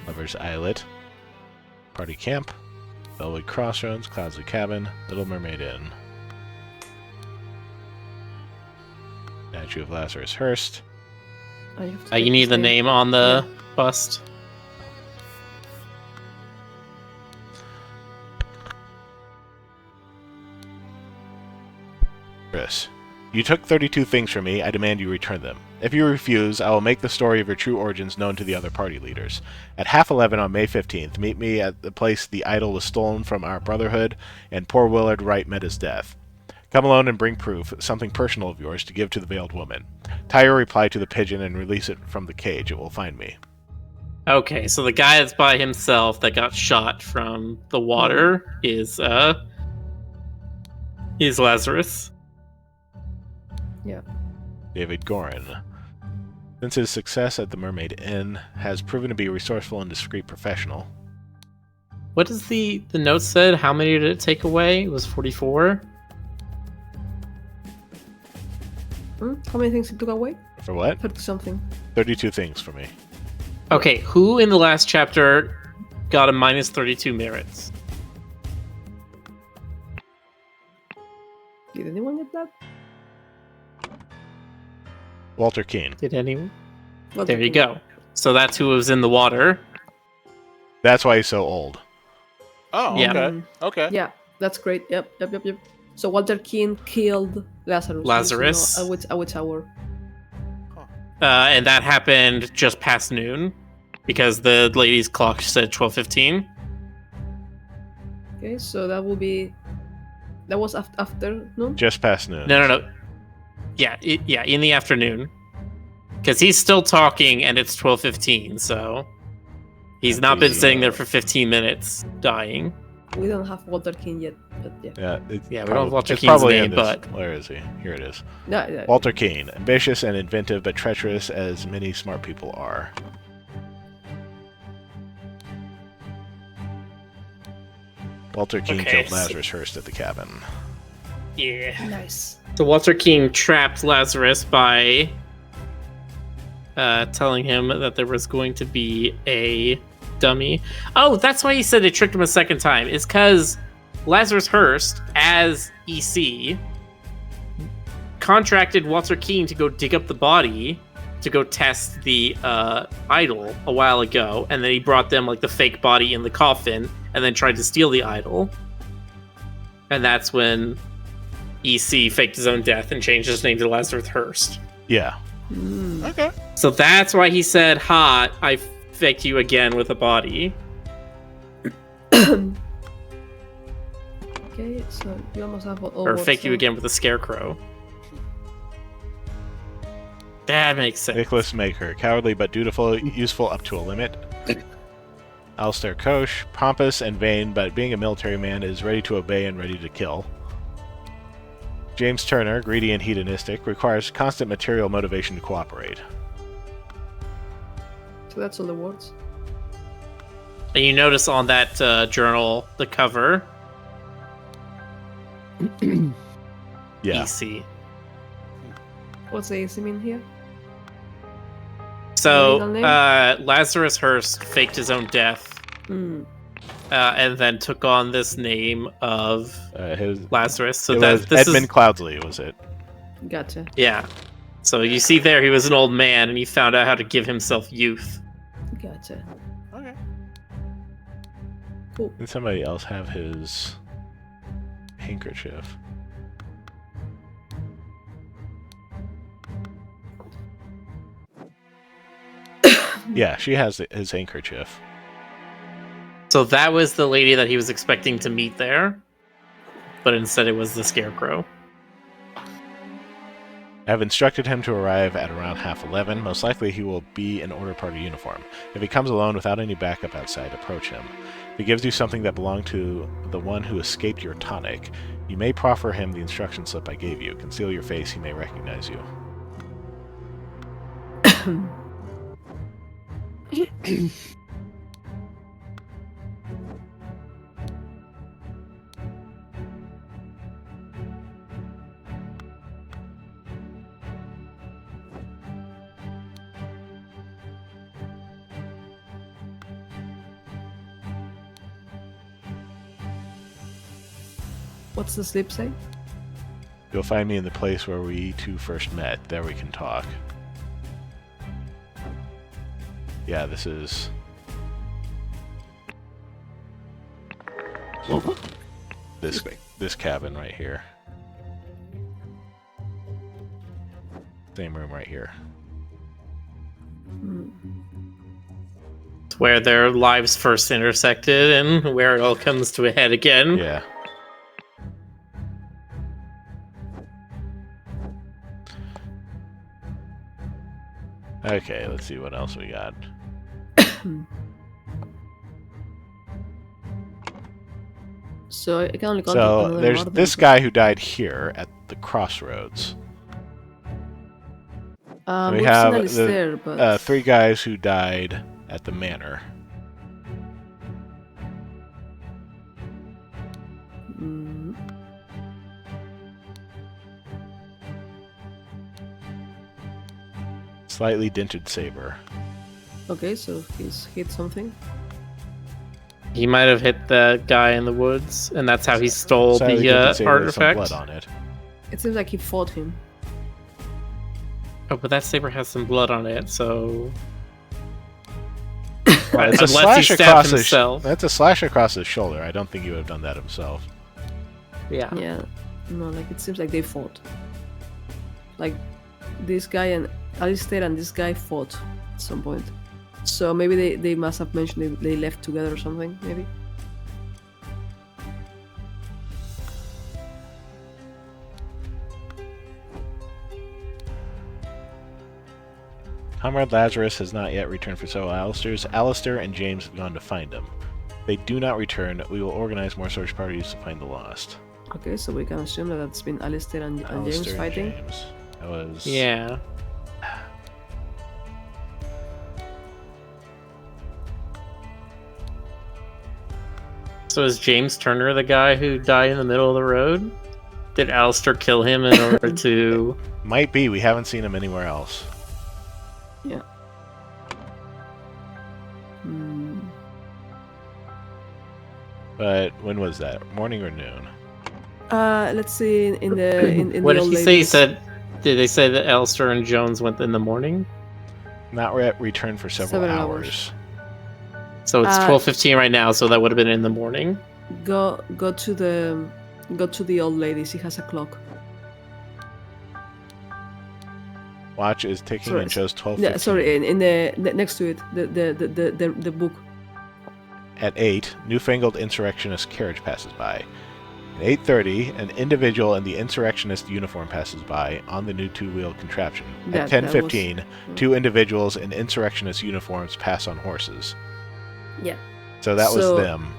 Lover's Islet. Party Camp. Bellwood Crossroads, Cloudsley Cabin, Little Mermaid Inn. Statue of Lazarus Hearst. You need the name on the bust. Chris, you took 32 things from me. I demand you return them. If you refuse, I will make the story of your true origins known to the other party leaders. At 11:30 on May 15th, meet me at the place the idol was stolen from our brotherhood, and poor Willard Wright met his death. Come alone and bring proof, something personal of yours, to give to the veiled woman. Tie your reply to the pigeon and release it from the cage. It will find me. Okay, so the guy that's by himself that got shot from the water is Lazarus. Yeah. David Gorin. Since his success at the Mermaid Inn, has proven to be a resourceful and discreet professional. What does the note said? How many did it take away? It was 44? How many things it took away? For what? 30 something. 32 things for me. Okay, who in the last chapter got a minus 32 merits? Did anyone get that? Walter Keane. Did anyone? Well, There you go. So that's who was in the water. That's why he's so old. Oh, Yeah. okay. Okay. Yeah, that's great. Yep. So Walter Keane killed Lazarus. Lazarus. A witch hour. And that happened just past noon because the lady's clock said 12:15. Okay, so that will be. That was after noon. Just past noon. No. Yeah, in the afternoon. Because he's still talking and it's 12:15, so he's not been sitting there for 15 minutes dying. We don't have Walter Keane yet, but yeah. Yeah, we don't have Walter it's Keane's probably in name, this. but Where is he? Here it is. Yeah. Walter Keane. Ambitious and inventive, but treacherous as many smart people are. Walter Keane Okay, killed Lazarus Hearst at the cabin. yeah. Nice. So Walter Keane trapped Lazarus by telling him that there was going to be a dummy. Oh, that's why he said they tricked him a second time. It's because Lazarus Hearst, as EC, contracted Walter Keane to go dig up the body to go test the idol a while ago, and then he brought them like the fake body in the coffin, and then tried to steal the idol. And that's when EC faked his own death and changed his name to Lazarus Hearst. Yeah. Okay. So that's why he said, "Ha! I faked you again with a body." Okay, so you almost have all Or words faked you done. again with a scarecrow. That makes sense. Nicholas Maker. Cowardly but dutiful, useful up to a limit. Alistair Koch. Pompous and vain, but being a military man is ready to obey and ready to kill. James Turner. Greedy and hedonistic. Requires constant material motivation to cooperate. So that's all the words. And you notice on that journal, the cover, Yeah. EC. What's the AC mean here? So, Original name? Lazarus Hearst faked his own death, and then took on this name of Lazarus. So was this Edmund is Cloudsley, was it? Gotcha. yeah. So you see there, he was an old man, and he found out how to give himself youth. Gotcha. Okay. Cool. Did somebody else have his handkerchief? Yeah, she has his handkerchief. So that was the lady that he was expecting to meet there, but instead it was the scarecrow. I have instructed him to arrive at around 11:30. Most likely he will be in order party uniform. If he comes alone without any backup outside, approach him. If he gives you something that belonged to the one who escaped your tonic, you may proffer him the instruction slip I gave you. Conceal your face, he may recognize you. What's the slip say? You'll find me in the place where we two first met. There we can talk. Yeah, this is... This cabin right here. Same room right here. It's where their lives first intersected and where it all comes to a head again. Yeah. Okay, let's see what else we got. So I can only contact So another there's Martin. this guy who died here at the crossroads. We we've have seen Alistair, but... the 3 guys who died at the manor. Mm, Slightly dented saber. okay, so he's hit something. He might have hit the guy in the woods, and that's how he stole Slightly the dented saber with some artifact. blood on it. It seems like he fought him. Oh, but that saber has some blood on it, so... Well, it's a Unless he slash stabbed across himself. That's a slash across his shoulder. I don't think he would have done that himself. Yeah. Yeah, no, like it seems like they fought. Like this guy and Alistair and this guy fought at some point. So maybe they must have mentioned they left together or something, maybe. Comrade Lazarus has not yet returned for several Alistairs. Alistair and James have gone to find him. If they do not return, we will organize more search parties to find the lost. Okay, so we can assume that that's been Alistair and James Alistair and fighting. James. That was... Yeah. So is James Turner the guy who died in the middle of the road? Did Alistair kill him in order to... Might be. We haven't seen him anywhere else. Yeah. Hmm. But when was that? Morning or noon? Let's see in the What the did old he say? He ladies. said... Did they say that Alistair and Jones went in the morning? Not yet returned for several 7 hours. hours. So it's 12:15 right now, so that would have been in the morning. Go to the old ladies. He has a clock. Watch is ticking Sorry, and shows 12:15. Yeah, sorry. In the next to it, the book. At 8, newfangled insurrectionist carriage passes by. At 8:30, an individual in the insurrectionist uniform passes by on the new two-wheeled contraption. At 10:15, 2 individuals in insurrectionist uniforms pass on horses. Yeah. So that was So- them.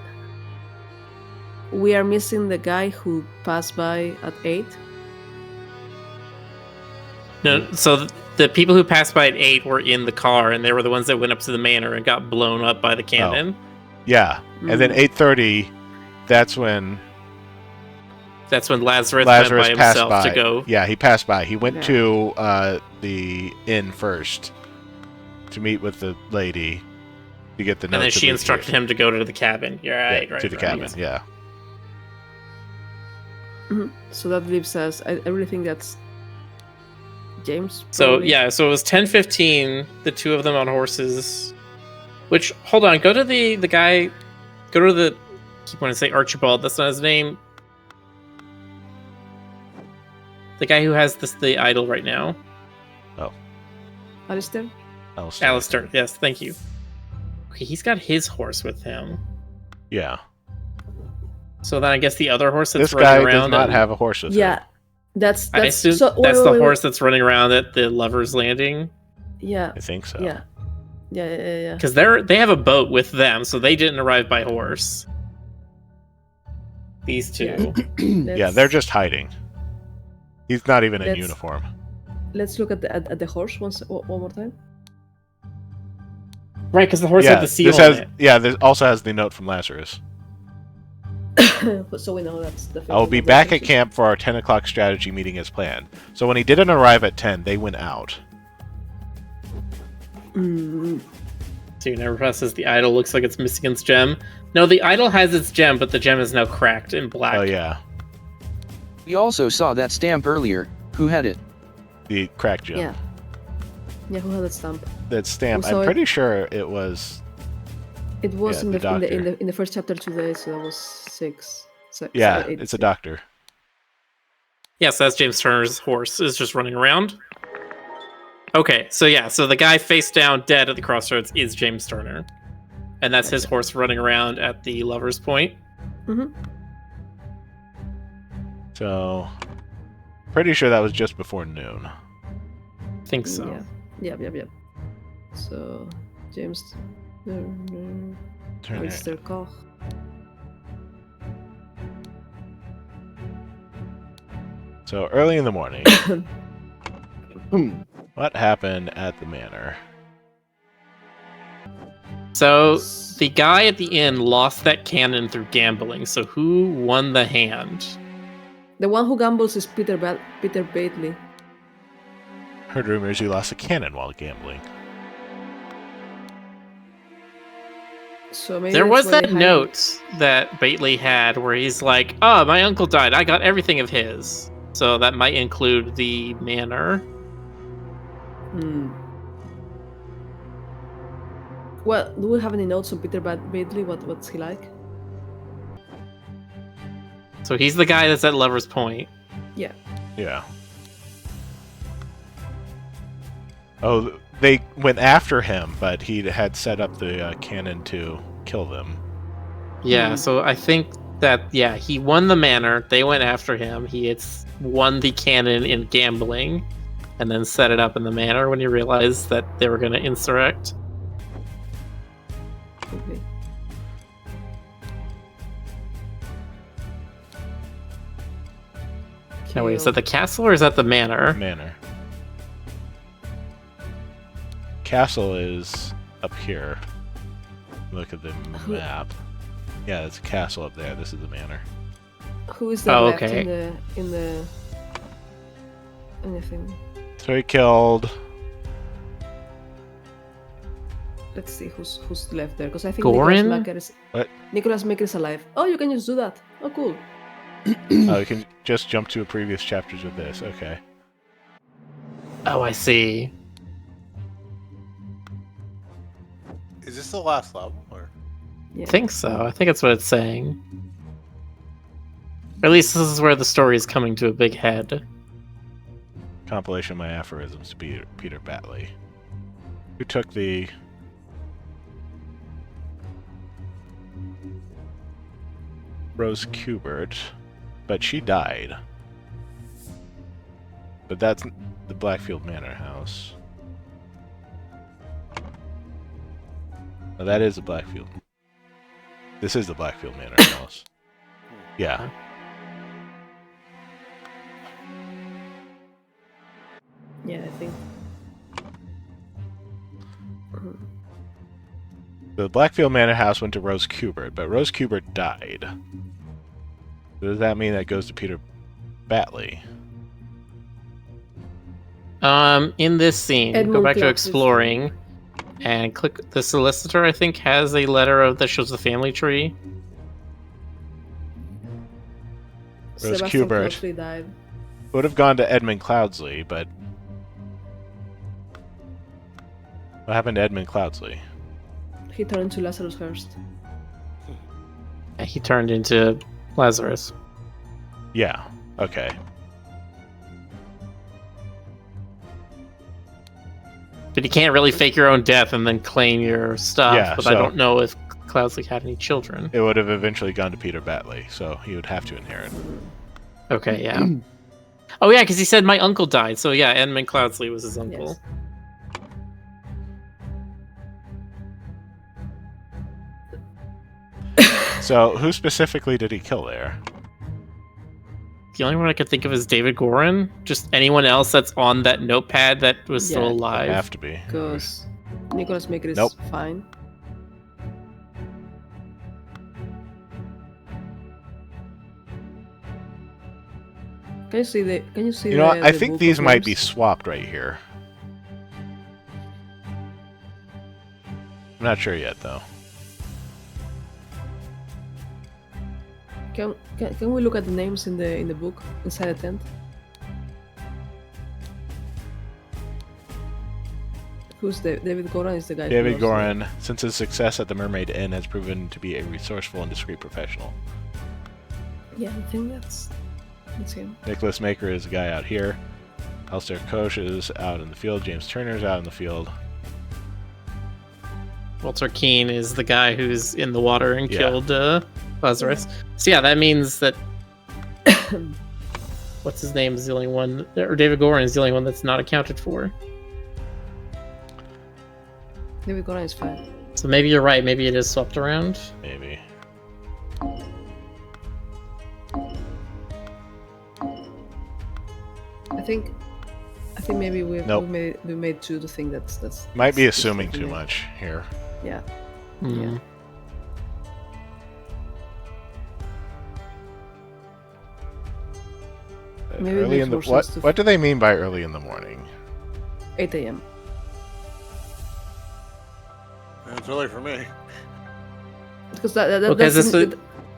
We are missing the guy who passed by at 8. No, so the people who passed by at 8 were in the car, and they were the ones that went up to the manor and got blown up by the cannon. Yeah. And then 8:30, that's when That's when Lazarus Lazarus went by passed himself by. to go. Yeah, he passed by. He went Yeah. to the inn first to meet with the lady to get the note. And then to she leave instructed here. him to go to the cabin. You're right, Yeah, right. to the right, cabin. yes. Yeah. Mhm. So that leaves us. I really think that's James. So probably. yeah, so it was 10:15. The 2 of them on horses. Which hold on, go to the guy. Go to the. I keep wanting to say Archibald. That's not his name. The guy who has the idol right now. Alistair. Alistair. Yes, thank you. Okay, he's got his horse with him. Yeah. So then I guess the other horse that's This guy running does around. not have a horse with him. Yeah, that's I assume so, that's wait, the wait, horse that's running around at the Lover's Landing. Yeah, I think so. yeah. Because they have a boat with them, so they didn't arrive by horse. These 2. Yeah, they're just hiding. He's not even in Let's- uniform. Let's look at the horse one more time. Right, because the horse Yeah, had the seal this on has. it. Yeah, this also has the note from Lazarus. So we know that's definitely. I will be not back at Lazarus. camp for our 10 o'clock strategy meeting as planned. So when he didn't arrive at 10, they went out. Mm, So you never presses the idol. Looks like it's missing its gem. No, the idol has its gem, but the gem is now cracked and black. Oh yeah. We also saw that stamp earlier. Who had it? The crack gem. Yeah. Yeah, who had that stamp? That stamp. We saw I'm it- pretty sure it was. It was Yeah, in the the in the, in doctor. the in the first chapter today, so that was 6. Yeah, eight, it's a six. doctor. Yes, that's James Turner's horse is just running around. Okay, so yeah, so the guy face down dead at the crossroads is James Turner. And that's his horse running around at the Lover's Point. Mm-hmm. So, pretty sure that was just before noon. I think so. Yeah. Yep. So, James Turner, Turner. Mr. Koch. So early in the morning, what happened at the manor? So the guy at the inn lost that cannon through gambling. So who won the hand? The one who gambles is Peter Batley. Heard rumors he lost a cannon while gambling. So maybe There that's was why that they hired- note that Bately had where he's like, "Oh, my uncle died. I got everything of his." So that might include the manor. Hmm. Well, do we have any notes on Peter Batley? What's he like? So he's the guy that's at Lover's Point. Yeah. Yeah. Oh, they went after him, but he had set up the cannon to kill them. Yeah, so I think that, yeah, he won the manor. They went after him. He had won the cannon in gambling and then set it up in the manor when he realized that they were going to insurrect. Okay. Now, wait, is that the castle or is that the manor? Manor. Castle is up here. Look at the map. Yeah, it's a castle up there. This is the manor. Who is that Oh, left okay. in the anything? So he killed. Let's see who's left there, because I think Gorin? Nicholas Macker is What? Nicholas Macker is alive. Oh, you can just do that. Oh, cool. Oh, you can just jump to previous chapters with this. Okay. Oh, I see. Is this the last level? Or? Yeah. I think so. I think that's what it's saying. Or at least this is where the story is coming to a big head. Compilation of my aphorisms to Peter Batley. Who took the... Rose Kubert, but she died. But that's the Blackfield Manor house. Oh, that is the Blackfield. This is the Blackfield Manor house. Yeah. Yeah, I think. The Blackfield Manor house went to Rose Kubert, but Rose Kubert died. Does that mean that goes to Peter Batley? In this scene, Edmund go back to Clark. exploring and click the solicitor, I think, has a letter that shows the family tree. Rose Sebastian Kubert. Closely died. Would have gone to Edmund Cloudsley, but... What happened to Edmund Cloudsley? He turned into Lazarus Hearst. He turned into Lazarus. Yeah, okay. But you can't really fake your own death and then claim your stuff. Yeah, but so- I don't know if Cloudsley had any children. It would have eventually gone to Peter Batley, so he would have to inherit. Okay, yeah. Oh yeah, because he said my uncle died. So yeah, Edmund Cloudsley was his uncle. Yes. So, who specifically did he kill there? The only one I could think of is David Gorin. Just anyone else that's on that notepad that was still Yeah. Would alive. have to be. Because Nicholas Maker is Nope. fine. Can you see the? Can you see? You know what? I the think book these of might be names? swapped right here. I'm not sure yet, though. Can we look at the names in the book inside the tent? Who's David Goran is the guy. David Goran, since his success at the Mermaid Inn, has proven to be a resourceful and discreet professional. Yeah, I think that's him. Nicholas Maker is the guy out here. Alistair Koch is out in the field. James Turner's out in the field. Walter Keane is the guy who's in the water and Yeah. killed Lazarus. So yeah, that means that what's his name is the only one, or David Goran is the only one that's not accounted for. David Goran is fine. So maybe you're right. Maybe it is swapped around. Maybe. I think maybe we Nope. made two to think that's Might be that's assuming too too much here. Yeah. Hmm. Maybe it Early makes in the more sense to- what do they mean by early in the morning? 8 a.m. It's early for me. Because that's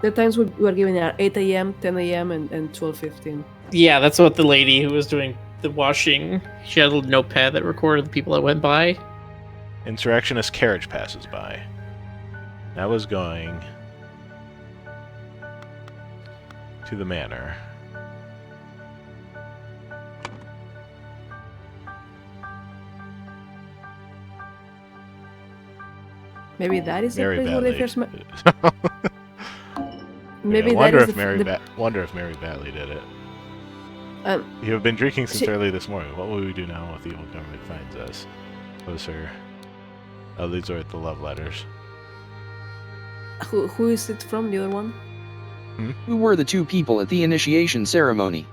the times we were given are 8 a.m., 10 a.m., and 12:15. Yeah, that's what the lady who was doing the washing, she had a little notepad that recorded the people that went by. Insurrectionist carriage passes by. That was going to the manor. Maybe that is the Mary place where they Batley. first met. Maybe Maybe I that wonder is if the wonder if Mary Batley did it. Um, You have been drinking since she- early this morning. What will we do now if the evil government finds us? Was her? Oh, these are the love letters. who is it from? The other one? Who were the two people at the initiation ceremony?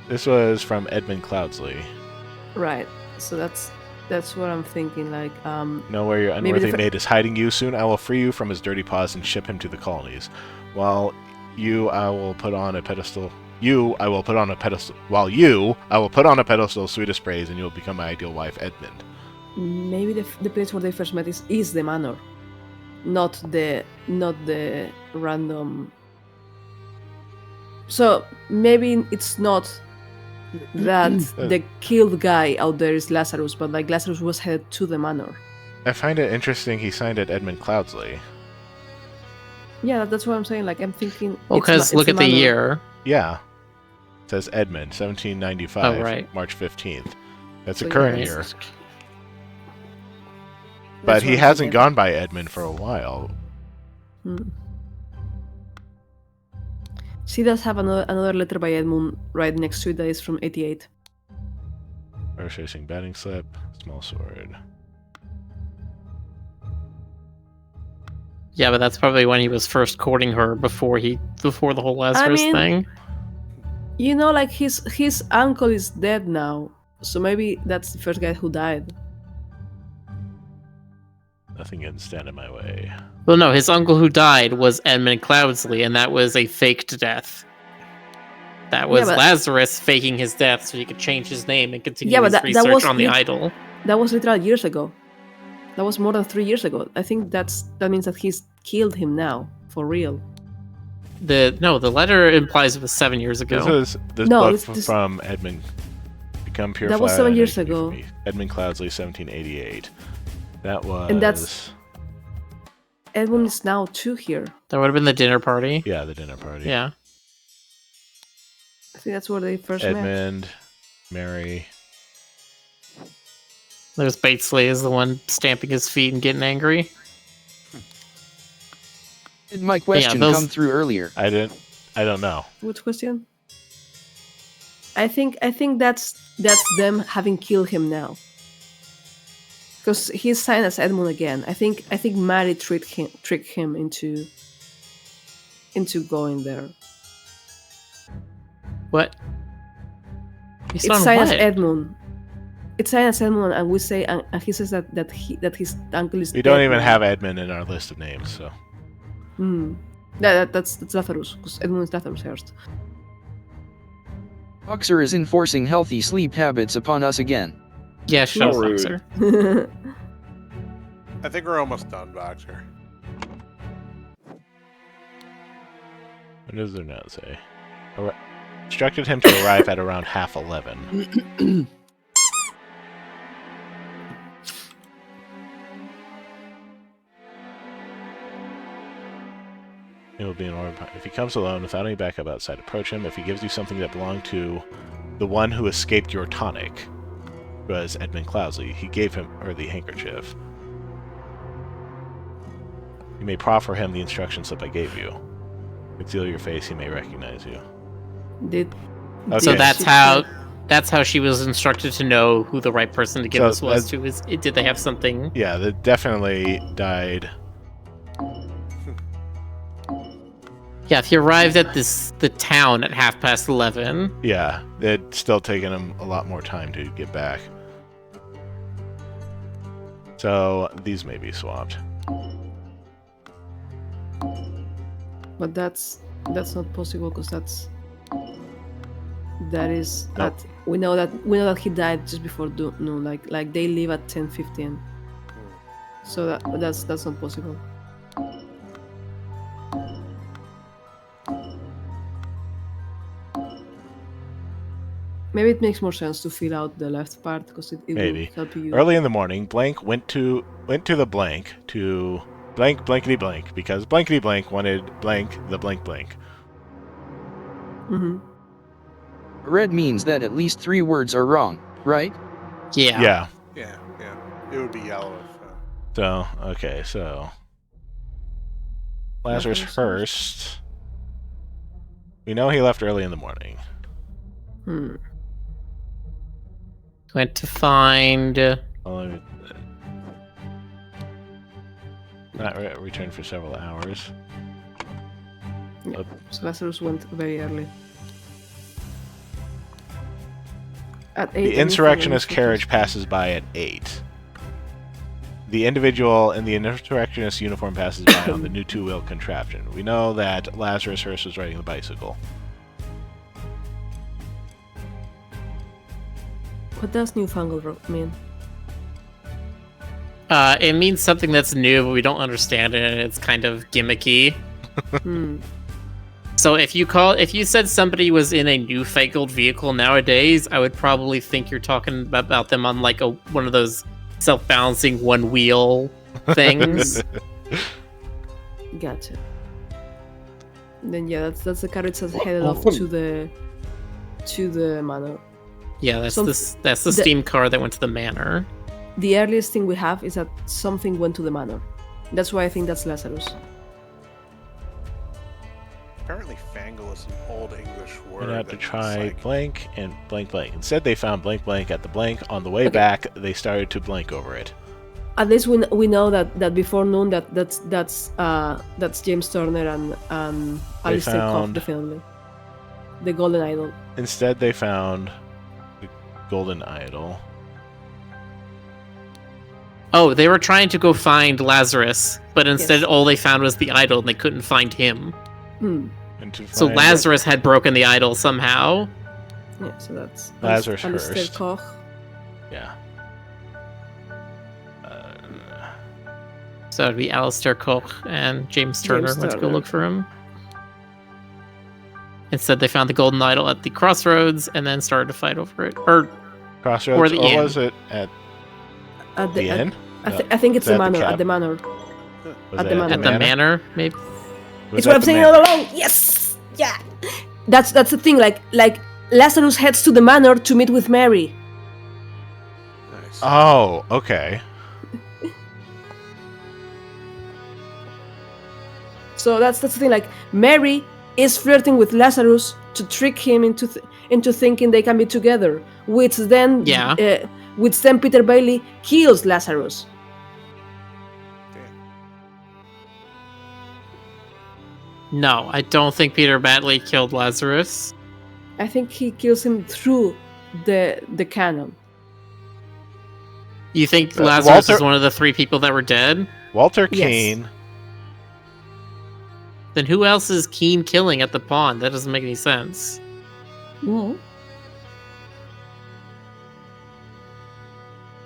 This was from Edmund Cloudsley. Right. So that's what I'm thinking. Like, Know where your Maybe the unworthy fir- mate is hiding you. Soon I will free you from his dirty paws and ship him to the colonies. While I will put on a pedestal. While I will put on a pedestal sweetest praise, and you will become my ideal wife, Edmund. maybe the place where they first met is the manor, not the random. So maybe it's not that the killed guy out there is Lazarus, but like Lazarus was headed to the manor. I find it interesting he signed it Edmund Cloudsley. Yeah, that's what I'm saying. Like, I'm thinking. Well, it's because not- look it's at the manor. year. Yeah. It says Edmund, 1795, Oh, right. March 15th. That's So, the yeah, current it's- year. That's But what he I'm hasn't thinking. gone by Edmund for a while. She does have another letter by Edmund right next to it that is from 88. Horse racing batting slip, small sword. Yeah, but that's probably when he was first courting her before the whole Lazarus mean- thing. You know, like his uncle is dead now, so maybe that's the first guy who died. Nothing can stand in my way. Well, no, his uncle who died was Edmund Cloudsley, and that was a faked death. That was but- Lazarus faking his death so he could change his name and continue Yeah, but his that research was on the lit- idol. That was literally years ago. That was more than 3 years ago. I think that means that he's killed him now for real. The letter implies it was 7 years ago. This No, book this- from Edmund. Become pure. That was fire 7 and years make me ago. for me. Edmund Cloudsley, 1788. That was. And that's- Edmund is now too here. That would have been the dinner party. Yeah, the dinner party. Yeah. I think that's where they first met. Edmund, Mary. There's Batesley is the one stamping his feet and getting angry. Did my question those- come through earlier? I don't know. Which question? I think that's them having killed him now. Because he's signed as Edmund again. I think Mary tricked him into going there. What? He's It's on signed as what? Edmund. It's signed as Edmund, and we say, and he says that his uncle is. We don't dead even now. have Edmund in our list of names, so. That's Lazarus, because Edmund is Lazarus first. Boxer is enforcing healthy sleep habits upon us again. Yeah, shut up, rude. Boxer. I think we're almost done, Boxer. What does their note say? Instructed him to arrive at around 11:30. It will be an order. If he comes alone without any backup outside, approach him. If he gives you something that belonged to the one who escaped your tonic, who was Edmund Cloudsley, he gave him the handkerchief. You may proffer him the instruction slip I gave you. Conceal your face, he may recognize you. Okay. So that's how she was instructed to know who the right person to give this was to. Did they have something? Yeah, they definitely died. Yeah, if he arrived at the town at 11:30. Yeah, it'd still taken him a lot more time to get back. So these may be swapped. But that's not possible because we know that he died just before noon. Like they leave at 10:15. So that's not possible. Maybe it makes more sense to fill out the left part because it will help you. Early in the morning, Blank went to the blank to blank blankety blank because blankety blank wanted blank the blank blank. Mm-hmm. Red means that at least 3 words are wrong, right? Yeah. Yeah. It would be yellow. So okay, so Lazarus first. We know he left early in the morning. Went to find. Not returned for several hours. Yeah. So Lazarus went very early. At 8. The insurrectionist carriage passes by at 8. The individual in the insurrectionist uniform passes by on the new 2-wheel contraption. We know that Lazarus Hearst was riding the bicycle. What does newfangled mean? It means something that's new, but we don't understand it, and it's kind of gimmicky. So if you said somebody was in a newfangled vehicle nowadays, I would probably think you're talking about them on like one of those self-balancing one-wheel things. Gotcha. Then yeah, that's the carriage that's headed off to the manor. Yeah, that's the steam car that went to the manor. The earliest thing we have is that something went to the manor. That's why I think that's Lazarus. Apparently, fangle is an old English word. We're have to try blank and blank blank. Instead, they found blank blank at the blank. On the way back, they started to blank over it. At least we know that before noon that's James Turner and Alistair Koch, definitely. The Golden Idol. Instead, they found the Golden Idol. Oh, they were trying to go find Lazarus, but instead all they found was the idol, and they couldn't find him. So Lazarus had broken the idol somehow. Yeah, so that's Lazarus Alistair Hearst. Koch. Yeah. So it'd be Alistair Koch and James Turner went to go look for him. Instead, they found the golden idol at the crossroads and then started to fight over it. Crossroads, or the inn. Was it at the inn? I think it's the manor. At the manor. At the manor, maybe. It's what I'm saying all along. Yes, yeah. That's the thing. Like Lazarus heads to the manor to meet with Mary. Nice. Oh, okay. So that's the thing. Like Mary is flirting with Lazarus to trick him into thinking they can be together, which then Peter Bailey kills Lazarus. No, I don't think Peter Bailey killed Lazarus. I think he kills him through the cannon. You think Lazarus is one of the 3 people that were dead? Walter Keane. Yes. Then who else is Keane killing at the pond? That doesn't make any sense. No.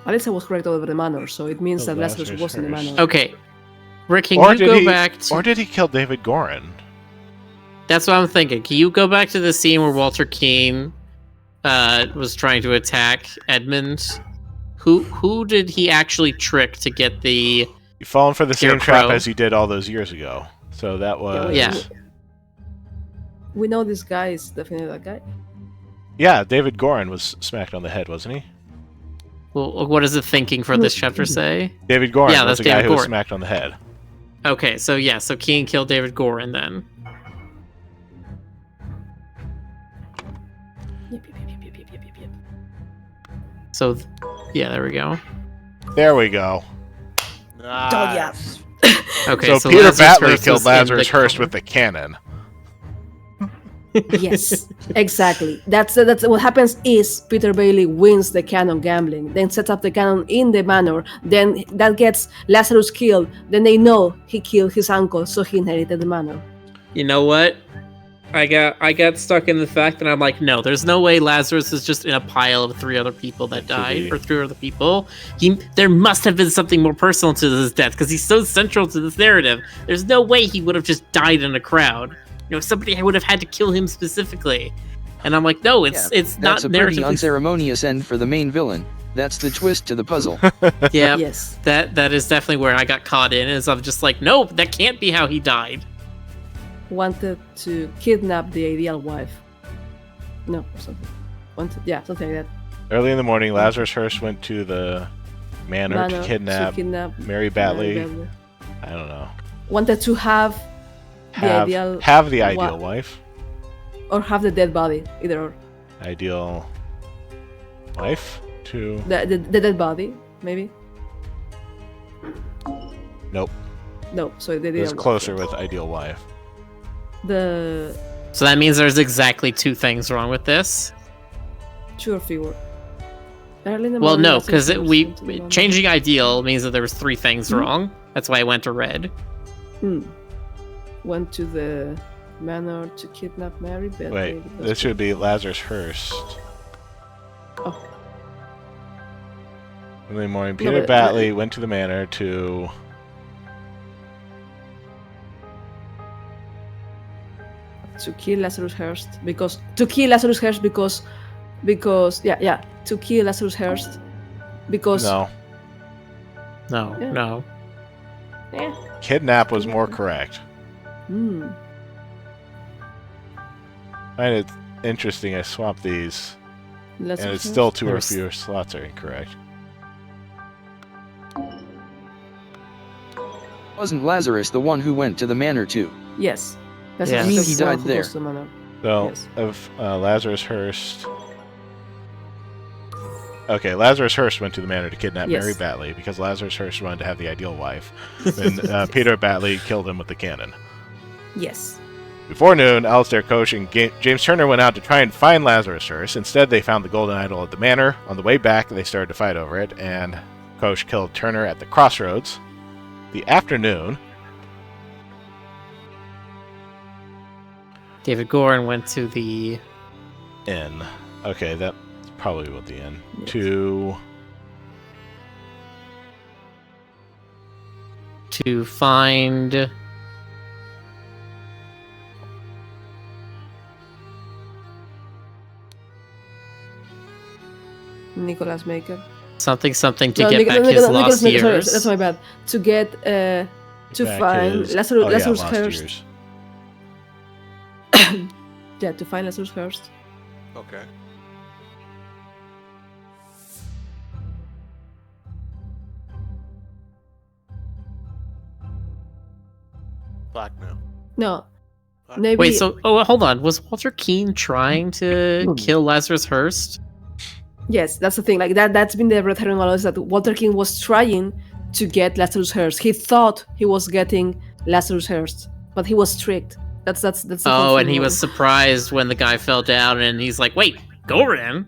Alyssa was correct over the manor, so it means that Lazarus was in the manor. Okay. Rick, can you go back to... Or did he kill David Gorin? That's what I'm thinking. Can you go back to the scene where Walter Keane was trying to attack Edmund? Who did he actually trick to get the... You've fallen for the same Scarecrow. trap as you did all those years ago. So that was... Yeah. We know this guy is definitely that guy. Yeah, David Gorin was smacked on the head, wasn't he? Well, what does the thinking for this chapter say? David Gorin Yeah, was that's the guy David who was Gorin. smacked on the head. Okay, so Keane killed David Gorin then. Yep, yep, yep, yep, yep, yep, yep, yep. So, yeah, there we go. There we go. Nice. Okay, so Peter Lazarus Batley Hearst killed was in Lazarus the Hearst car. with the cannon. Yes, exactly. That's what happens is Peter Bailey wins the canon gambling, then sets up the canon in the manor, then that gets Lazarus killed, then they know he killed his uncle, so he inherited the manor. You know what? I got stuck in the fact that I'm like, no, there's no way Lazarus is just in a pile of 3 other people that died, or 3 other people. There must have been something more personal to his death, because he's so central to this narrative. There's no way he would have just died in a crowd. You know, somebody would have had to kill him specifically. And I'm like, no, it's not That's a pretty narratively... unceremonious end for the main villain. That's the twist to the puzzle. Yeah, Yes. that is definitely where I got caught in, is I'm just like, no, that can't be how he died. Wanted to kidnap the ideal wife. No, something. Something like that. Early in the morning, Lazarus Hearst went to the manor to kidnap Mary Batley. I don't know. Wanted to have the ideal wife. or have the dead body, either or. Ideal wife to... The dead body, maybe. Nope. No, so the It was closer with ideal wife. So that means there's exactly 2 things wrong with this. Sure figure. Early in the Well, morning, no, Lazarus because Hearst we went to the manor. changing ideal means that there was 3 things Mhm. wrong. That's why I went to red. Went to the manor to kidnap Mary Batley. Wait, because- this should be Lazarus Hearst. Oh. Early morning, No, Peter but- Batley went to the manor to... to kill Lazarus Hearst because to kill Lazarus Hearst because to kill Lazarus Hearst because No. No, Yeah. no. Yeah. Kidnap was more correct. Hmm. I find it interesting I swapped these, Lazarus and it's Hearst? still 2 or There's- fewer slots are incorrect. Wasn't Lazarus the one who went to the manor too? Yes. Yeah. Lazarus I mean, is he the one died who there. goes to the manor. So, Yes. of Lazarus Hearst... Okay, Lazarus Hearst went to the manor to kidnap Yes. Mary Batley because Lazarus Hearst wanted to have the ideal wife. And Peter Batley killed him with the cannon. Yes. Before noon, Alistair, Koch, and James Turner went out to try and find Lazarus Hearst. Instead, they found the golden idol at the manor. On the way back, they started to fight over it, and Koch killed Turner at the crossroads. The afternoon, David Gorin went to the... inn. Okay, that's probably what the inn. Yes. to find... Nicholas Maker. something to No, get back his Nicholas lost Maker, sorry, years. that's my bad. To get to back find his- Lazarus, oh, yeah, Lazarus lost Hearst. years. Yeah, to find Lazarus Hearst. Okay. Black now. No. Black. Maybe Wait, so hold on. Was Walter Keane trying to Hmm. kill Lazarus Hearst? yes, that's the thing. Like that's been the red herring all is that Walter King was trying to get Lazarus Hearst. He thought he was getting Lazarus Hearst, but he was tricked. That's the whole Oh, and thing he wrong. was surprised when the guy fell down, and he's like, "Wait, Gorin."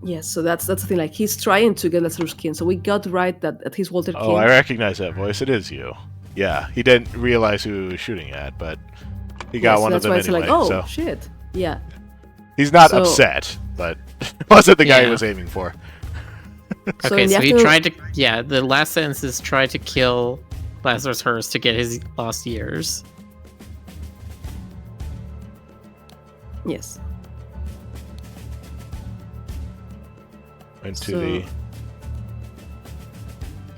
Yes, so that's the thing. Like he's trying to get Lazarus King. So we got right that he's Walter Oh, King. I recognize that voice. It is you. Yeah, he didn't realize who he was shooting at, but he got Yes, one of that's them why it's anyway. like, oh So shit. Yeah. he's not So- upset, but it wasn't the guy he Yeah. was aiming for. Okay, in the so he afternoon- tried to. Yeah, the last sentence is try to kill Lazarus Hearst to get his lost years. Yes. Went to So-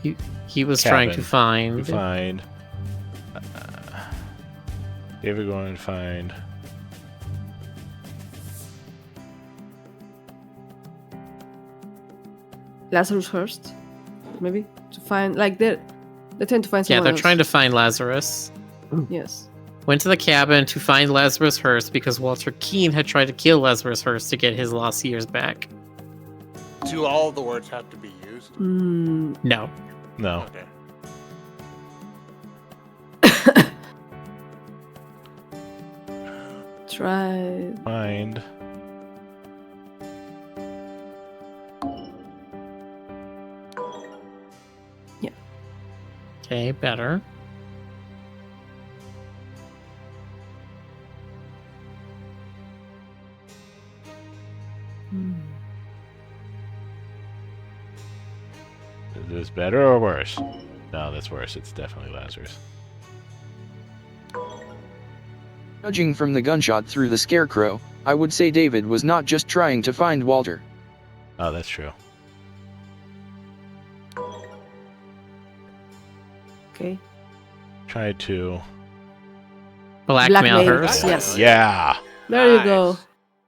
the He was trying to cabin find. to find. David going to find. Lazarus Hurst, maybe to find like they tend to find Yeah, someone they're else. trying to find Lazarus. Yes. Went to the cabin to find Lazarus Hurst because Walter Keane had tried to kill Lazarus Hurst to get his lost years back. Do all the words have to be used? Mm, No. No. Okay. try. Find. Okay, better. Hmm. Is this better or worse? No, that's worse. It's definitely Lazarus. Judging from the gunshot through the scarecrow, I would say David was not just trying to find Walter. Oh, that's true. Okay. Tried to. Blackmail Blackmail, Hurst. yes. Yeah. There you go.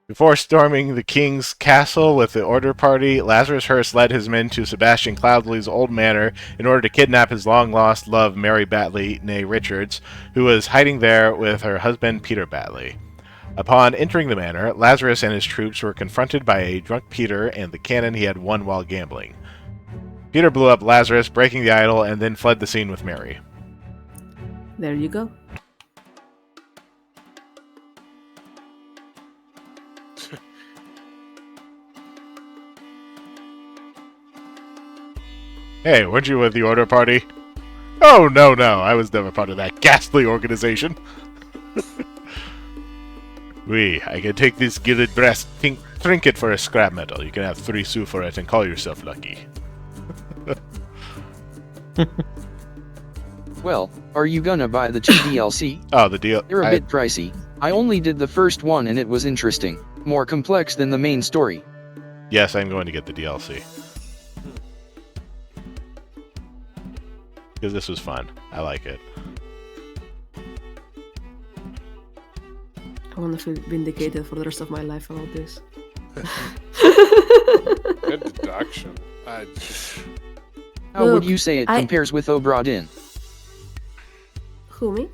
Before storming the king's castle with the order party, Lazarus Hurst led his men to Sebastian Cloudley's old manor in order to kidnap his long-lost love, Mary Batley, née Richards, who was hiding there with her husband, Peter Batley. Upon entering the manor, Lazarus and his troops were confronted by a drunk Peter and the cannon he had won while gambling. Peter blew up Lazarus, breaking the idol, and then fled the scene with Mary. There you go. Hey, weren't you with the order party? Oh, no, I was never part of that ghastly organization. I can take this gilded brass trinket for a scrap metal. You can have 3 sous for it and call yourself lucky. Well, are you gonna buy the 2 DLC? Oh, the deal. They're a bit pricey. I only did the first one and it was interesting. More complex than the main story. Yes, I'm going to get the DLC. Because this was fun. I like it. I want to feel vindicated for the rest of my life about this. Good deduction. How would Look, you say it I- compares with Obra Dinn? Who, me?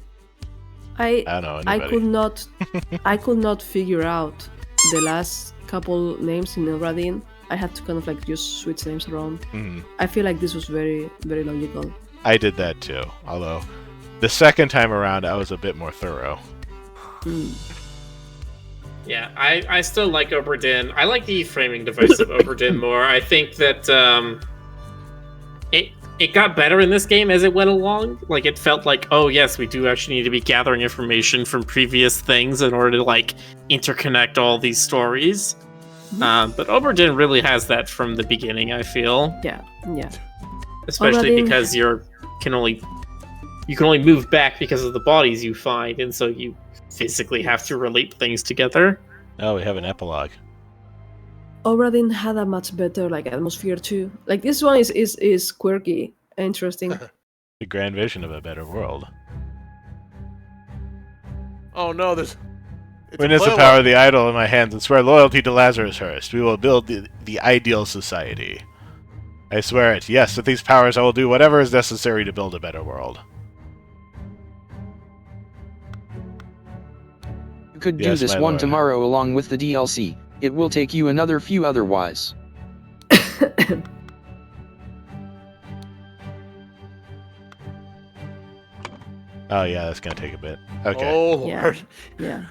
I don't know. I Anybody. could not figure out the last couple names in Obradin. I had to kind of like just switch names around. Mhm. I feel like this was very, very logical. I did that too. Although, the second time around, I was a bit more thorough. Hmm. Yeah, I still like Oberdin. I like the framing device of Oberdin more. I think that it got better in this game as it went along. Like, it felt like, oh yes, we do actually need to be gathering information from previous things in order to like interconnect all these stories. But Oberdin really has that from the beginning, I feel. Yeah. Especially Oberdin- because you can only move back because of the bodies you find, and so you physically have to relate things together. Oh, we have an epilogue. Obradin had a much better like atmosphere too. Like this one is quirky, interesting. The grand vision of a better world. Oh no, there's. It's Witness the power of the idol in my hands and swear loyalty to Lazarus Hurst. We will build the ideal society. I swear it. Yes, with these powers I will do whatever is necessary to build a better world. You could do Yes, this my one lord. tomorrow along with the DLC. It will take you another few otherwise. Oh yeah, that's gonna take a bit. Okay. Oh Yeah. Lord. Yeah.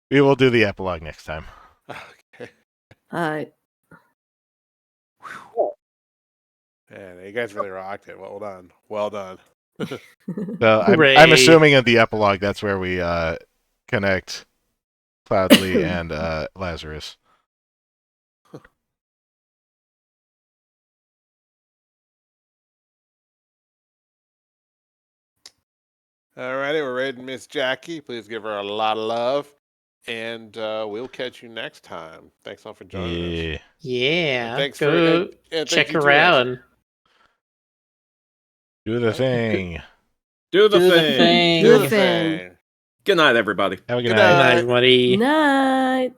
We will do the epilogue next time. Okay. Alright. Man, you guys really rocked it. Well done. Well done. So Hooray. I'm assuming in the epilogue that's where we connect Cloudley and Lazarus. Alrighty, we're rating Miss Jackie. Please give her a lot of love. And we'll catch you next time. Thanks all for joining us. Yeah. Thanks Go check her out. Do the thing. Do the Do the thing. thing. Do the thing. Good night, everybody. Have a good Good night. Good night, night. everybody. Night.